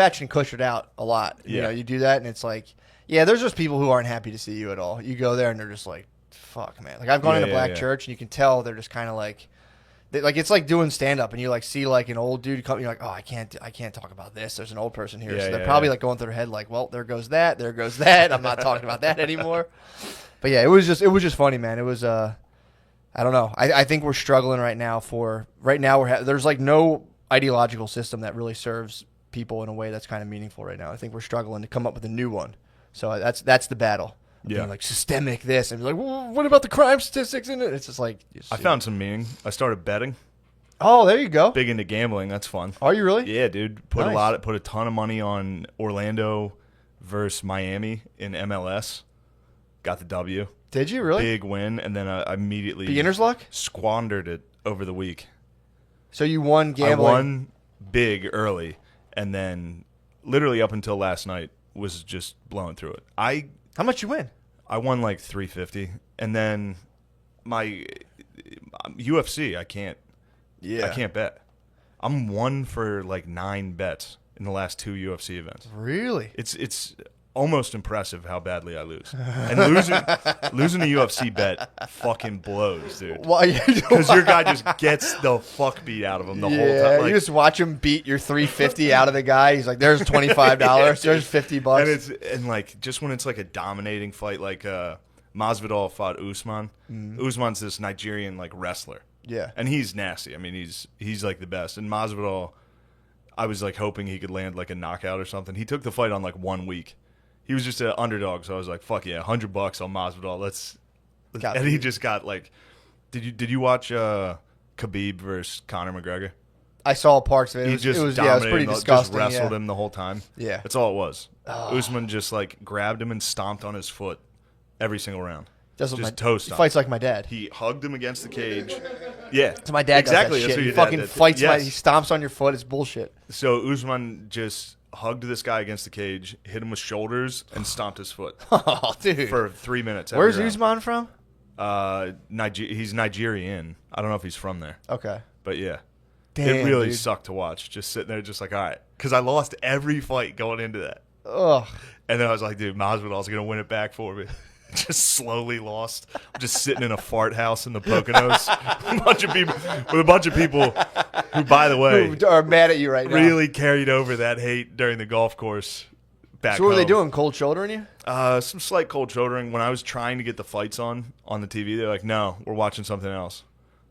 actually Kutchered out a lot. Yeah. You know, you do that, and it's like, yeah, there's just people who aren't happy to see you at all. You go there, and they're just like, fuck, man. Like I've gone into black church, and you can tell they're just kind of like, it's like doing stand up, and you like see like an old dude come, you're like, oh, I can't talk about this. There's an old person here, so they're probably like going through their head like, well, there goes that. I'm not talking about that anymore. But yeah, it was just funny, man. It was I don't know. I think we're struggling right now there's like no ideological system that really serves people in a way that's kind of meaningful right now. I think we're struggling to come up with a new one. So that's the battle. Being like systemic this and be like, well, what about the crime statistics in it? It's just like I found some meaning. I started betting. Oh, there you go. Big into gambling. That's fun. Are you really? Yeah, dude. Put Nice. a ton of money on Orlando versus Miami in MLS. Got the W. Did you really? Big win, and then I immediately Beginner's luck? squandered it over the week. So you won gambling. I won big early, and then literally up until last night was just blowing through it. How much you win? I won like $350, and then my UFC I can't bet. I'm 1 for like 9 bets in the last 2 UFC events. Really? It's almost impressive how badly I lose. And losing a UFC bet fucking blows, dude. Why? Because your guy just gets the fuck beat out of him the whole time. Like, you just watch him beat your $350 out of the guy. He's like, "There's $25. There's $50." And like just when it's like a dominating fight, like Masvidal fought Usman. Usman's this Nigerian like wrestler. Yeah. And he's nasty. I mean, he's like the best. And Masvidal, I was like hoping he could land like a knockout or something. He took the fight on like 1 week. He was just an underdog, so I was like, "Fuck yeah, $100 on Masvidal." Let's and he just got like, did you watch Khabib versus Conor McGregor? I saw parts of it. It was pretty disgusting. Just wrestled him the whole time. Yeah, that's all it was. Oh. Usman just like grabbed him and stomped on his foot every single round. Just toast. He fights like my dad. He hugged him against the cage. Yeah, so my dad exactly. does that shit. He fucking fights. Yes. He stomps on your foot. It's bullshit. So Usman just hugged this guy against the cage, hit him with shoulders, and stomped his foot. Oh, dude! For 3 minutes. Where's Usman from? He's Nigerian. I don't know if he's from there. Okay. But yeah. Damn, it really dude. sucked to watch. Just sitting there, just like, all right. Because I lost every fight going into that. Ugh. And then I was like, dude, Masvidal's going to win it back for me. Just slowly lost. I'm just sitting in a fart house in the Poconos. with a bunch of people who, by the way, who are mad at you right now. Really carried over that hate during the golf course back So what were they home. doing? Cold shouldering you? Some slight cold shouldering. When I was trying to get the fights on the TV, they're like, no, we're watching something else.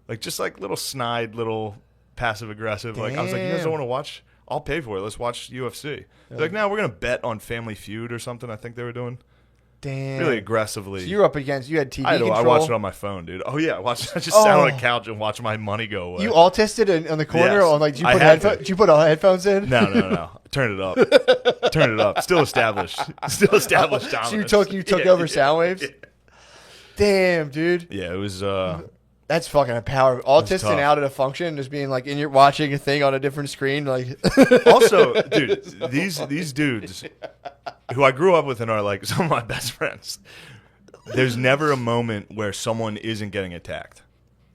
Like, just like little snide, little passive aggressive. Like, I was like, you guys don't want to watch? I'll pay for it. Let's watch UFC. They're like, no, we're going to bet on Family Feud or something, I think they were doing. Damn. Really aggressively. So you were up against, you had TV control? I watched it on my phone, dude. Oh, yeah. I just sat on a couch and watched my money go away. You alt-tested on the corner? Yes. On like, did you put headphones in? No. Turn it up. Turn it up. Still established. Dominance. So you took over sound waves? Yeah. Damn, dude. Yeah, it was... That's fucking a power. Autisting out at a function, just being like, you're watching a thing on a different screen. Like, also, dude, these dudes who I grew up with and are like some of my best friends. There's never a moment where someone isn't getting attacked.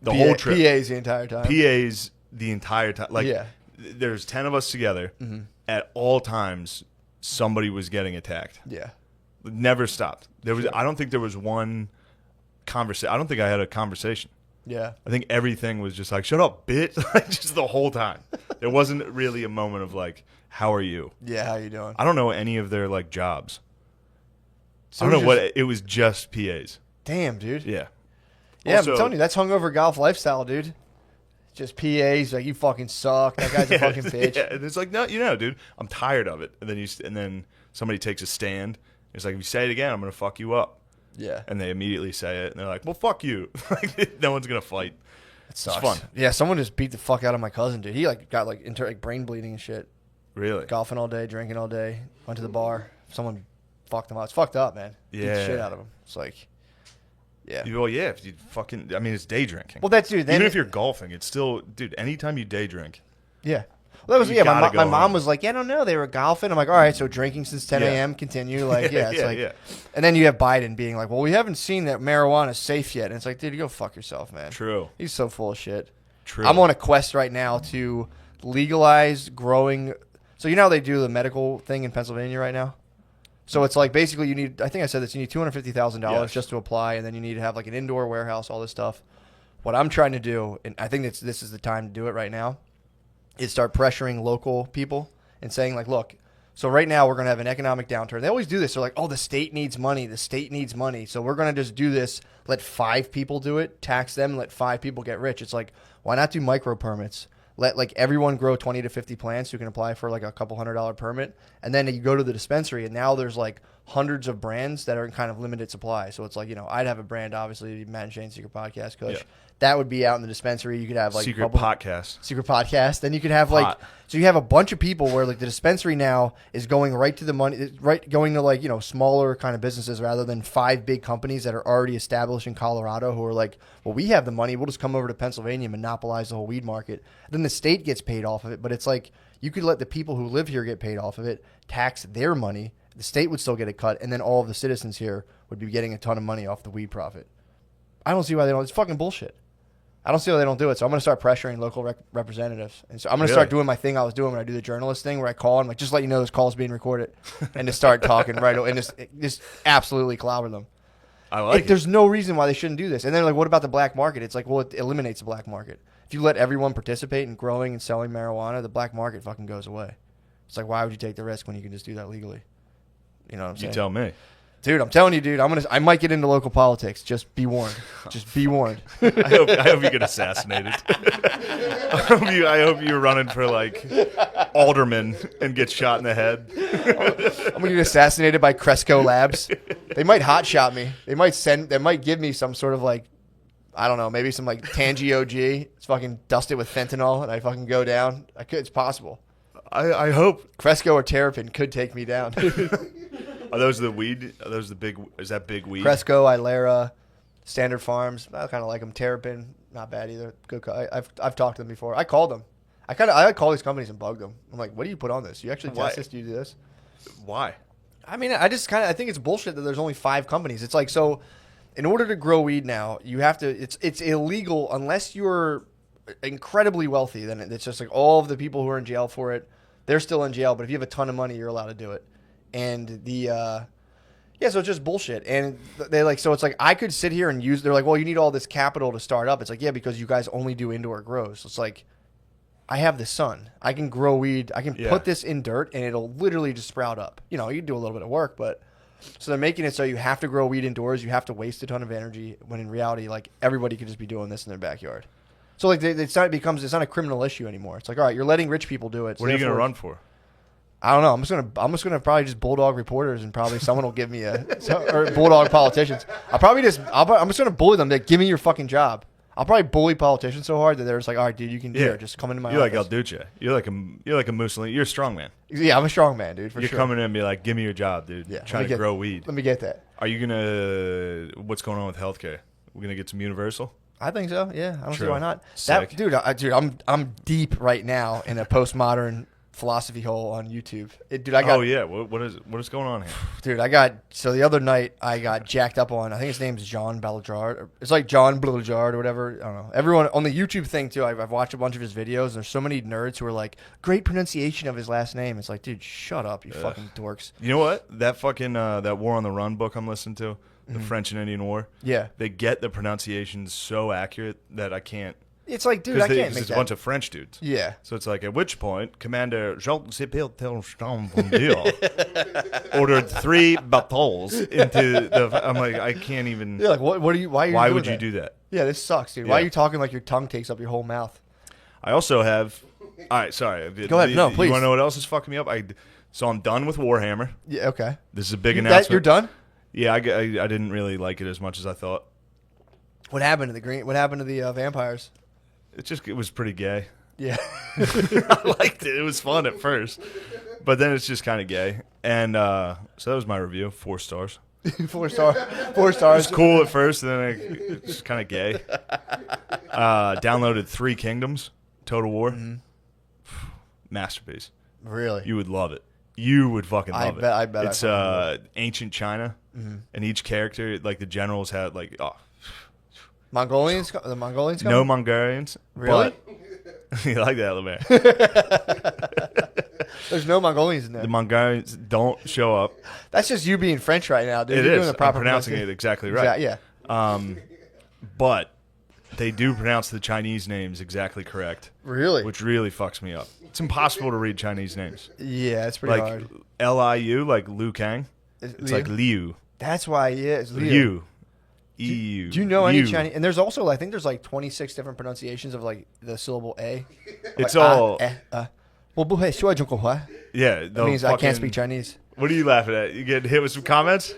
The whole trip. PAs the entire time. PAs the entire time. Like, there's 10 of us together. Mm-hmm. At all times, somebody was getting attacked. Yeah. Never stopped. I don't think there was one conversation. I don't think I had a conversation. Yeah. I think everything was just like, shut up, bitch. Like, just the whole time. There wasn't really a moment of like, how are you? Yeah, how you doing? I don't know any of their like jobs. So I don't know just- what it was. Just PAs. Damn, dude. Yeah. Yeah, Also- I'm telling you, that's hungover golf lifestyle, dude. Just PAs, like, you fucking suck. That guy's a fucking bitch. Yeah, and it's like, no, dude, I'm tired of it. And then somebody takes a stand. It's like, if you say it again, I'm gonna fuck you up. Yeah. And they immediately say it, and they're like, well, fuck you. Like, no one's gonna fight. It sucks. fun. Yeah, someone just beat the fuck out of my cousin, dude. He like got like brain bleeding and shit. Really? Golfing all day, drinking all day. Went to the bar. Someone fucked him up. It's fucked up, man. Beat the Yeah. shit out of him. It's like, yeah. Well, yeah. If you fucking, I mean, it's day drinking. Well, that's dude. Then Even if you're golfing, it's still, dude. Anytime you day drink, yeah. Well, that was You yeah. gotta My go mom home. was like, yeah, I don't know. They were golfing. I'm like, all right, so drinking since 10 Yeah. a.m. Continue. Like, yeah, it's like, yeah. and then you have Biden being like, well, we haven't seen that marijuana is safe yet. And it's like, dude, you go fuck yourself, man. True. He's so full of shit. True. I'm on a quest right now to legalize growing. So you know how they do the medical thing in Pennsylvania right now? So it's like basically you need, I think I said this, you need $250,000 Yes. just to apply, and then you need to have like an indoor warehouse, all this stuff. What I'm trying to do, and I think this is the time to do it right now, is start pressuring local people and saying like, look, so right now we're going to have an economic downturn. They always do this. They're like, oh, the state needs money. The state needs money. So we're going to just do this. Let 5 people do it, tax them, let 5 people get rich. It's like, why not do micro permits? Let like everyone grow 20 to 50 plants. You can apply for like a couple $100 permit. And then you go to the dispensary, and now there's like hundreds of brands that are in kind of limited supply. So it's like, you know, I'd have a brand, obviously, Matt and Shane Secret Podcast Kush. Yeah. That would be out in the dispensary. You could have like Secret bubble- podcast. Secret podcast. Then you could have like, Hot. so you have a bunch of people where like the dispensary now is going right to the money, right, going to like, you know, smaller kind of businesses rather than 5 big companies that are already established in Colorado who are like, well, we have the money. We'll just come over to Pennsylvania and monopolize the whole weed market. Then the state gets paid off of it. But it's like, you could let the people who live here get paid off of it, tax their money. The state would still get a cut. And then all of the citizens here would be getting a ton of money off the weed profit. I don't see why they don't. It's fucking bullshit. I don't see why they don't do it. So I'm going to start pressuring local representatives. And so I'm going to start doing my thing I was doing when I do the journalist thing where I call and like, just let you know this call's being recorded and just start talking right away and just absolutely clobber them. I like it. There's no reason why they shouldn't do this. And then like, what about the black market? It's like, well, it eliminates the black market. If you let everyone participate in growing and selling marijuana, the black market fucking goes away. It's like, why would you take the risk when you can just do that legally? You know what I'm saying? You tell me. Dude, I'm telling you, dude, I might get into local politics. Just be warned. Just be warned. I hope you get assassinated. I hope you're running for like alderman and get shot in the head. I'm gonna get assassinated by Cresco Labs. They might hotshot me. They might give me some sort of like, I don't know, maybe some like Tangy OG. It's fucking dusted with fentanyl and I fucking go down. It's possible. I hope. Cresco or Terrapin could take me down. Are those the weed? Are those the big? Is that big weed? Cresco, Ilera, Standard Farms. I kind of like them. Terrapin, not bad either. Good. I've talked to them before. I called them. I call these companies and bug them. I'm like, what do you put on this? You actually Why? test this? Do you do this? Why? I mean, I think it's bullshit that there's only 5 companies. It's like, so in order to grow weed now, you have to, it's illegal unless you're incredibly wealthy. Then it's just like all of the people who are in jail for it, they're still in jail. But if you have a ton of money, you're allowed to do it. And so it's just bullshit. And they like, so it's like, I could sit here and they're like, well, you need all this capital to start up. It's like, yeah, because you guys only do indoor grows. It's like, I have the sun. I can grow weed. I can put this in dirt and it'll literally just sprout up. You know, you do a little bit of work, but so they're making it so you have to grow weed indoors. You have to waste a ton of energy when in reality, like everybody could just be doing this in their backyard. So like it's not a criminal issue anymore. It's like, all right, you're letting rich people do it. So What are you going to run for? I don't know. I'm just gonna probably just bulldog reporters and probably someone will give me or bulldog politicians. I'm just gonna bully them. Like, give me your fucking job. I'll probably bully politicians so hard that they're just like, all right, dude, you can just come into my You're office. like El Duce. You're like a Mussolini. You're a strong man. Yeah, I'm a strong man, dude. You're sure. coming in and be like, give me your job, dude. Yeah, Trying to grow weed. Let me get that. Are you gonna? What's going on with healthcare? We're gonna get some universal. I think so. Yeah, I don't see True. why not. Sick. Dude, I'm deep right now in a postmodern philosophy hole on YouTube. Oh yeah, what is going on here? Dude, the other night I got jacked up on, I think his name's John Baladjard. It's like John Baladjard or whatever. I don't know. Everyone on the YouTube thing too, I've watched a bunch of his videos and there's so many nerds who are like, great pronunciation of his last name. It's like, dude, shut up, you fucking dorks. You know what? That fucking that War on the Run book I'm listening to, the French and Indian War. Yeah. They get the pronunciations so accurate that I can't. It's like, dude, I can't make it's that. a bunch of French dudes. Yeah. So it's like, at which point, Commander Jean ordered 3 bateaux into the. I'm like, I can't even. Yeah, like what are you? Why are you? Why doing would you that? do that? Yeah, this sucks, dude. Why Yeah. are you talking like your tongue takes up your whole mouth? I also have. All right, sorry. Go ahead. No, please. You want to know what else is fucking me up? So I'm done with Warhammer. Yeah. Okay. This is a big announcement. You're done. Yeah, I didn't really like it as much as I thought. What happened to the green? What happened to the vampires? It was pretty gay. Yeah. I liked it. It was fun at first, but then it's just kind of gay. And so that was my review. 4 stars. 4 stars. 4 It stars. was cool at first, and then it's kind of gay. Downloaded 3 Kingdoms, Total War. Mm-hmm. Masterpiece. Really? You would love it. You would fucking love it. I bet. It's ancient China, and each character, like the generals, had like Mongolians. The Mongolians. no Mongolians. Really? But, you like that, Lemaire? There's no Mongolians in there. The Mongolians don't show up. That's just you being French right now, dude. It You're is. doing the proper I'm pronouncing it exactly right. Yeah. But they do pronounce the Chinese names exactly correct, Really? which really fucks me up. It's impossible to read Chinese names. Yeah, it's pretty Like hard. Liu, like Liu Kang. It's like Liu. That's why. Yeah, it's Liu. Liu. EU. Do you know any Liu. Chinese? And there's also, I think there's like 26 different pronunciations of like the syllable A. It's like, all. Well, that Yeah. means I can't speak Chinese. What are you laughing at? You getting hit with some comments?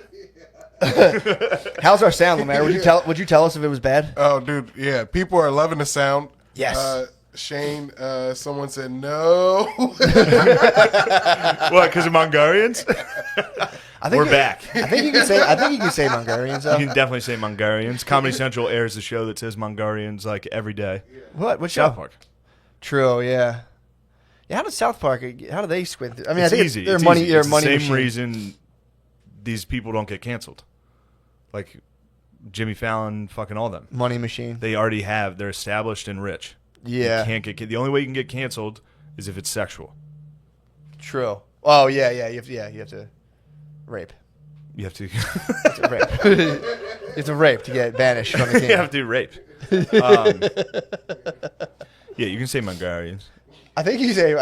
How's our sound, Lemaire? Would you tell us if it was bad? Oh, dude, yeah. People are loving the sound. Yes. Shane, someone said no. What? Because of Mongolians? I think We're back. I think you can say. I think you can say Mongolians. Though. You can definitely say Mongolians. Comedy Central airs a show that says Mongolians like every day. What show? South Park. True. Yeah. Yeah. How does South Park? How do they squint? I mean, It's I think easy. They're It's money. easy. They're It's money. the same machine. reason these people don't get canceled. Like Jimmy Fallon, fucking all them. Money machine. They already have. They're established and rich. Yeah. You can't get. The only way you can get canceled is if it's sexual. True. Oh yeah. You have to rape. You have to. You have to rape. You have to rape to get banished from the you kingdom. have to rape. Yeah, you can say Mongolians, I think you say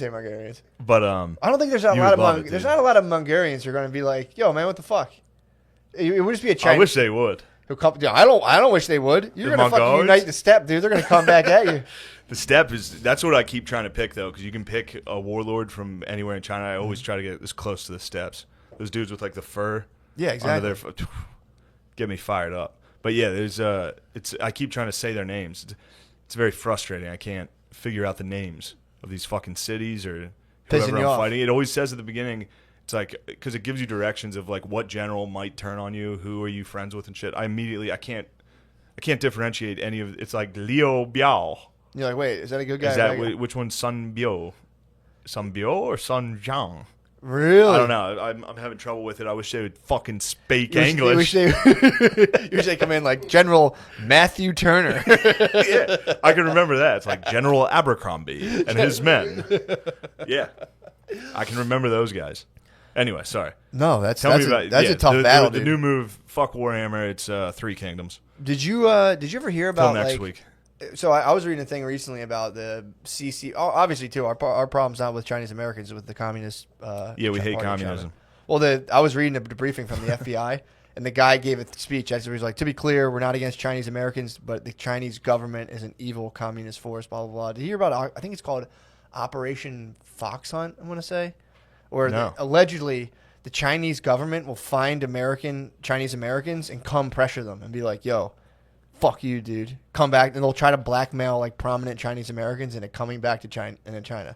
Mongolians. but I don't think there's not a You lot would of love it, there's dude. not a lot of Mongolians who are going to be like, yo, man, what the fuck? It would just be a Chinese. I wish they would. who come. Yeah, I don't wish they would. You're The going to fucking Mongols? unite the steppe, dude. They're going to come back at you. The steppe that's what I keep trying to pick though, because you can pick a warlord from anywhere in China. I always try to get as close to the steppes. Those dudes with like the fur. Yeah, Under exactly. their, get me fired up. But yeah, there's I keep trying to say their names. It's very frustrating. I can't figure out the names of these fucking cities or Pissing whoever you I'm off. fighting. It always says at the beginning, it's like, because it gives you directions of like what general might turn on you, who are you friends with and shit. I can't differentiate any of. It's like Liu Biao. You're like, wait, is that a good guy? Is or a that bad guy? which one's Sun Biao? Sun Biao or Sun Zhang? Really? I don't know. I'm having trouble with it. I wish they would fucking speak You English. wish they usually come in like General Matthew Turner. Yeah, I can remember that. It's like General Abercrombie and his men. Yeah, I can remember those guys. Anyway, sorry. No, that's Tell me about a tough battle, The dude. new move, fuck Warhammer. It's 3 Kingdoms. Did you ever hear Till about next like? week. So I was reading a thing recently about the CC. Oh, obviously, too, our problem's not with Chinese Americans, with the communist. Yeah, we Party hate of China. communism. Well, I was reading a briefing from the FBI, and the guy gave a speech. As he was like, to be clear, we're not against Chinese Americans, but the Chinese government is an evil communist force. Blah blah blah. Did you hear about? I think it's called Operation Fox Hunt. I want to say, or No. allegedly the Chinese government will find Chinese Americans and come pressure them and be like, "Yo, fuck you, dude. Come back," and they'll try to blackmail like prominent Chinese Americans into coming back to China and in China.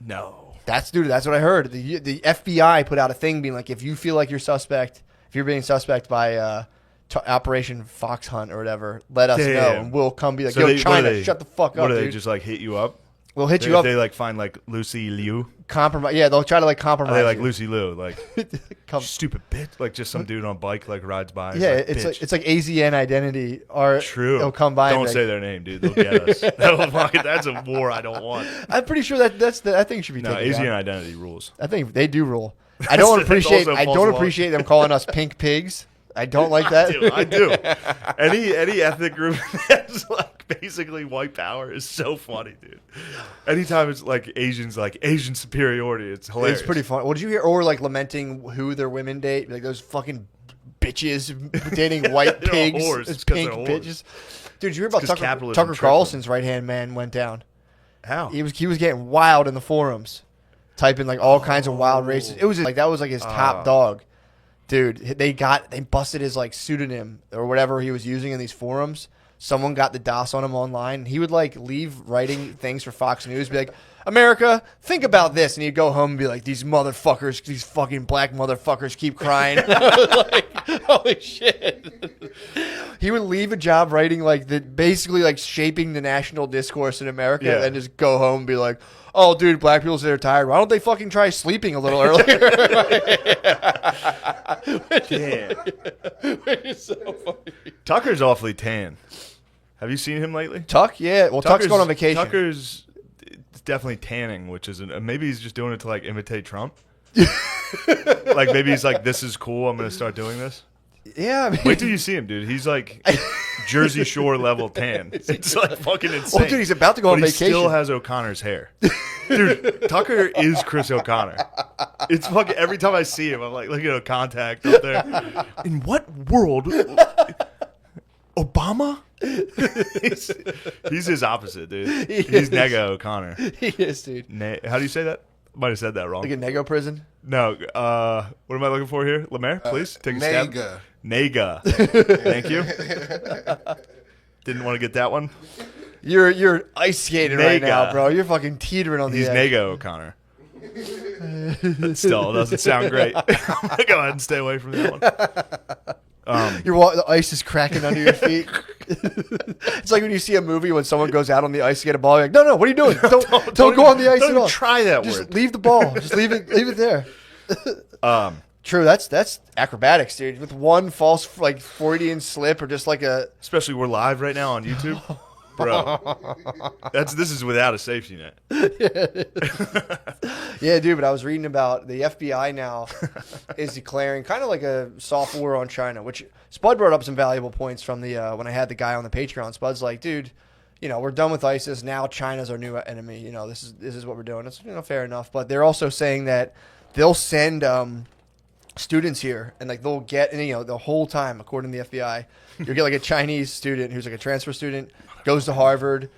No. That's what I heard. The FBI put out a thing being like, if you feel like you're suspect, if you're being suspect by Operation Fox Hunt or whatever, let us know Damn. and we'll come be like, So yo, what China, do they- shut the fuck What up, do they dude. just like hit you up? We'll hit you If up. they like find like Lucy Liu. Compromise. Yeah, they'll try to like Are compromise. they like you. Lucy Liu? Like Come- stupid bitch. Like just some dude on a bike like rides by. and Yeah, is like, it's like AZN identity. Or True. They'll come by. Don't and be say like, their name, dude. They'll get us. That's a war I don't want. I'm pretty sure I think it should be No, taken Asian down. identity rules. I think they do rule. I don't That's appreciate. also I false don't law. appreciate them calling us pink pigs. I don't like that. I do. Any ethnic group that's like basically white power is so funny, dude. Anytime it's like Asians, like Asian superiority, it's hilarious. It's pretty fun. Well, did you hear or like lamenting who their women date? Like those fucking bitches dating white They're all pigs, whores. it's It's 'cause pink they're whores. bitches. Dude, did you hear about 'cause Tucker capitalism tricked Carlson's right hand man went down? How? He was getting wild in the forums, typing like all kinds of wild races. It was like that was like his top dog, dude. They busted his like pseudonym or whatever he was using in these forums. Someone got the DOS on him online. He would like leave writing things for Fox News, be like, America, think about this, and he'd go home and be like, these motherfuckers, these fucking black motherfuckers keep crying. Like, holy shit. He would leave a job writing like basically like shaping the national discourse in America, Yeah. and just go home and be like, oh, dude, black people say they're tired. Why don't they fucking try sleeping a little earlier? Which is so funny. Tucker's awfully tan. Have you seen him lately? Tuck, yeah. Well, Tuck's going on vacation. Tucker's definitely tanning, which is maybe he's just doing it to like imitate Trump. Like maybe he's like, this is cool. I'm gonna start doing this. Yeah. I mean, Wait till you see him, dude. He's like Jersey Shore level tan. It's like fucking insane. well, dude, he's about to go but on he vacation. still has O'Connor's hair. Dude, Tucker is Chris O'Connor. It's fucking every time I see him, I'm like, look at a contact up there. In what world? Obama? he's his opposite, dude. He's Nega O'Connor. He is, dude. How do you say that? Might have said that wrong. Like a Nego prison? No. What am I looking for here? Lemaire, please take a stab. Nega. Thank you. Didn't want to get that one. You're ice skating right Nega. now, bro. You're fucking teetering on He's the edge. Nega O'Connor. But still, it doesn't sound great. I'm gonna go ahead and stay away from that one. The ice is cracking under your feet. It's like when you see a movie when someone goes out on the ice to get a ball. You're like, no, what are you doing? Don't go on the ice don't at even all. try that Just word. leave the ball. Just leave it there. True, that's acrobatics, dude. With one false like Freudian slip or just like a Especially we're live right now on YouTube, bro. This is without a safety net. yeah, dude. But I was reading about the FBI now is declaring kind of like a soft war on China, which Spud brought up some valuable points from the when I had the guy on the Patreon. Spud's like, dude, we're done with ISIS. Now China's our new enemy. This is what we're doing. It's fair enough. But they're also saying that they'll send students here and like they'll get the whole time, according to the FBI, you'll get like a Chinese student who's like a transfer student, goes to Harvard,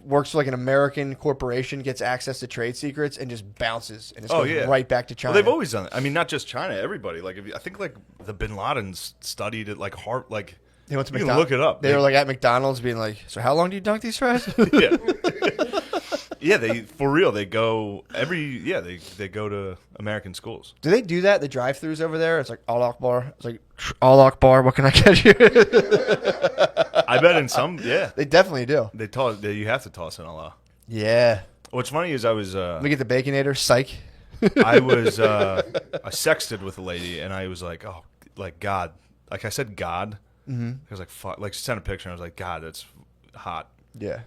works for like an American corporation, gets access to trade secrets, and just bounces and just goes right back to China. Well, they've always done it. I mean, not just China, everybody. Like, I think like the Bin Ladens studied at like Harvard. Like, they went to you can McDonald's. look it up. They were like at McDonald's, being like, "So how long do you dunk these fries?" Yeah. Yeah, they for real. They go they go to American schools. Do they do that? The drive-throughs over there, it's like Allah Akbar. It's like Allah Akbar. What can I get you? I bet in some, yeah, They definitely do. you have to toss in Allah. Yeah. What's funny is I was Let me get the Baconator. Psych. I sexted with a lady and I was like, oh, like God, like I said God. Mm-hmm. I was like, fuck, like sent a picture and I was like, God, that's hot. Yeah.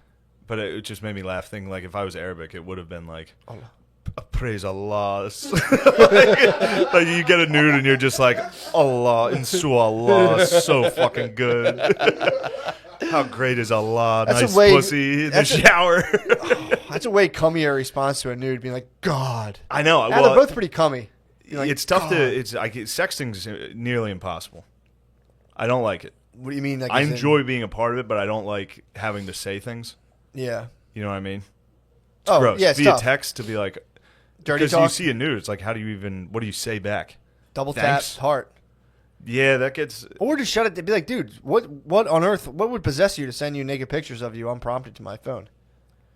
But it just made me laugh. Thinking like if I was Arabic, it would have been like, praise Allah. Like you get a nude and you're just like, Allah, insu Allah, so fucking good. How great is Allah? That's nice a way- pussy in the shower. That's a way cummier response to a nude, being like, God. I know. Now, Well, they're both pretty cummy. You're like, it's tough God. sexting's nearly impossible. I don't like it. What do you mean? Like, I as in- enjoy being a part of it, but I don't like having to say things. Yeah. You know what I mean? It's Oh, gross. yeah, it's Via tough. text to be like, Dirty because talk. you see a nude, it's like, how do you even? What do you say back? Double Thanks. tap, heart. Yeah, that gets. Or just shut it. To be like, dude, what on earth? What would possess you to send you naked pictures of you unprompted to my phone?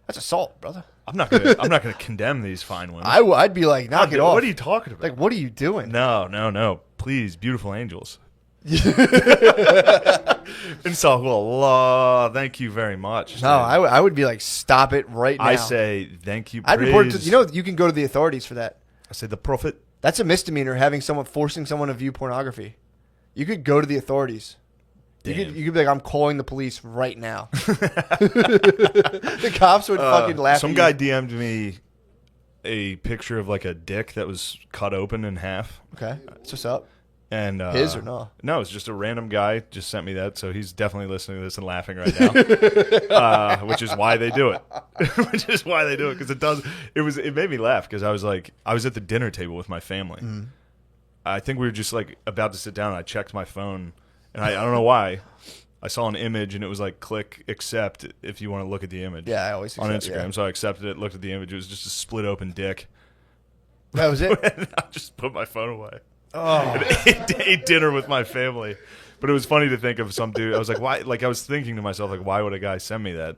That's assault, brother. I'm not gonna condemn these fine women. I'd be like, knock it off. What are you talking about? Like, what are you doing? No. Please, beautiful angels. Inshallah, Allah, thank you very much. No, I would be like, stop it right now. I say thank you. I'd report it to, praise. you can go to the authorities for that. I say the Prophet. That's a misdemeanor, forcing someone to view pornography. You could go to the authorities. You Damn. could be like, I'm calling the police right now. The cops would fucking laugh. Some at guy you. DM'd me a picture of like a dick that was cut open in half. Okay, that's what's up. And His or no? No, it's just a random guy just sent me that, so he's definitely listening to this and laughing right now, which is why they do it. Which is why they do it, because it made me laugh, because I was at the dinner table with my family. Mm. I think we were just like about to sit down, and I checked my phone, and I don't know why. I saw an image, and it was like, click accept if you want to look at the image. Yeah, I always on accept, Instagram. yeah. So I accepted it, looked at the image. It was just a split open dick. That was it. And I just put my phone away. Oh, And ate dinner with my family. But it was funny to think of some dude. I was like, why? Like, I was thinking to myself, like, why would a guy send me that?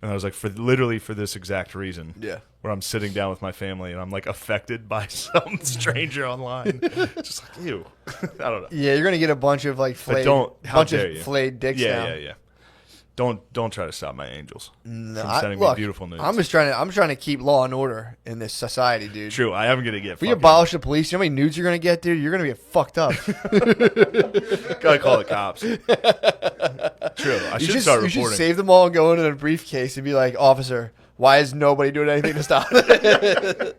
And I was like, literally for this exact reason. yeah. Where I'm sitting down with my family and I'm like affected by some stranger online. Just like, ew. I don't know. Yeah, you're gonna get a bunch of like flayed, how dare you. flayed dicks now. Yeah. Don't try to stop my angels No, from sending look, me beautiful news. I'm trying to keep law and order in this society, dude. True, I am gonna get. If we abolish the police, you know how many nudes you're gonna get, dude? You're gonna get fucked up. Gotta call the cops. True, I should start You should reporting. save them all and go into a briefcase and be like, officer, why is nobody doing anything to stop it?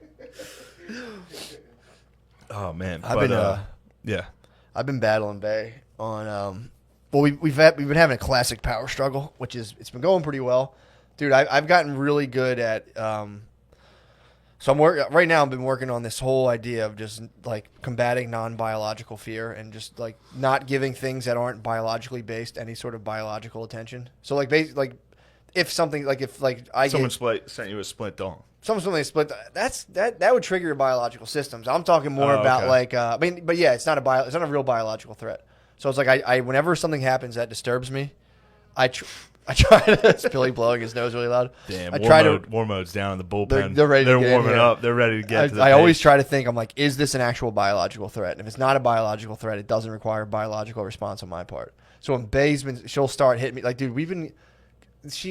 Oh man, yeah. I've been battling Bay on. Well, we've been having a classic power struggle, which it's been going pretty well, dude. I've gotten really good at. So right now. I've been working on this whole idea of just like combating non-biological fear and just like not giving things that aren't biologically based any sort of biological attention. So like if something like if like Someone sent you a split dong. Something split. That would trigger your biological systems. I'm talking more about okay. like but yeah, it's not a real biological threat. So it's like I whenever something happens that disturbs me, I try to. It's Billy blowing his nose really loud. Damn, war mode's down in the bullpen. They're ready. They're to get warming in here. up. They're ready to get to the I always pace. try to think. I'm like, is this an actual biological threat? And if it's not a biological threat, it doesn't require a biological response on my part. So when Bay's she'll start hitting me like, dude, it's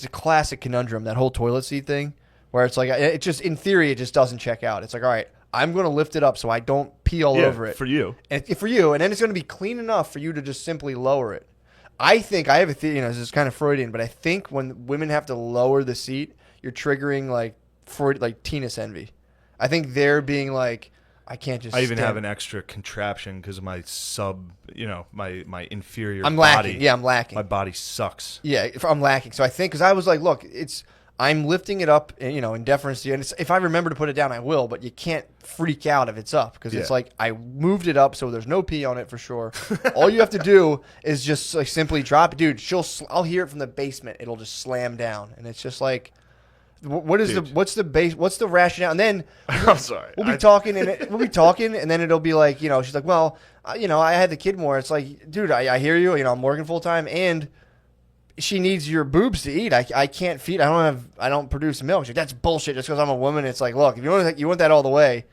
a classic conundrum, that whole toilet seat thing, where it's like it just in theory it just doesn't check out. It's like, all right, I'm going to lift it up so I don't pee all over it for you. and then it's going to be clean enough for you to just simply lower it. I think I have a theory. This is kind of Freudian, but I think when women have to lower the seat, you're triggering like penis envy. I think they're being like, I can't just. I even have an extra contraption because of my my inferior. I'm body. lacking. Yeah, I'm lacking. My body sucks. Yeah, I'm lacking. So I think because I was like, look, I'm lifting it up, in deference to you. And if I remember to put it down, I will. But you can't freak out if it's up because it's like I moved it up so there's no pee on it for sure. All you have to do is just like simply drop it, dude. I'll hear it from the basement. It'll just slam down, and it's just like, what's the rationale? And then I'm sorry. We'll be talking, and then it'll be like, she's like, well, I had the kid more. It's like, dude, I hear you. I'm working full time and. She needs your boobs to eat. I can't feed. I don't produce milk. She's like, that's bullshit. Just because I'm a woman, it's like, look, if you want that all the way,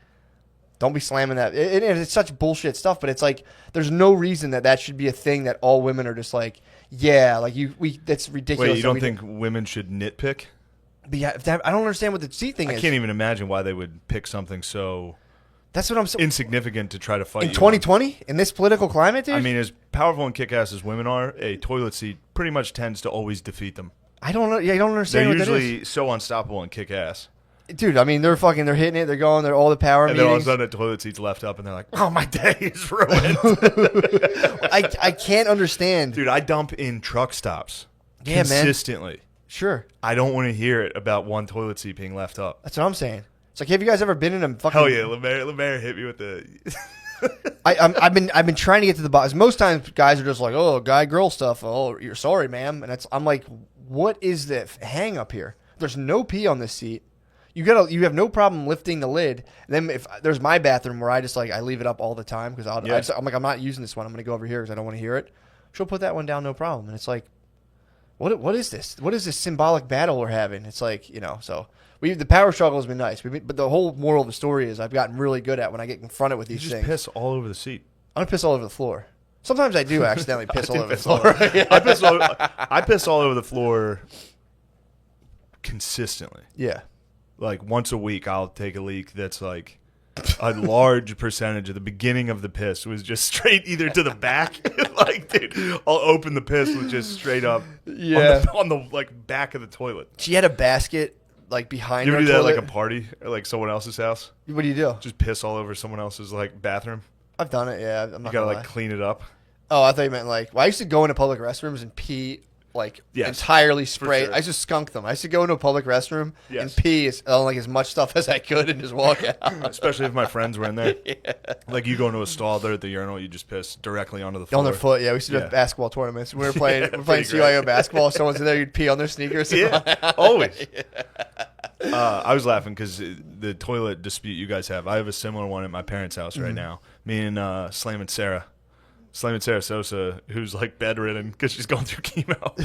don't be slamming that. It's such bullshit stuff. But it's like, there's no reason that should be a thing that all women are just like, yeah, like that's ridiculous. Wait, you don't think women should nitpick? But yeah, I don't understand what the seat thing is. I can't even imagine why they would pick something so. That's what I'm saying. Insignificant to try to fight in you 2020 in this political climate, dude. I mean, as powerful and kick-ass as women are, a toilet seat pretty much tends to always defeat them. I don't know. Yeah, I don't understand. They're what that usually so unstoppable and kick-ass. Dude, I mean, they're hitting it. They're going. They're all the power and meetings. then all of a sudden, the toilet seat's left up, and they're like, "Oh, my day is ruined." I can't understand. Dude, I dump in truck stops Man. consistently. Sure. I don't want to hear it about one toilet seat being left up. That's what I'm saying. It's like, have you guys ever been in a fucking? Hell yeah, Lemaire hit me with the. I've been trying to get to the bottom. Most times, guys are just like, "Oh, guy girl stuff." Oh, you're sorry, ma'am. And I'm like, what is the hang up here? There's no pee on this seat. You have no problem lifting the lid. And then if there's my bathroom where I just I leave it up all the time because I'm like, I'm not using this one. I'm gonna go over here because I don't want to hear it. She'll put that one down, no problem. And it's like, what is this? What is this symbolic battle we're having? It's like, so. The power struggle has been nice, but the whole moral of the story is I've gotten really good at when I get confronted with these You things. just piss all over the seat. I'm gonna piss all over the floor. Sometimes I do accidentally piss all over the floor. I piss all over the floor consistently. Yeah. Like once a week, I'll take a leak that's like a large percentage of the beginning of the piss was just straight either to the back. Like, dude, I'll open the piss with just straight up on the like back of the toilet. She had a basket like behind You her ever do that toilet. at like a party or like someone else's house? What do you do? Just piss all over someone else's like bathroom. I've done it. Yeah, I'm You not gotta gonna like lie. clean it up. Oh, I thought you meant like. Well, I used to go into public restrooms and pee like Yes, entirely spray. sure. I used to skunk them. I used to go into a public restroom and Yes. pee like as much stuff as I could and just walk out. Especially if my friends were in there. Yeah. Like you go into a stall, they're at the urinal, you just piss directly onto the floor. On their foot, yeah. We used to do Yeah. basketball tournaments. We were playing, Yeah, we were playing pretty great. CYO basketball. Someone's in there, you'd pee on their sneakers. Yeah, always. I was laughing because the toilet dispute you guys have. I have a similar one at my parents' house right now. Me and Slam and Sarah Sosa, who's like bedridden because she's going through chemo.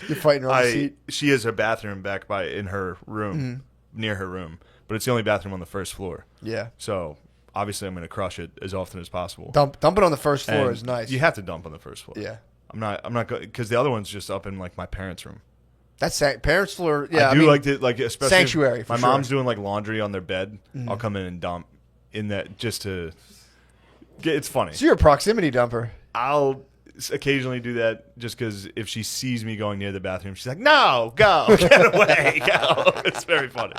You're fighting her on the seat. She has a bathroom back in her room, near her room, but it's the only bathroom on the first floor. Yeah. So obviously, I'm going to crush it as often as possible. Dump it on the first floor And is nice. You have to dump on the first floor. Yeah. I'm not going because the other one's just up in like my parents' room. That's parents' floor. Yeah. I do like to especially if sanctuary, for my sure. mom's doing like laundry on their bed. I'll come in and dump in that just to. It's funny. So you're a proximity dumper. I'll occasionally do that just because if she sees me going near the bathroom, she's like, "No, go, get away, go." It's very funny.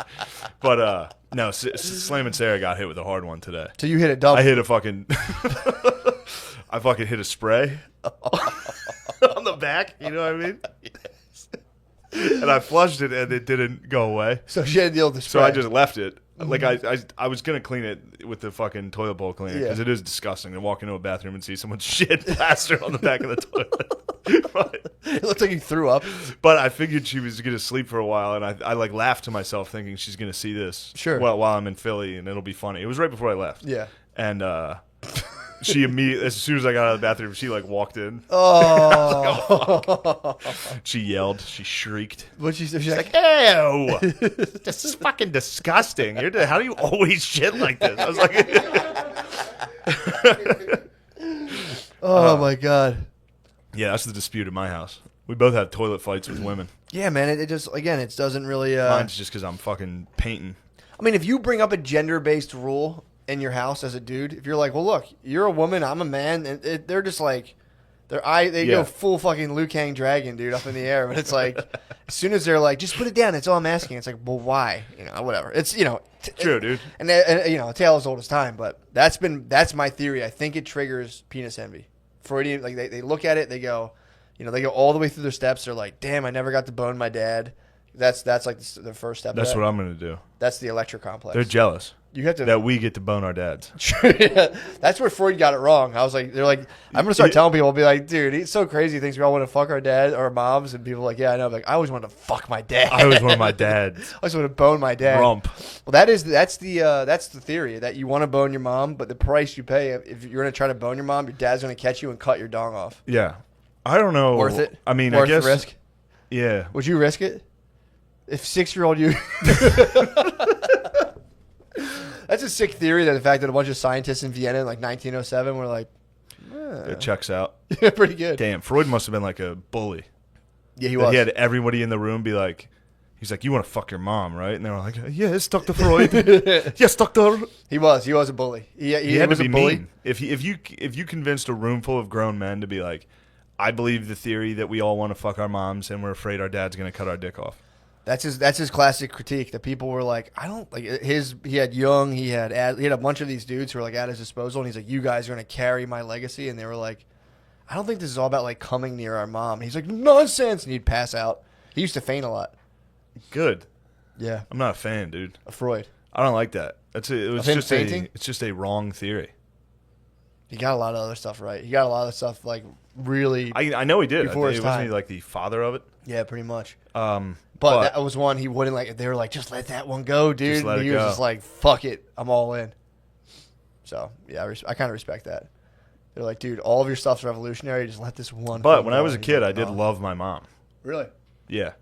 But no, Slam and Sarah got hit with a hard one today. So you hit a dump. I hit a fucking. I fucking hit a spray on the back. You know what I mean? And I flushed it, and it didn't go away. So she had to deal with the So spray. I just left it. Like I was gonna clean it with the fucking toilet bowl cleaner because Yeah. it is disgusting to walk into a bathroom and see someone's shit plastered on the back of the toilet. It looked like you threw up. But I figured she was gonna sleep for a while, and I like laughed to myself thinking she's gonna see this. Sure. While I'm in Philly, and it'll be funny. It was right before I left. Yeah. And she immediately, as soon as I got out of the bathroom, she like walked in. Oh. She yelled. She shrieked. What'd she say? She's like, Ew! This is fucking disgusting. How do you always shit like this? I was like, oh my God. yeah, that's the dispute in my house. We both have toilet fights with women. Yeah, man. It just, again, it doesn't really. Mine's just because I'm fucking painting. I mean, if you bring up a gender-based rule in your house as a dude, if you're like, well, look, you're a woman, I'm a man, and they're just like, they Yeah. go full fucking Liu Kang dragon, dude, up in the air. But it's like, as soon as they're like, just put it down, that's all I'm asking. It's like, well, why? Whatever. It's True, dude. and a tale as old as time. But that's my theory. I think it triggers penis envy. Freudian, like they look at it, they go all the way through their steps. They're like, damn, I never got to bone my dad. That's like the first step. That's of that. what I'm gonna do. That's the Electra complex. They're jealous You have to. that we get to bone our dads. That's where Freud got it wrong. I was like, I'm gonna start telling people, I'll be like, dude, he's so crazy. He thinks we all want to fuck our dad or our moms, and people are like, yeah, I know. I'm like, I always wanted to fuck my dad. I was one of my dads. I always want to bone my dad. Rump. Well, that's the theory that you want to bone your mom, but the price you pay if you're gonna try to bone your mom, your dad's gonna catch you and cut your dong off. Yeah. I don't know. Worth it? I mean, Worth I guess. the risk. Yeah. Would you risk it? If 6-year-old you. That's a sick theory, that the fact that a bunch of scientists in Vienna in like 1907 were like, It checks out. yeah, pretty good. Damn, Freud must have been like a bully. Yeah, he That was. He had everybody in the room be like, he's like, you want to fuck your mom, right? And they were like, yes, Dr. Freud. Yes, doctor. He was a bully. He He had was to be a bully. mean. If you convinced a room full of grown men to be like, I believe the theory that we all want to fuck our moms and we're afraid our dad's gonna cut our dick off. That's his classic critique. That people were like, I don't like his. He had Jung. He had a bunch of these dudes who were like at his disposal, and he's like, you guys are gonna carry my legacy, and they were like, I don't think this is all about like coming near our mom. And he's like, nonsense, and he'd pass out. He used to faint a lot. Good. Yeah, I'm not a fan, dude. a Freud. I don't like that. It's him fainting? just a wrong theory. He got a lot of other stuff right. He got a lot of stuff like really. I know he did. Before his Wasn't time. he like the father of it? Yeah, pretty much. But that was one he wouldn't like. They were like, just let that one go, dude. Just let And he it was go. just like, fuck it, I'm all in. So yeah, I kind of respect that. They're like, dude, all of your stuff's revolutionary. Just let this one. But thing when go. I was a And he's kid, like, I did "No." love my mom. Really? Yeah.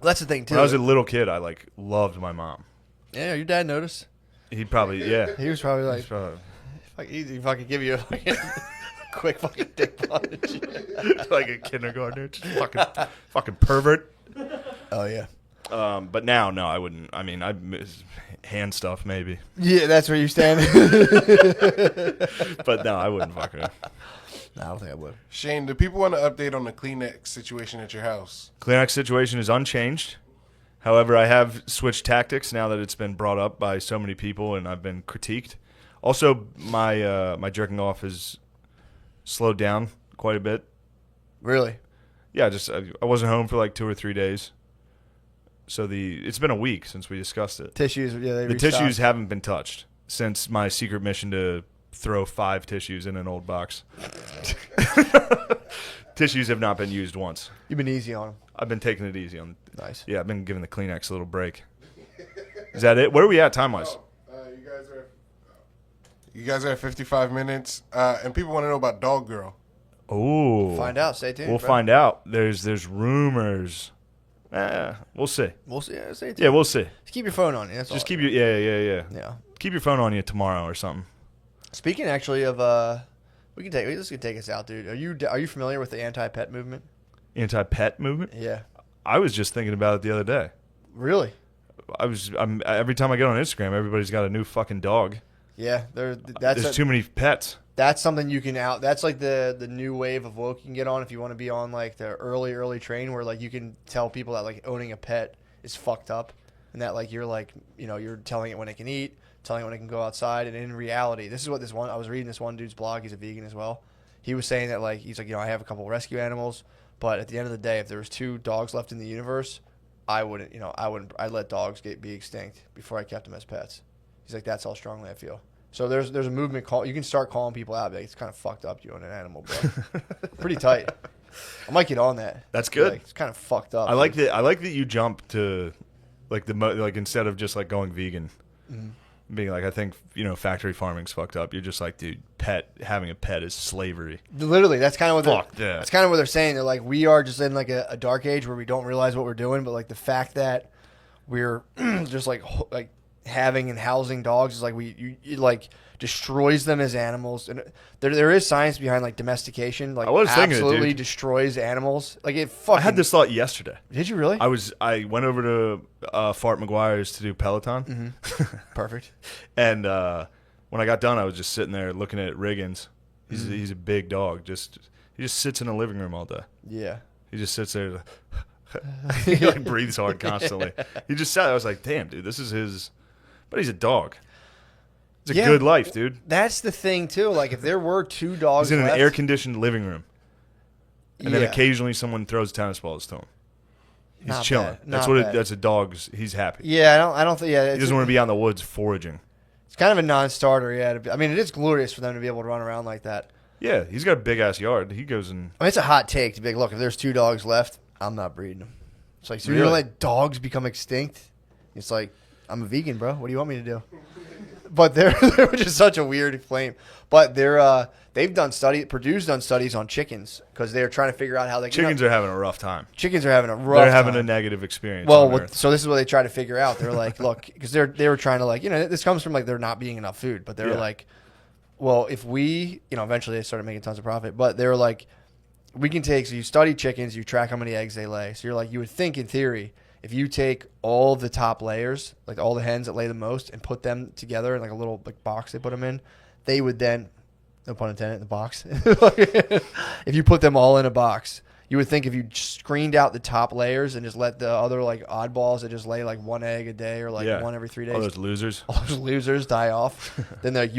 Well, that's the thing too. When I was a little kid, I like loved my mom. Yeah, your dad noticed. He probably He was probably like, He's probably- fuck, easy, fucking give you a fucking quick fucking dick punch. like a kindergartner, just fucking pervert. Oh yeah. But now, no, I wouldn't. I mean, I hand stuff maybe, Yeah, that's where you stand. but no, I wouldn't fuck her. No, I don't think I would. Shane, do people want to update on the Kleenex situation at your house? Kleenex situation is unchanged. However, I have switched tactics now that it's been brought up by so many people and I've been critiqued. Also, my jerking off has slowed down quite a bit. Really? Yeah, I wasn't home for like 2 or 3 days. So it's been a week since we discussed it. Tissues, yeah, they The restocked. tissues haven't been touched since my secret mission to throw 5 tissues in an old box. Tissues have not been used once. You've been easy on them. I've been taking it easy on. Nice. Yeah, I've been giving the Kleenex a little break. Is that it? Where are we at time wise? You guys are at 55 minutes, and people want to know about Dog Girl. Oh, Find out. Stay tuned. We'll bro. find out. There's rumors. We'll see. We'll see. Yeah, stay tuned. Yeah, we'll see. Just keep your phone on you. That's Just all. keep your yeah. Yeah. Keep your phone on you tomorrow or something. Speaking actually of this could take us out, dude. Are you familiar with the anti-pet movement? Anti-pet movement. Yeah. I was just thinking about it the other day. Really? I'm every time I get on Instagram, everybody's got a new fucking dog. Yeah. There's too many pets. That's something you can out. That's like the new wave of woke you can get on if you want to be on like the early train where like you can tell people that like owning a pet is fucked up and that like you're like you're telling it when it can eat, telling it when it can go outside, and in reality, this is what I was reading this one dude's blog. He's a vegan as well. He was saying that like he's like I have a couple of rescue animals, but at the end of the day, if there was 2 dogs left in the universe, I'd let dogs be extinct before I kept them as pets. He's like that's how strongly I feel. So there's a movement you can start calling people out. Like, it's kind of fucked up you own an animal, bro. Pretty tight. I might get on that. That's good. Like, it's kind of fucked up. I like that you jump to like instead of just like going vegan, being like I think factory farming's fucked up. You're just like dude, having a pet is slavery. Literally, that's kind of what that's kind of what they're saying. They're like we are just in like a dark age where we don't realize what we're doing, but like the fact that we're just like having and housing dogs is like it like destroys them as animals, and there is science behind like domestication. Like I was thinking absolutely it, dude. Destroys animals. Like it fucking. I had this thought yesterday. Did you really? I went over to Fart McGuire's to do Peloton. Perfect. And when I got done, I was just sitting there looking at Riggins. He's a big dog. He just sits in the living room all day. Yeah. He just sits there. He like breathes hard constantly. He just sat. I was like, damn, dude, this is his. But he's a dog. It's a good life, dude. That's the thing too. Like if there were 2 dogs, He's in left, an air-conditioned living room, and then occasionally someone throws tennis balls to him. He's Not chilling. bad. That's Not what. bad. That's a dog's. He's happy. Yeah, I don't think. Yeah, He doesn't want to be out in the woods foraging. It's kind of a non-starter. Yeah, I mean, it is glorious for them to be able to run around like that. Yeah, he's got a big ass yard. He goes and. I mean, it's a hot take to be like, look, if there's 2 dogs left, I'm not breeding them. It's like, so you're Really? gonna let dogs become extinct? It's like, I'm a vegan, bro. What do you want me to do? But they're just such a weird claim. But Purdue's done studies on chickens because they're trying to figure out how they Chickens are having a rough time. Chickens are having a rough. They're having time. a negative experience. Well, on Earth. so this is what they try to figure out. They're like, look, because they were trying to like, this comes from like there not being enough food, but they're like, well, if we, eventually they started making tons of profit, but they were like, we can take, so you study chickens, you track how many eggs they lay. So you're like, you would think in theory, if you take all the top layers, like all the hens that lay the most, and put them together in like a little like box they put them in, they would then, no pun intended, in the box. If you put them all in a box, you would think if you screened out the top layers and just let the other like oddballs that just lay like 1 egg a day or like one every 3 days, all those losers, die off. Then like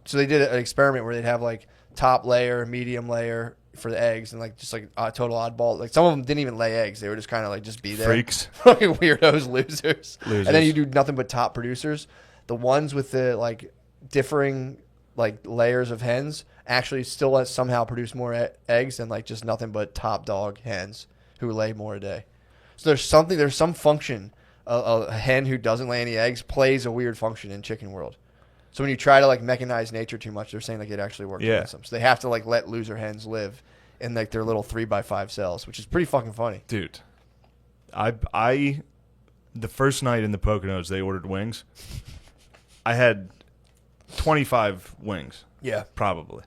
so they did an experiment where they'd have like top layer, medium layer for the eggs, and like just like total oddball. Like some of them didn't even lay eggs; they were just kind of like just be there. freaks, Fucking weirdos, losers. And then you do nothing but top producers. The ones with the like differing like layers of hens actually still somehow produce more eggs than like just nothing but top dog hens who lay more a day. So there's some function. A hen who doesn't lay any eggs plays a weird function in chicken world. So when you try to like mechanize nature too much, they're saying like it actually works against them. So they have to like let loser hens live in like their little 3x5 cells, which is pretty fucking funny. dude. I the first night in the Poconos, they ordered wings. I had 25 wings. Yeah, probably,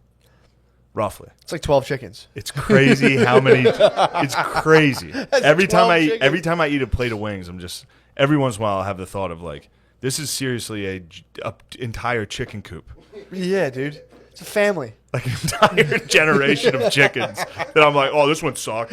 roughly. it's like 12 chickens. It's crazy how many. It's crazy. That's Every time 12 chickens. time I eat a plate of wings, I'm just every once in a while I have the thought of like, this is seriously a entire chicken coop. Yeah, dude, it's a family. Like an entire generation of chickens that I'm like, oh, this one sucked.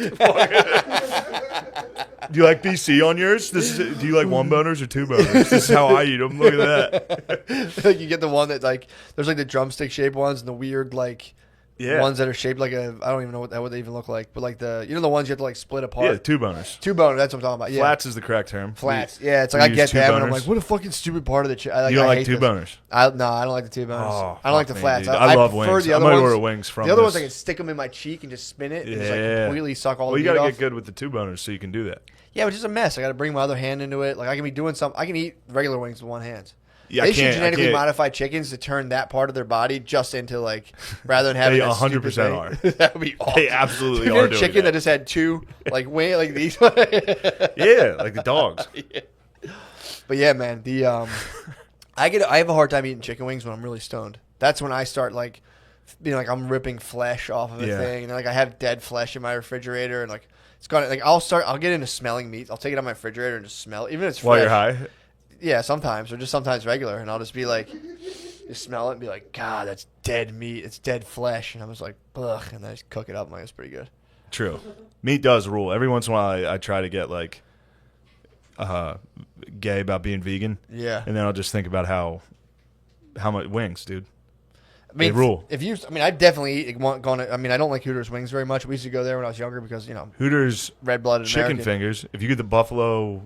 Do you like BC on yours? Do you like one boners or two boners? This is how I eat them. Look at that. Like you get the one that like there's like the drumstick shaped ones and the weird like ones that are shaped like a I don't even know what they even look like, but like the the ones you have to like split apart. Yeah, two boners. Two boners. That's what I'm talking about. Yeah. Flats is the correct term. Flats. Yeah, it's like I use get two that, and I'm boners. like, what a fucking stupid part of the. You don't like two boners? No, I don't like the two boners. Oh, I don't like the fuck me, flats. dude. I love prefer wings. The I other might ones. order wings from The other ones this. I can stick them in my cheek and just spin it and Yeah. just like completely suck all Well, the you meat gotta off. get good with the two boners so you can do that. Yeah, it's just a mess. I got to bring my other hand into it. Like I can be doing something. I can eat regular wings with one hand. Yeah, They should genetically modify chickens to turn that part of their body just into like, rather than having They a 100% stupid are. thing. That would be awesome. They absolutely If you are had a doing chicken that. just had two like wing like these. Yeah, like the dogs. Yeah. But yeah, man, the I have a hard time eating chicken wings when I'm really stoned. That's when I start like being like I'm ripping flesh off of a Yeah. thing, and then, like I have dead flesh in my refrigerator, and like it's gonna like I'll get into smelling meat. I'll take it out of my refrigerator and just smell it, even if it's fresh. While you're high. Yeah, sometimes or just sometimes regular, and I'll just be like, just smell it and be like, God, that's dead meat. It's dead flesh, and I'm just like, ugh, and I just cook it up. I'm like, it's pretty good. True. Meat does rule. Every once in a while, I try to get like gay about being vegan, Yeah. and then I'll just think about how much wings, dude. I mean, They rule. I definitely want going. I mean, I don't like Hooters wings very much. We used to go there when I was younger because Hooters red-blooded chicken American. fingers. If you get the buffalo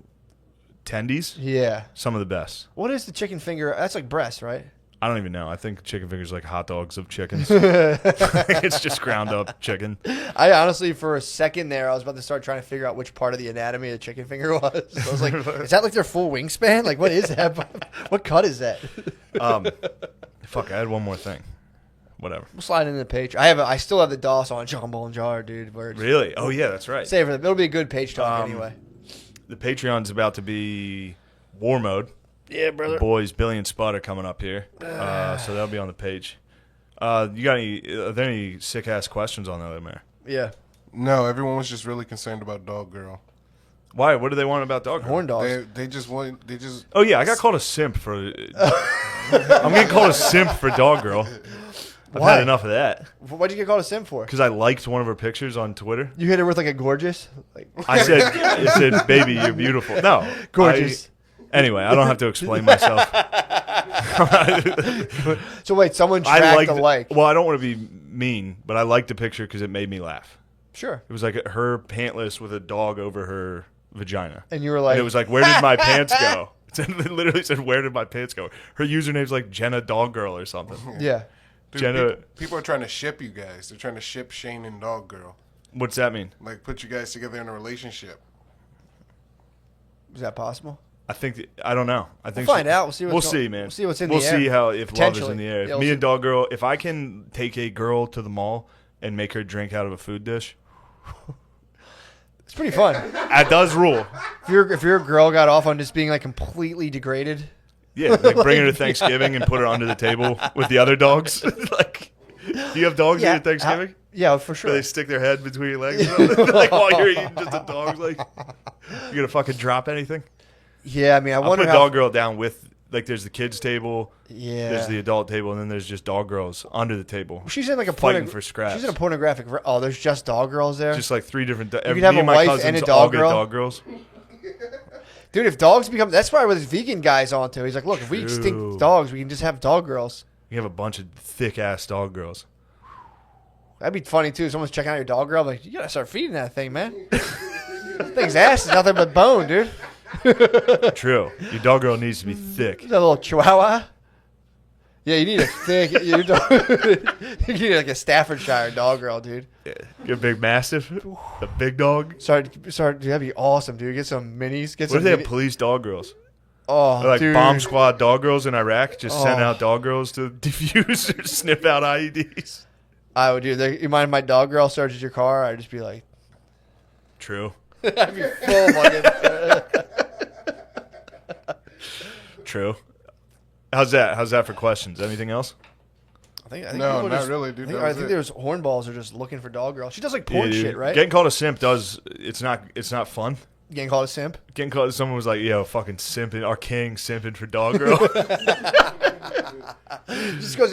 tendies, Yeah. some of the best. What is the chicken finger? That's like breast, right? I don't even know. I think chicken fingers are like hot dogs of chickens. It's just ground up chicken. I honestly, for a second there, I was about to start trying to figure out which part of the anatomy the chicken finger was. I was like, is that like their full wingspan? Like, what is that? What cut is that? Fuck, I had one more thing. Whatever. We'll slide into the page. I still have the DOS on Jumbo and Jar, dude. Where it's Really? Oh yeah, that's right. save for them. It'll be a good page talk anyway. The Patreon's about to be war mode. Yeah, The brother. boys, Billy and Spud are coming up here, so that'll be on the page. You got any? Are there any sick ass questions on that, Mayor? Yeah. No, everyone was just really concerned about Dog Girl. Why? What do they want about dog? Horn dogs. They just want. They just. Oh yeah, I got called a simp for. I'm getting called a simp for Dog Girl. I've Why? had enough of that What'd you get called a sim for? because I liked one of her pictures on Twitter. You hit her with like a gorgeous? Like, I said, baby, you're beautiful. No, gorgeous. Anyway, I don't have to explain myself. So wait, someone I tracked liked. a like. Well, I don't want to be mean, but I liked the picture because it made me laugh. Sure. It was like her pantless with a dog over her vagina. And you were like, And it was like, where did my pants go? It literally said, where did my pants go? Her username's like Jenna Dog Girl or something. yeah. Dude, Jenna, people are trying to ship you guys. They're trying to ship Shane and Dog Girl. what's that mean? Like put you guys together in a relationship. Is that possible? I think I don't know. I think We'll find out. We'll see. We'll see, man. We'll see what's in We'll the air. see how if love is in Potentially. the air. If Yeah, we'll me see. and Dog Girl, if I can take a girl to the mall and make her drink out of a food dish, It's pretty fun. that does rule. If your girl got off on just being like completely degraded, Yeah, like bring her to Thanksgiving and put her under the table with the other dogs. Like, do you have dogs at your Thanksgiving? yeah, for Where sure. they stick their head between your legs, like while you're eating just a dog's like. You gonna fucking drop anything? Yeah, I mean, I I'll wonder put how. Dog Girl down with like there's the kids table, Yeah. there's the adult table, and then there's just dog girls under the table. She's in like a fighting for scraps. She's in a pornographic. Oh, there's just dog girls there. Just like three different. could Me have a and my wife cousins and a all dog get girl? dog girls. Dude, if dogs become, that's why with vegan guys onto. He's like, look, if we True. extinct dogs, we can just have dog girls. You have a bunch of thick ass dog girls. That'd be funny too. Someone's checking out your dog girl, like, you gotta start feeding that thing, man. That thing's ass is nothing but bone, dude. True. Your dog girl needs to be thick. Is that a little chihuahua? Yeah, you need a thick. Your dog, you need like a Staffordshire dog girl, dude. Yeah. Get a big mastiff, a big dog. Dude, that'd be awesome, dude. Get some minis. Get What some. if they have mini- police dog girls? oh, They're like dude. bomb squad dog girls in Iraq. Just send Oh. out dog girls to defuse or sniff out IEDs. I would do. You mind if my dog girl searches your car? I'd just be like, True. I'd be full fucking. True. How's that? How's that for questions? Anything else? I think No, people not just- really, dude. I think, That I was think it. there's hornballs are just looking for dog girl. She does like porn Yeah, dude. shit, right? Getting called a simp does. It's not fun. Getting called a simp. Getting called. Someone was like, "Yo, fucking simping, our king simping for dog girl." Just goes